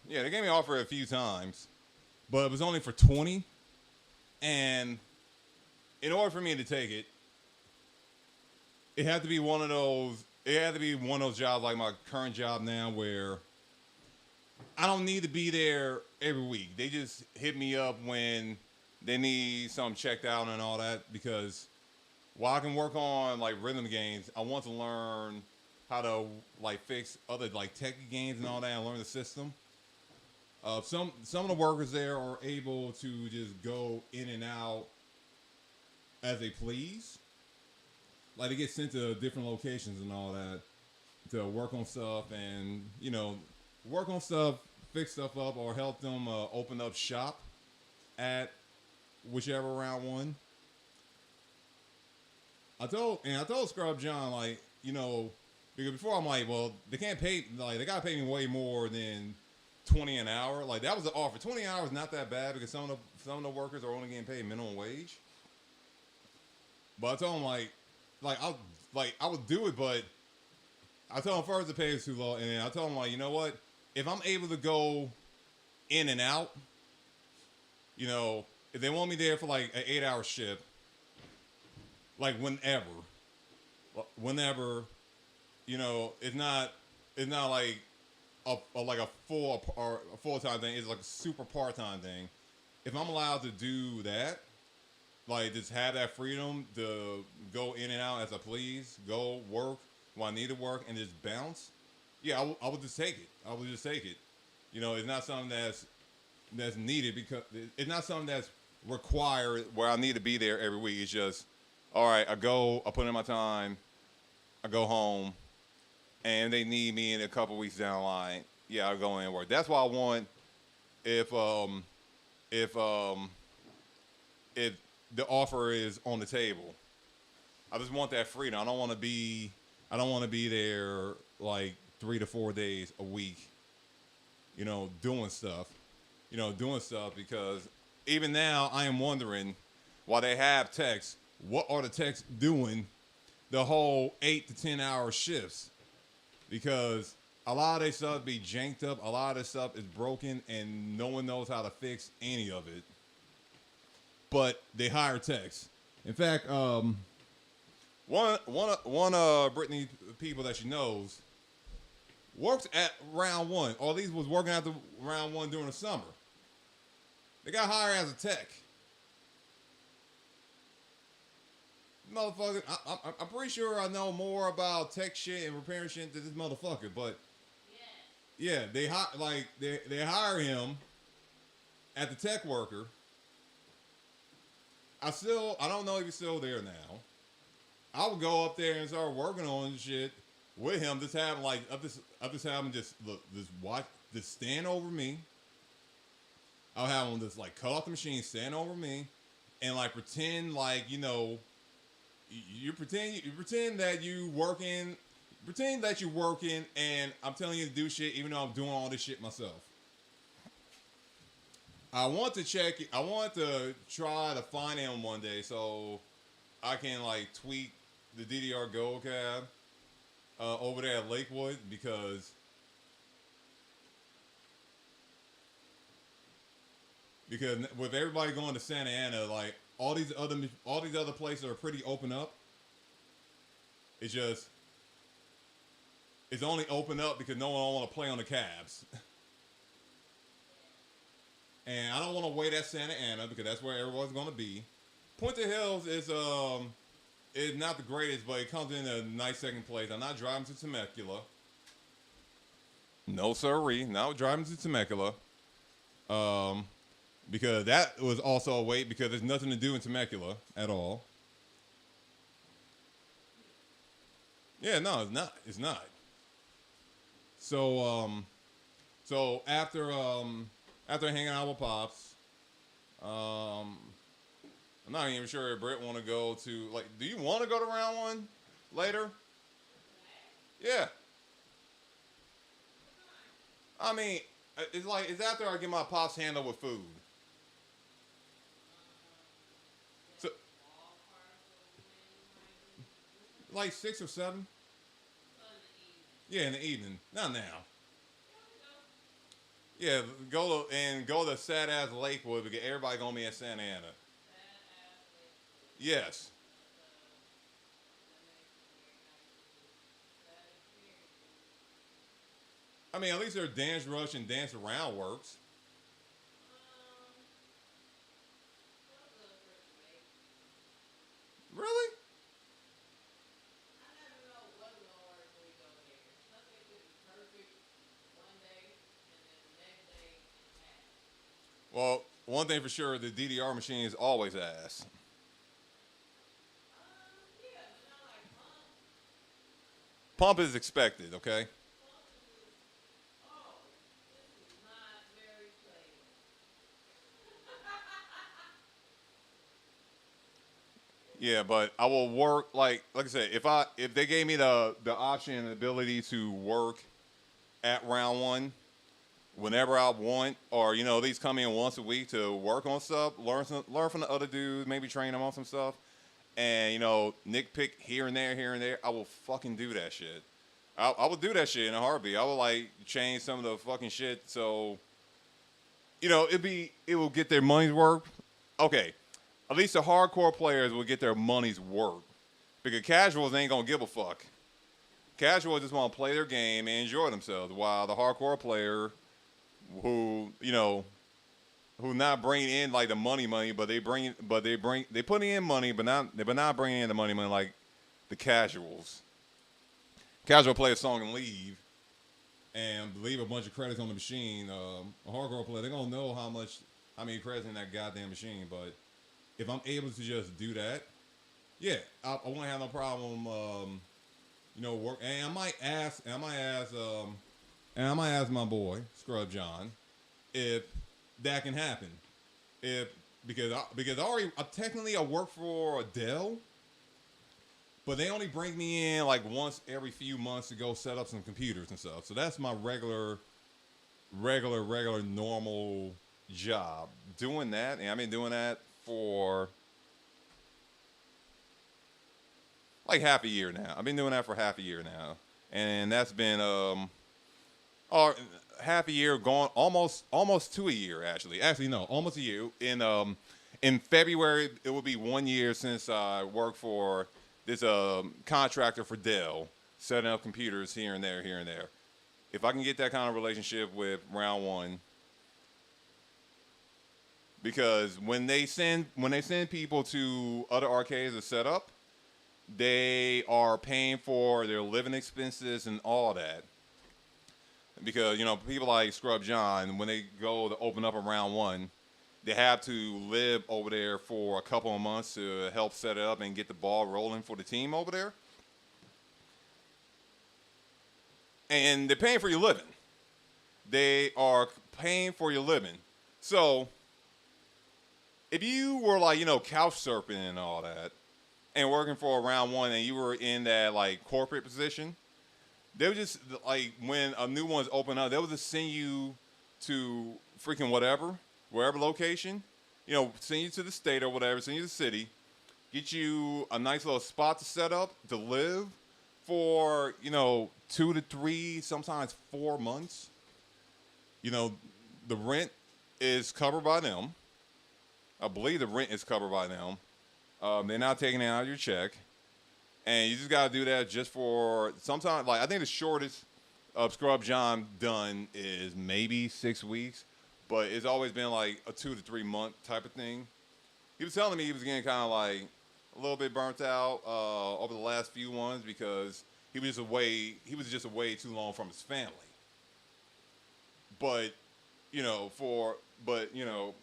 they gave me an offer a few times, but it was only for 20. And in order for me to take it, it had to be one of those jobs like my current job now where I don't need to be there every week. They just hit me up when they need something checked out and all that because while I can work on like rhythm games, I want to learn how to like fix other like tech games and all that and learn the system. Some of the workers there are able to just go in and out as they please. Like they get sent to different locations and all that to work on stuff and work on stuff, fix stuff up, or help them open up shop at whichever round one. I told Scrub John like because before I'm like, well, they can't pay like they gotta pay me way more than 20 an hour. Like that was the offer. 20 hours is not that bad because some of the workers are only getting paid minimum wage. But I told him I would do it, but I told him first the pay is too low, and then I told him like, you know what? If I'm able to go in and out, if they want me there for like an 8-hour shift, like whenever, it's not like like a full or a full time thing. It's like a super part time thing. If I'm allowed to do that, like just have that freedom to go in and out as I please, go work when I need to work, and just bounce. Yeah, I would just take it. I would just take it. It's not something that's needed because it's not something that's required where I need to be there every week. It's just, all right, I go, I put in my time, I go home, and they need me in a couple weeks down the line. Yeah, I'll go in and work. That's why I want if if um if the offer is on the table. I just want that freedom. I don't want to be there like 3 to 4 days a week, doing stuff. Doing stuff because even now I am wondering why they have techs, what are the techs doing the whole 8 to 10 hour shifts? Because a lot of their stuff be janked up, a lot of this stuff is broken, and no one knows how to fix any of it. But they hire techs. In fact, one Brittany people that she knows works at round one, or at least was working at the round one during the summer. They got hired as a tech. Motherfucker, I'm pretty sure I know more about tech shit and repairing shit than this motherfucker. But yeah, they hire him at the tech worker. I don't know if he's still there now. I would go up there and start working on shit with him. Just have him I just have him just look, just watch, just stand over me. I'll have him just like cut off the machine, stand over me, and like pretend like you pretend that you're working, and I'm telling you to do shit, even though I'm doing all this shit myself. I want to try to find him one day so I can like tweak the DDR Gold cab over there at Lakewood because with everybody going to Santa Ana, like all these other places are pretty open up. It's just it's only open up because no one want to play on the cabs. And I don't want to wait at Santa Ana because that's where everyone's going to be. Puente Hills is not the greatest, but it comes in a nice second place. I'm not driving to Temecula. No sirree, not driving to Temecula. Because that was also a wait because there's nothing to do in Temecula at all. Yeah, no, it's not. It's not. So after hanging out with Pops, I'm not even sure if Britt want to go to like. Do you want to go to round one later? Yeah. I mean, it's after I get my Pops handle with food. So like 6 or 7. Yeah, in the evening. Not now. Yeah, go to sad ass Lakewood because everybody gonna be at Santa Ana. Yes. I mean, at least their dance rush and dance around works. Really? Well, one thing for sure, the DDR machine is always ass. Pump is expected, okay? Yeah, but I will work like I said, if they gave me the option and the ability to work at round one whenever I want, or at least come in once a week to work on stuff, learn from the other dudes, maybe train them on some stuff, and nitpick here and there, I will fucking do that shit. I would do that shit in a heartbeat. I would like change some of the fucking shit so it will get their money's worth. Okay, at least the hardcore players will get their money's worth because casuals ain't gonna give a fuck. Casual just want to play their game and enjoy themselves, while the hardcore player who who not bringing in like the money, but they putting in money, but not bringing in the money like the casuals. Casual play a song and leave a bunch of credits on the machine. A hardcore player, they're gonna know how many credits in that goddamn machine. But if I'm able to just do that, yeah, I won't have no problem. Work. And I might ask my boy Scrub John if that can happen. If because technically I work for Dell, but they only bring me in like once every few months to go set up some computers and stuff. So that's my regular normal job. Doing that, and I've been doing that for like half a year now. I've been doing that for half a year now, and that's been or half a year gone, almost to a year actually. Actually, no, almost a year. In February, it will be 1 year since I worked for this contractor for Dell, setting up computers here and there, here and there. If I can get that kind of relationship with Round One, because when they send people to other arcades to set up, they are paying for their living expenses and all that. Because people like Scrub John, when they go to open up a Round One, they have to live over there for a couple of months to help set it up and get the ball rolling for the team over there. And they're paying for your living. They are paying for your living. So if you were like, couch surfing and all that, and working for a Round One, and you were in that like corporate position, they would just like when a new one's open up, they would just send you to freaking wherever location, send you to the state or whatever, send you to the city, get you a nice little spot to set up to live for 2 to 3, sometimes 4 months. The rent is covered by them. I believe the rent is covered by them. They're not taking it out of your check. And you just got to do that just for sometimes. Like, I think the shortest of Scrub John done is maybe 6 weeks, but it's always been like a 2 to 3 month type of thing. He was telling me he was getting kind of like a little bit burnt out over the last few ones because he was just away too long from his family. But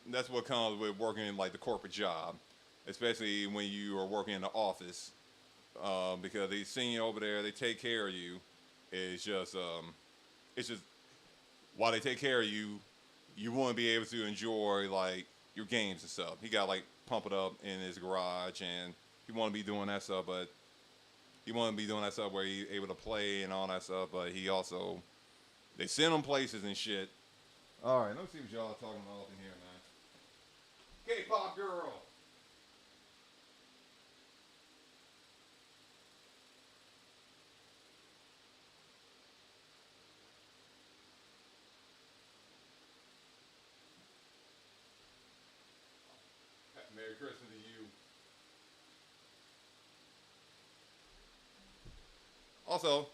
that's what comes with working in like the corporate job, especially when you are working in the office, because they send you over there, they take care of you. It's just while they take care of you, you won't be able to enjoy like your games and stuff. He got like pump it up in his garage, and he want to be doing that stuff, but he want to be doing that stuff where he's able to play and all that stuff. But he also they send him places and shit. All right, let's see what y'all are talking about up in here, man. K-pop girl. Merry Christmas to you. Also,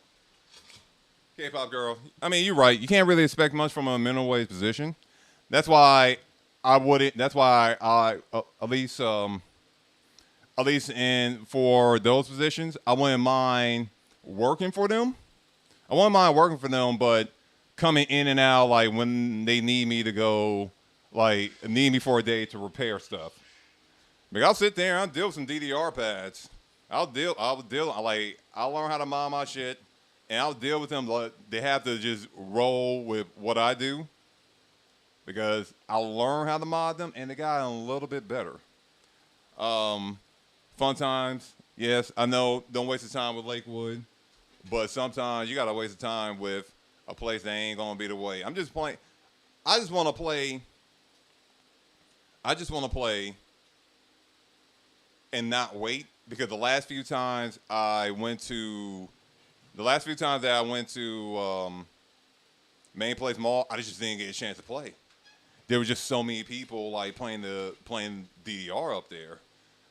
K-pop girl. I mean, you're right. You can't really expect much from a minimum wage position. That's why I wouldn't. That's why at least in for those positions, I wouldn't mind working for them. I wouldn't mind working for them, but coming in and out like when they need me to go, like need me for a day to repair stuff. Like I'll sit there, I'll deal with some DDR pads. I'll learn how to mod my shit, and I'll deal with them. Like, they have to just roll with what I do because I'll learn how to mod them, and they got a little bit better. Fun times, yes. I know. Don't waste your time with Lakewood, but sometimes you gotta waste the time with a place that ain't gonna be the way. I'm just playing. I just want to play. I just want to play and not wait because the last few times that I went to Main Place Mall, I just didn't get a chance to play. There were just so many people like playing DDR up there.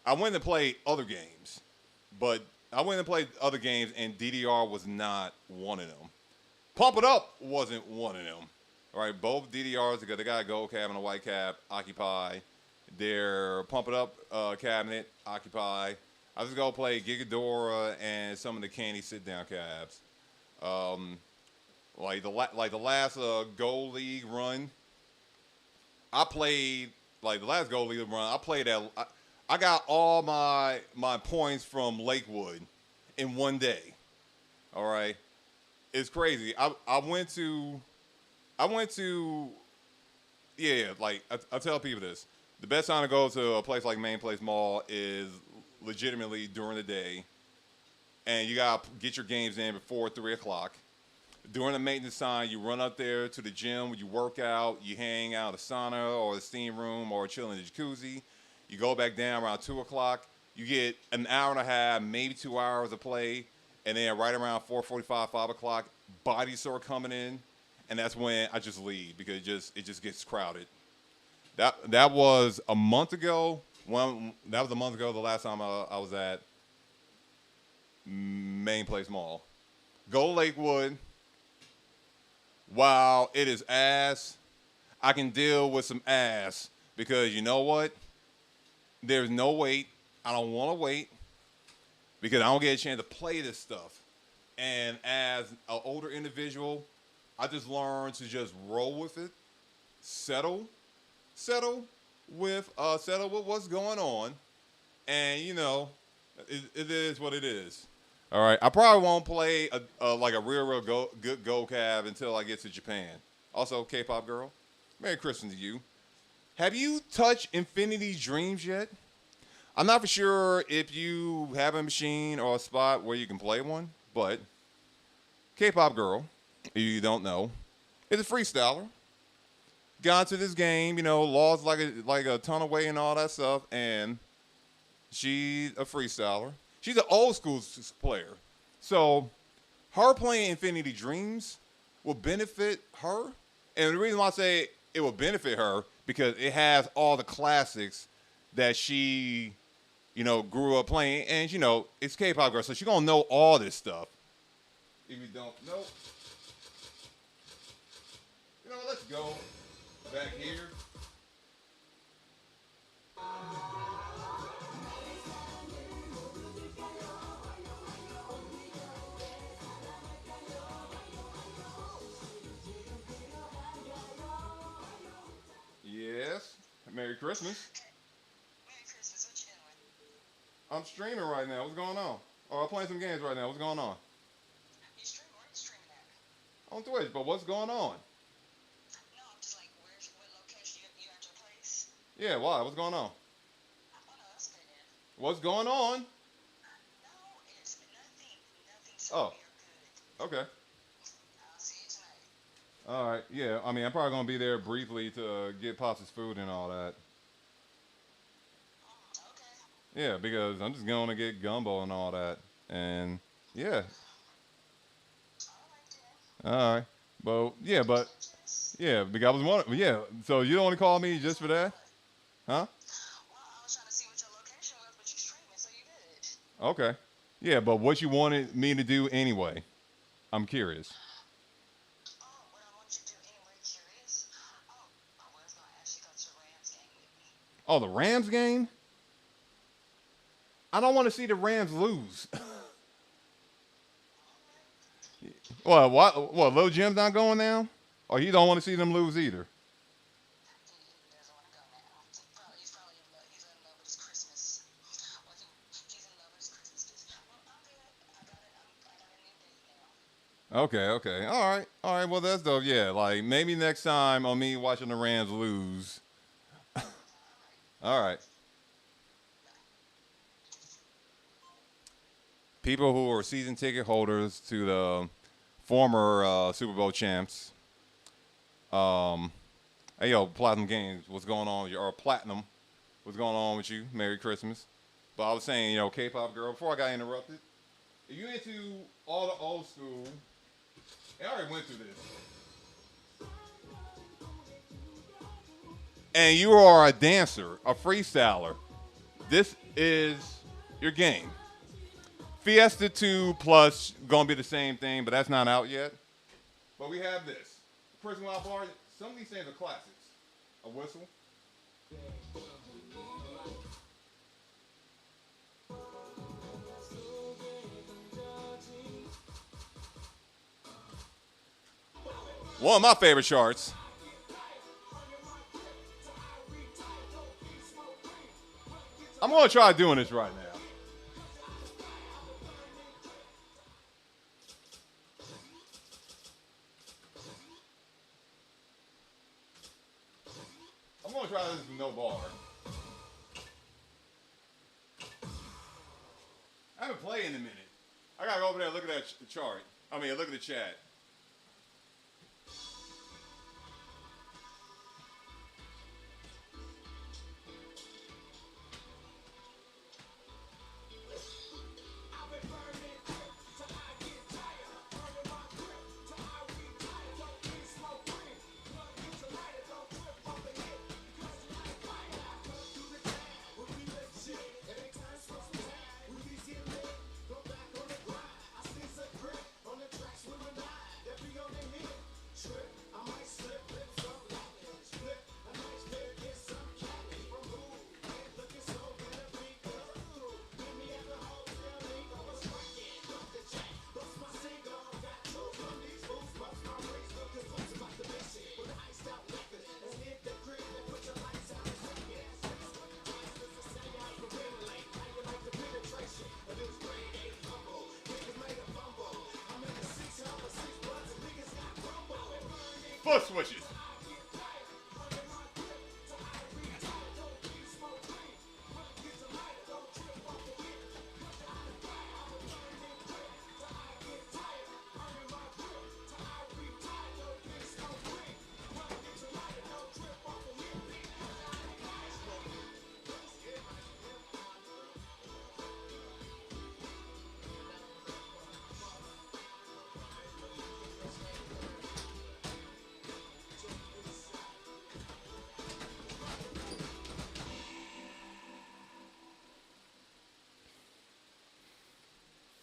I went to play other games, but I went and played other games, and DDR was not one of them. Pump It Up wasn't one of them. All right, both DDRs, they got a gold cab and a white cab, occupy. Their Pump It Up cabinet, occupy. I just go play Gigadora and some of the Candy sit down cabs. Um, like the last Gold League run, I played like the last Gold League run. I played at. I got all my points from Lakewood in one day. All right, it's crazy. I went to yeah. Like I tell people this, the best time to go to a place like Main Place Mall is legitimately during the day, and you gotta get your games in before 3 o'clock. During the maintenance time, you run up there to the gym, you work out, you hang out in the sauna or the steam room or chill in the jacuzzi. You go back down around 2 o'clock. You get an hour and a half, maybe 2 hours of play, and then right around 4:45, 5 o'clock, bodies start coming in, and that's when I just leave because it just gets crowded. That was a month ago. That was a month ago. The last time I was at Main Place Mall. Go Lakewood. While it is ass, I can deal with some ass because you know what? There's no wait. I don't want to wait because I don't get a chance to play this stuff. And as an older individual, I just learned to just roll with it, settle, settle settle with what's going on, and it is what it is. All right, I probably won't play like a real good Go Cab until I get to Japan. Also, K-pop girl, Merry Christmas to you. Have you touched Infinity Dreams yet? I'm not for sure if you have a machine or a spot where you can play one, but K-pop girl, if you don't know, is a freestyler. Got into this game, lost like a ton of weight and all that stuff, and she's a freestyler. She's an old school player. So her playing Infinity Dreams will benefit her. And the reason why I say it will benefit her because it has all the classics that she, grew up playing. And, it's K-pop girl, so she's going to know all this stuff. If you don't know, let's go back here. Yes. Merry Christmas. Merry Christmas. What you doing? I'm streaming right now. What's going on? Or I'm playing some games right now. What's going on? You stream? Where are you streaming at? On Twitch, but what's going on? No, I'm just like, what location? You at your place? Yeah, why? What's going on? Oh no, that's good then. What's going on? No, it's nothing. Nothing. So Oh, you're good. okay. I'll see you tonight. All right. Yeah, I mean, I'm probably going to be there briefly to get Pops' food and all that. Okay. Yeah, because I'm just going to get gumbo and all that. And, yeah. All right then. All right. But, Just. yeah, because I was wondering, yeah. So you don't want to call me just for that? Huh? Well, I was trying to see what your location was, but you streaming, so you good. Okay. Yeah, but what you wanted me to do anyway? I'm curious. Oh, what I want you to do anyway? Curious? Oh, I was gonna ask you about your Rams game with me. Oh, the Rams game? I don't want to see the Rams lose. Well, what? Lil Jim's not going now? Or he don't want to see them lose either? He doesn't want to go now. He's probably in love. He's in love with his Christmas. Well, he's in love with his Christmas gifts. Well, I'm good. I got a new date now. Okay, okay. All right. Well, that's dope. Yeah, like maybe next time on me watching the Rams lose. All right. People who are season ticket holders to the former Super Bowl champs. Hey, yo, Platinum Games, what's going on? Or Platinum, what's going on with you? Merry Christmas. But I was saying, K-pop girl, before I got interrupted, if you into all the old school, I already went through this. And you are a dancer, a freestyler, this is your game. Fiesta 2 Plus gonna be the same thing, but that's not out yet. But we have this. Prison Wild Bar. Some of these things are classics. A whistle. One of my favorite charts. I'm gonna try doing this right now. I'm gonna try this with no bar. I haven't played in a minute. I gotta go over there and look at that chart. I mean, look at the chat. Foot switches.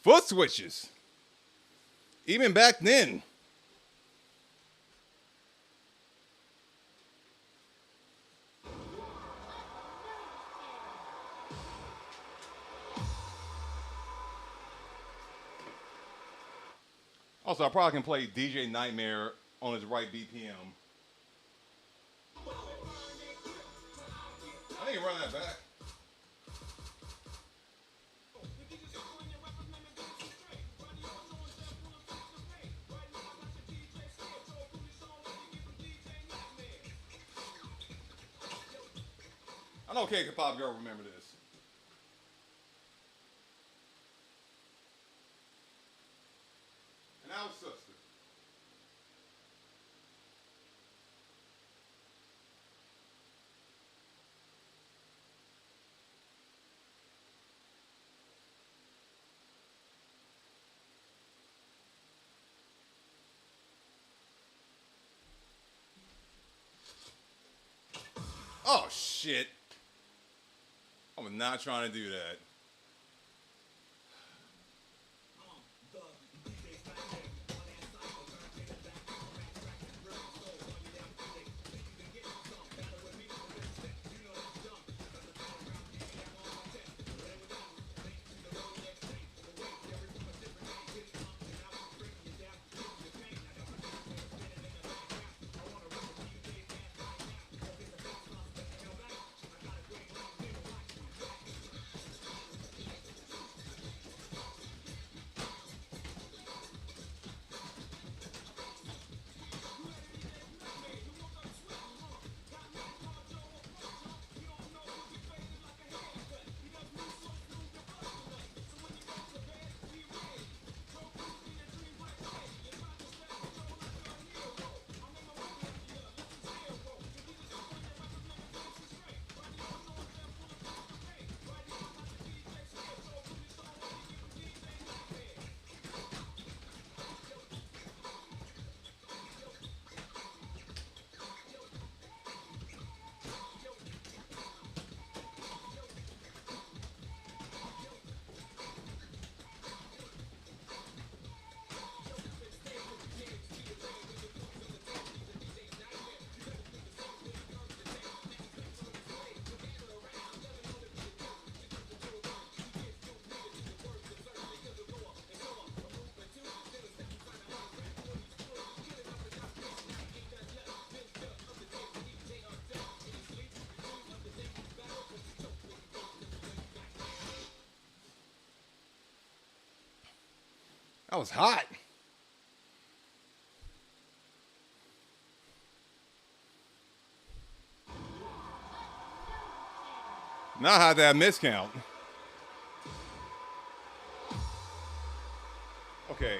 Foot switches. Even back then. Also, I probably can play DJ Nightmare on his right BPM. I need to run that back. I know K Pop Girl remember this. And our sister. Oh shit. I was not trying to do that. That was hot. Now I had that miscount. Okay.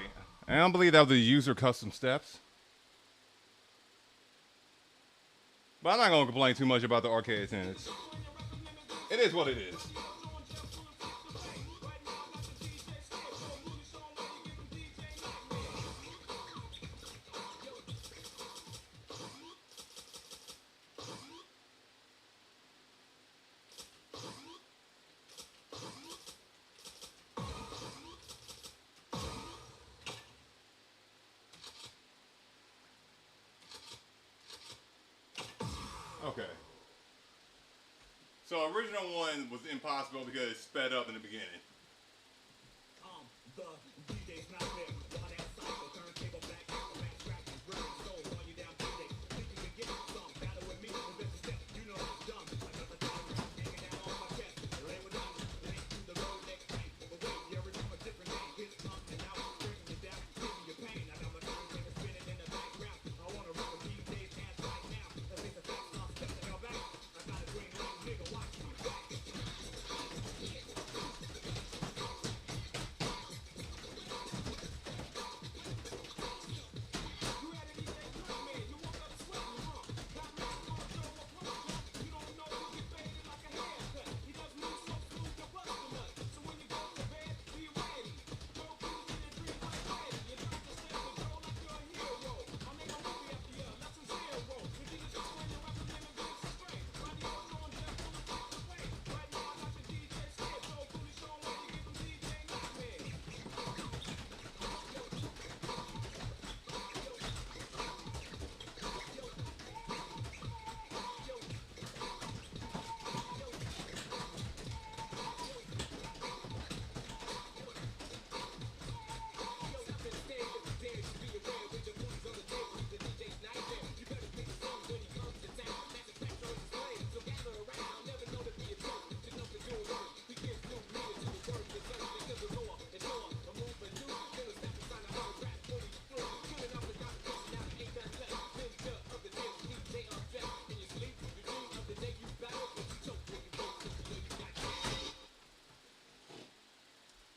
I don't believe that was the user custom steps. But I'm not going to complain too much about the arcade attendance. It is what it is. Okay. So original one was impossible because it sped up in the beginning. The DJ's not there. While that cycle, turntable back, back, scratching, ripping souls on you down DJ. Think you can get some battle with me, but this is step. You know I'm dumb. I got the time hanging out on my chest. Lay with them, link to the road next time. But wait, you ever know a different name? Hit something out, bringing you down, giving you pain. I got my turntable spinning in the background. I wanna run with DJ's hands right now. Cause it's a fact, I'm stepping y'all back. I got a green lane, nigga, watch me back.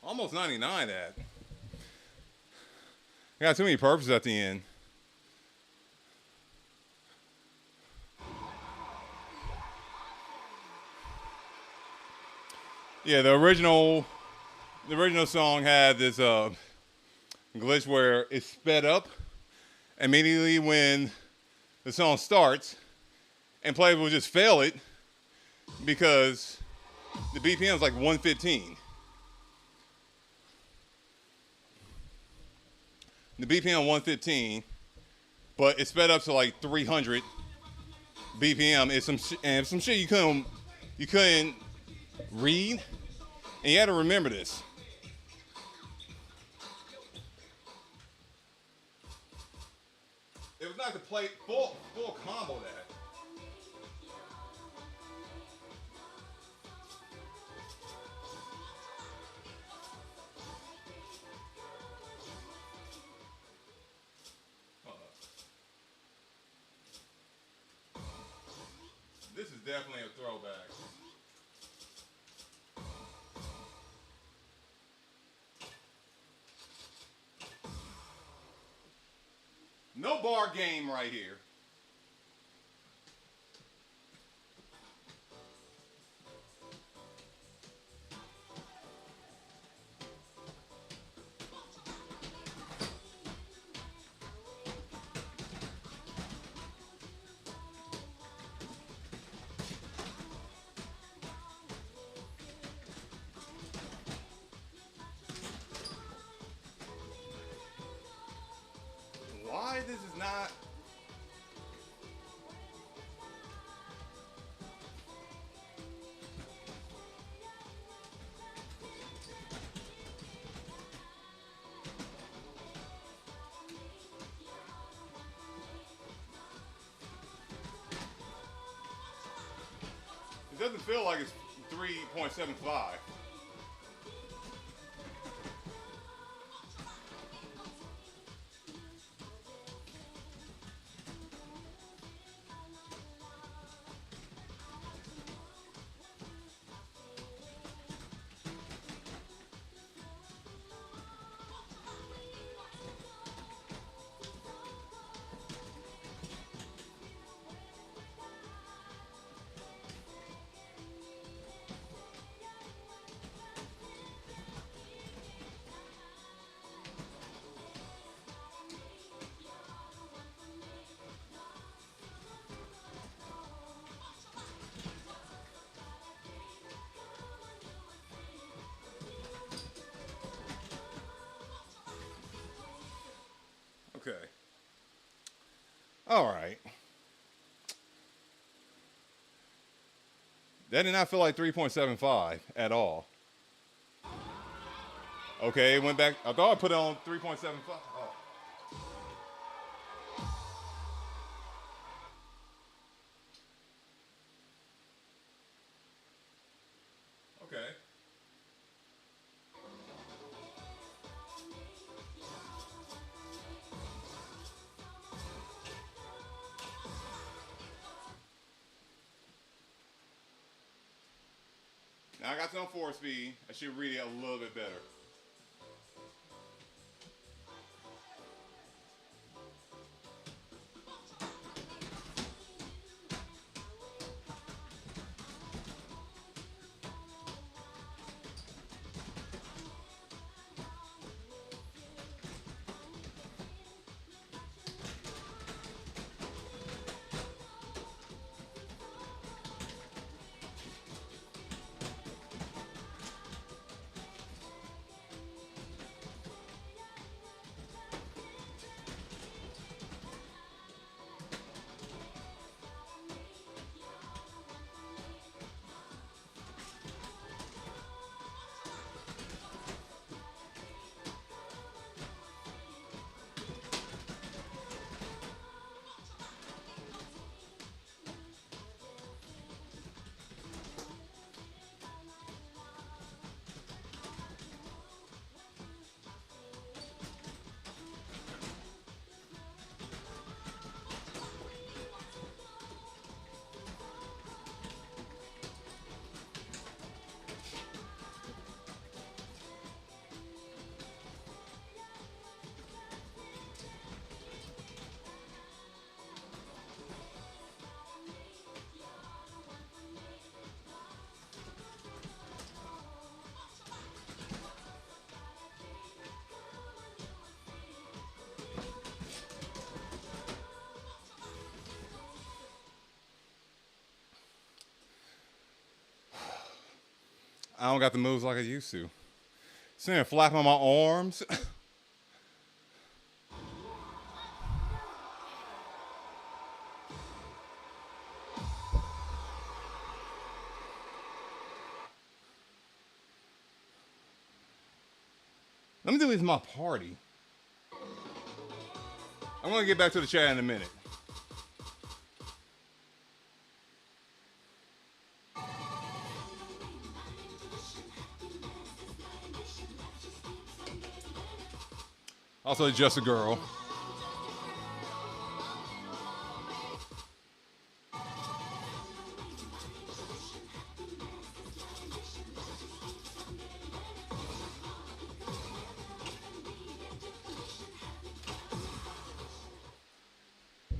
Almost 99 that. Got too many purposes at the end. Yeah, the original song had this glitch where it sped up immediately when the song starts, and players will just fail it because the BPM is like 115. The BPM 115, but it sped up to like 300 BPM. It's some shit you couldn't read, and you had to remember this. It was not to play full combo that. This is definitely a throwback. No bar game right here. Why this is not... It doesn't feel like it's 3.75. All right. That did not feel like 3.75 at all. Okay, it went back. I thought I put it on 3.75. Oh. Okay. Now I got some 4-speed. I should read it a little bit better. I don't got the moves like I used to. Sitting there flapping my arms. Let me do this in my party. I'm gonna get back to the chat in a minute. Also, just a girl.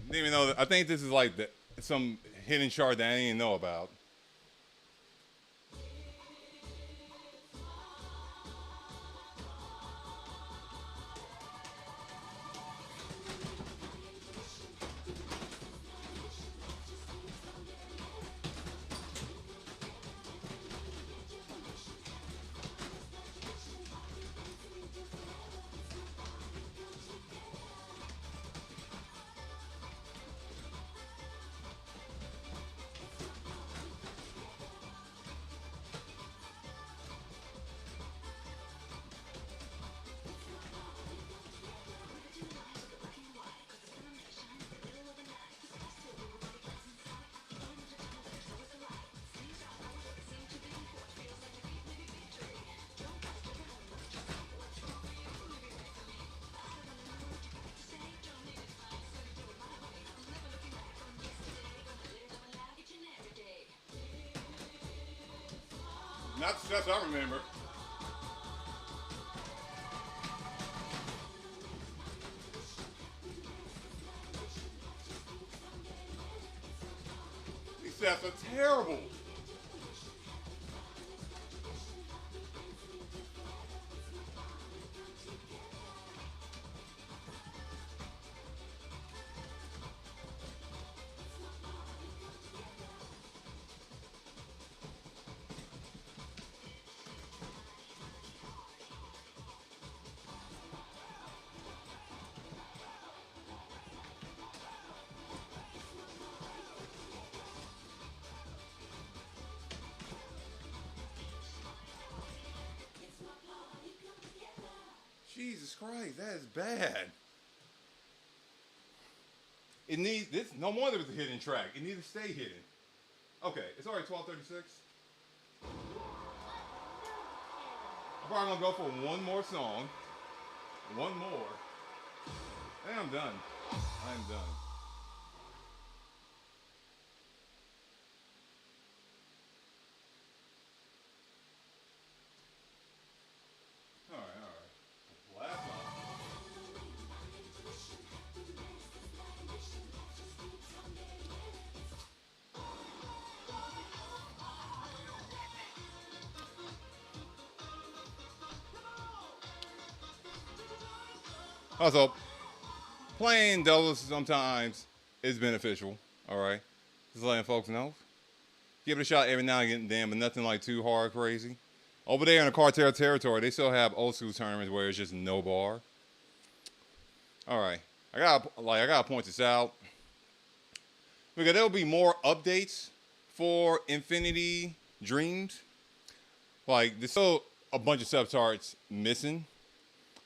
Didn't even know. I think this is like some hidden chart that I didn't even know about. Not the steps I remember. These steps are terrible. Jesus Christ, that is bad. It needs this. No wonder it's a hidden track. It needs to stay hidden. Okay, it's already 12:36. I'm probably gonna go for one more song. One more. And I'm done. I'm done. All right, all right. Last song. Also, playing doubles sometimes is beneficial. All right, just letting folks know. Give it a shot every now and then, but nothing like too hard crazy. Over there in the cartel territory, they still have old school tournaments where it's just no bar. All right, I gotta point this out because there'll be more updates for Infinity Dreams. Like there's still a bunch of subtarts missing.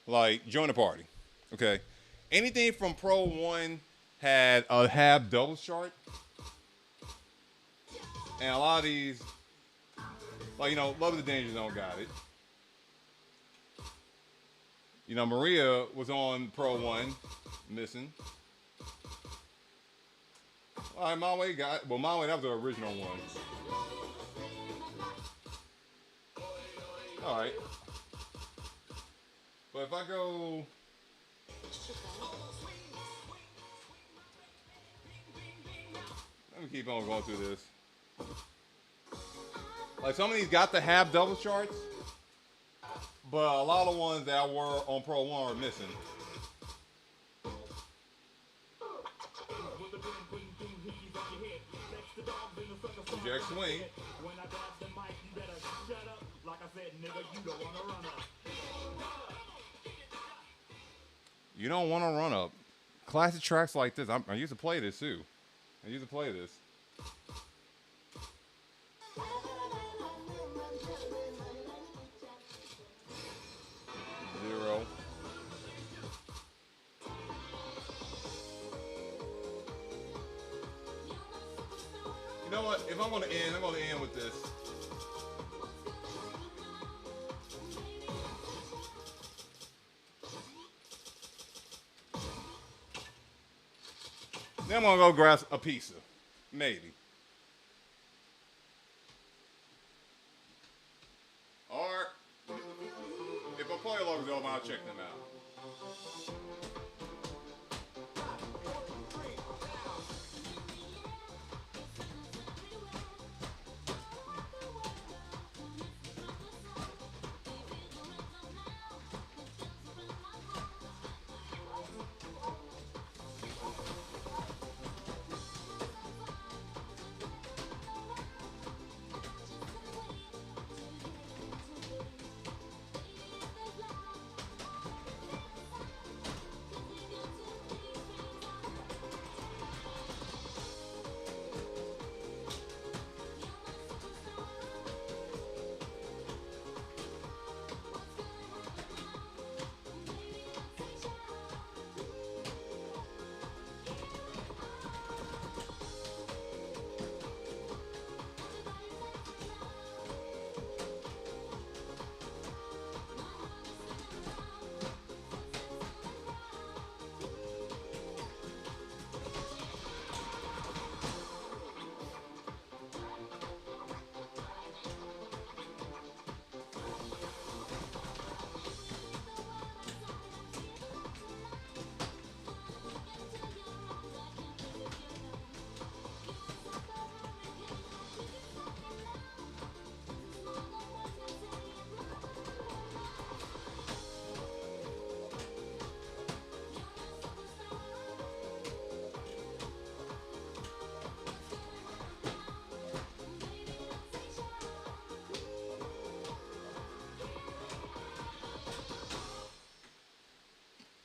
Like join the party. Okay. Anything from Pro 1 had a half doubles chart. And a lot of these, like, Love of the Danger Zone got it. Maria was on Pro 1, missing. All right, My Way got it. Well, My Way, that was the original one. All right. But if I go... Let me keep on going through this. Like some of these got the half double charts, but a lot of ones that were on Pro 1 are missing. Jack Swing. You don't want to run up. Classic tracks like this. I used to play this too. I used to play this. Zero. You know what? If I'm going to end, I'm going to end with this. Then I'm going to go grab a pizza. Maybe. Or, if a player logo's over, I'll check them out.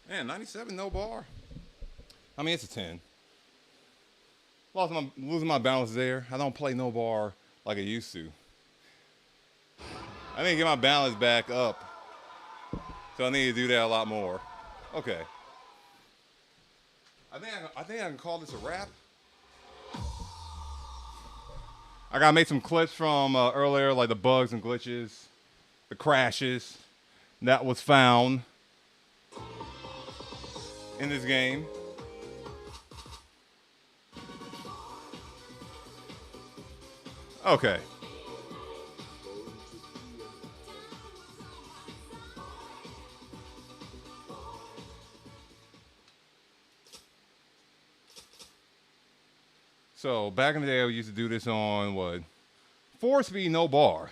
Man, 97, no bar. I mean, it's a 10. Losing my balance there. I don't play no bar like I used to. I need to get my balance back up. So I need to do that a lot more. Okay. I think I can call this a wrap. I gotta make some clips from earlier, like the bugs and glitches, the crashes that was found in this game. Okay. So back in the day, I used to do this on what? 4-speed, no bar.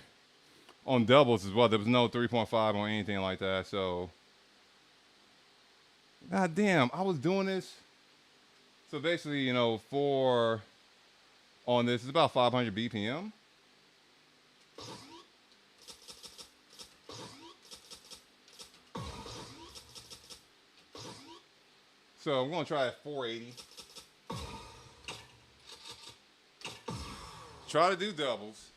On doubles as well. There was no 3.5 or anything like that. So, god damn, I was doing this. So basically, for on this, it's about 500 BPM. So I'm gonna try at 480. Try to do doubles.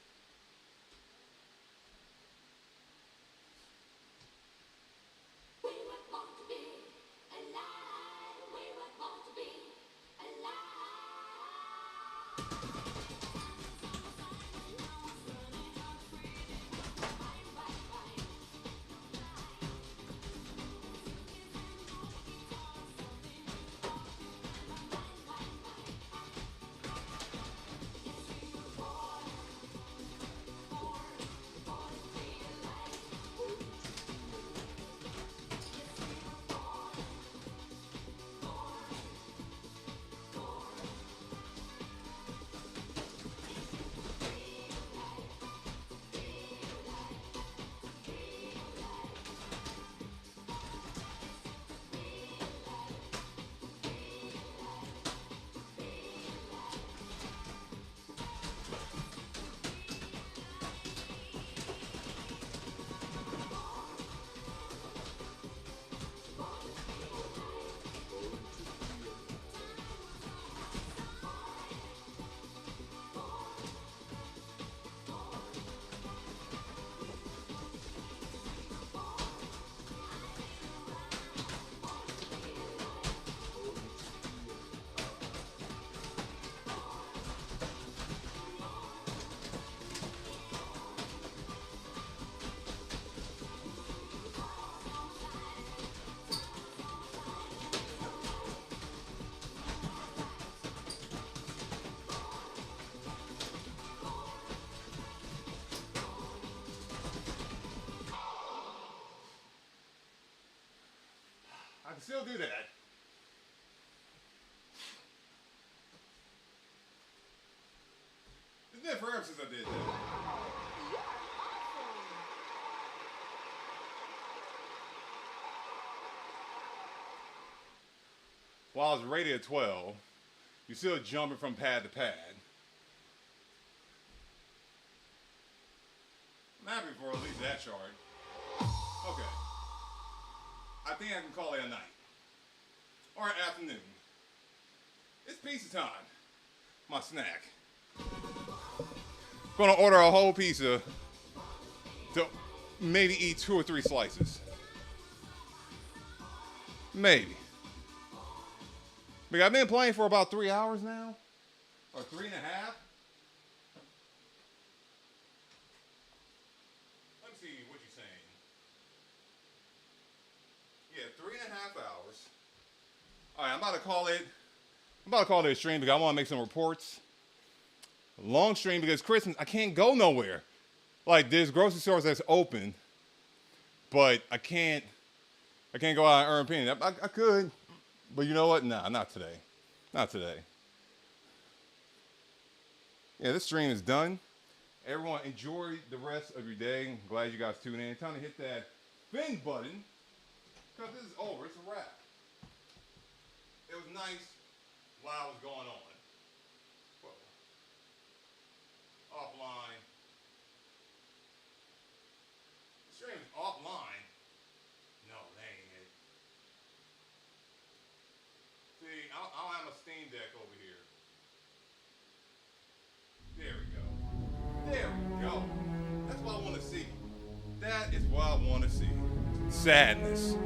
I can still do that. It's been forever since I did that. While I was rated at 12, you're still jumping from pad to pad. I'm happy for at least that chart. Okay. I think I can call it a night. Or an afternoon. It's pizza time. My snack. Gonna order a whole pizza to maybe eat 2 or 3 slices. Maybe. But I've been playing for about 3 hours now. Or 3.5. Let me see what you're saying. Yeah, 3.5 hours. Alright, I'm about to call it a stream because I want to make some reports. Long stream because Christmas, I can't go nowhere. Like there's grocery stores that's open, but I can't go out and earn pennies. I could, but you know what? Nah, not today. Not today. Yeah, this stream is done. Everyone enjoy the rest of your day. I'm glad you guys tuned in. Time to hit that fin button because this is over. It's a wrap. It was nice while it was going on. Whoa. Offline. The stream is offline. No, that ain't it. See, I'll have a Steam Deck over here. There we go. There we go. That's what I want to see. That is what I want to see. sadness.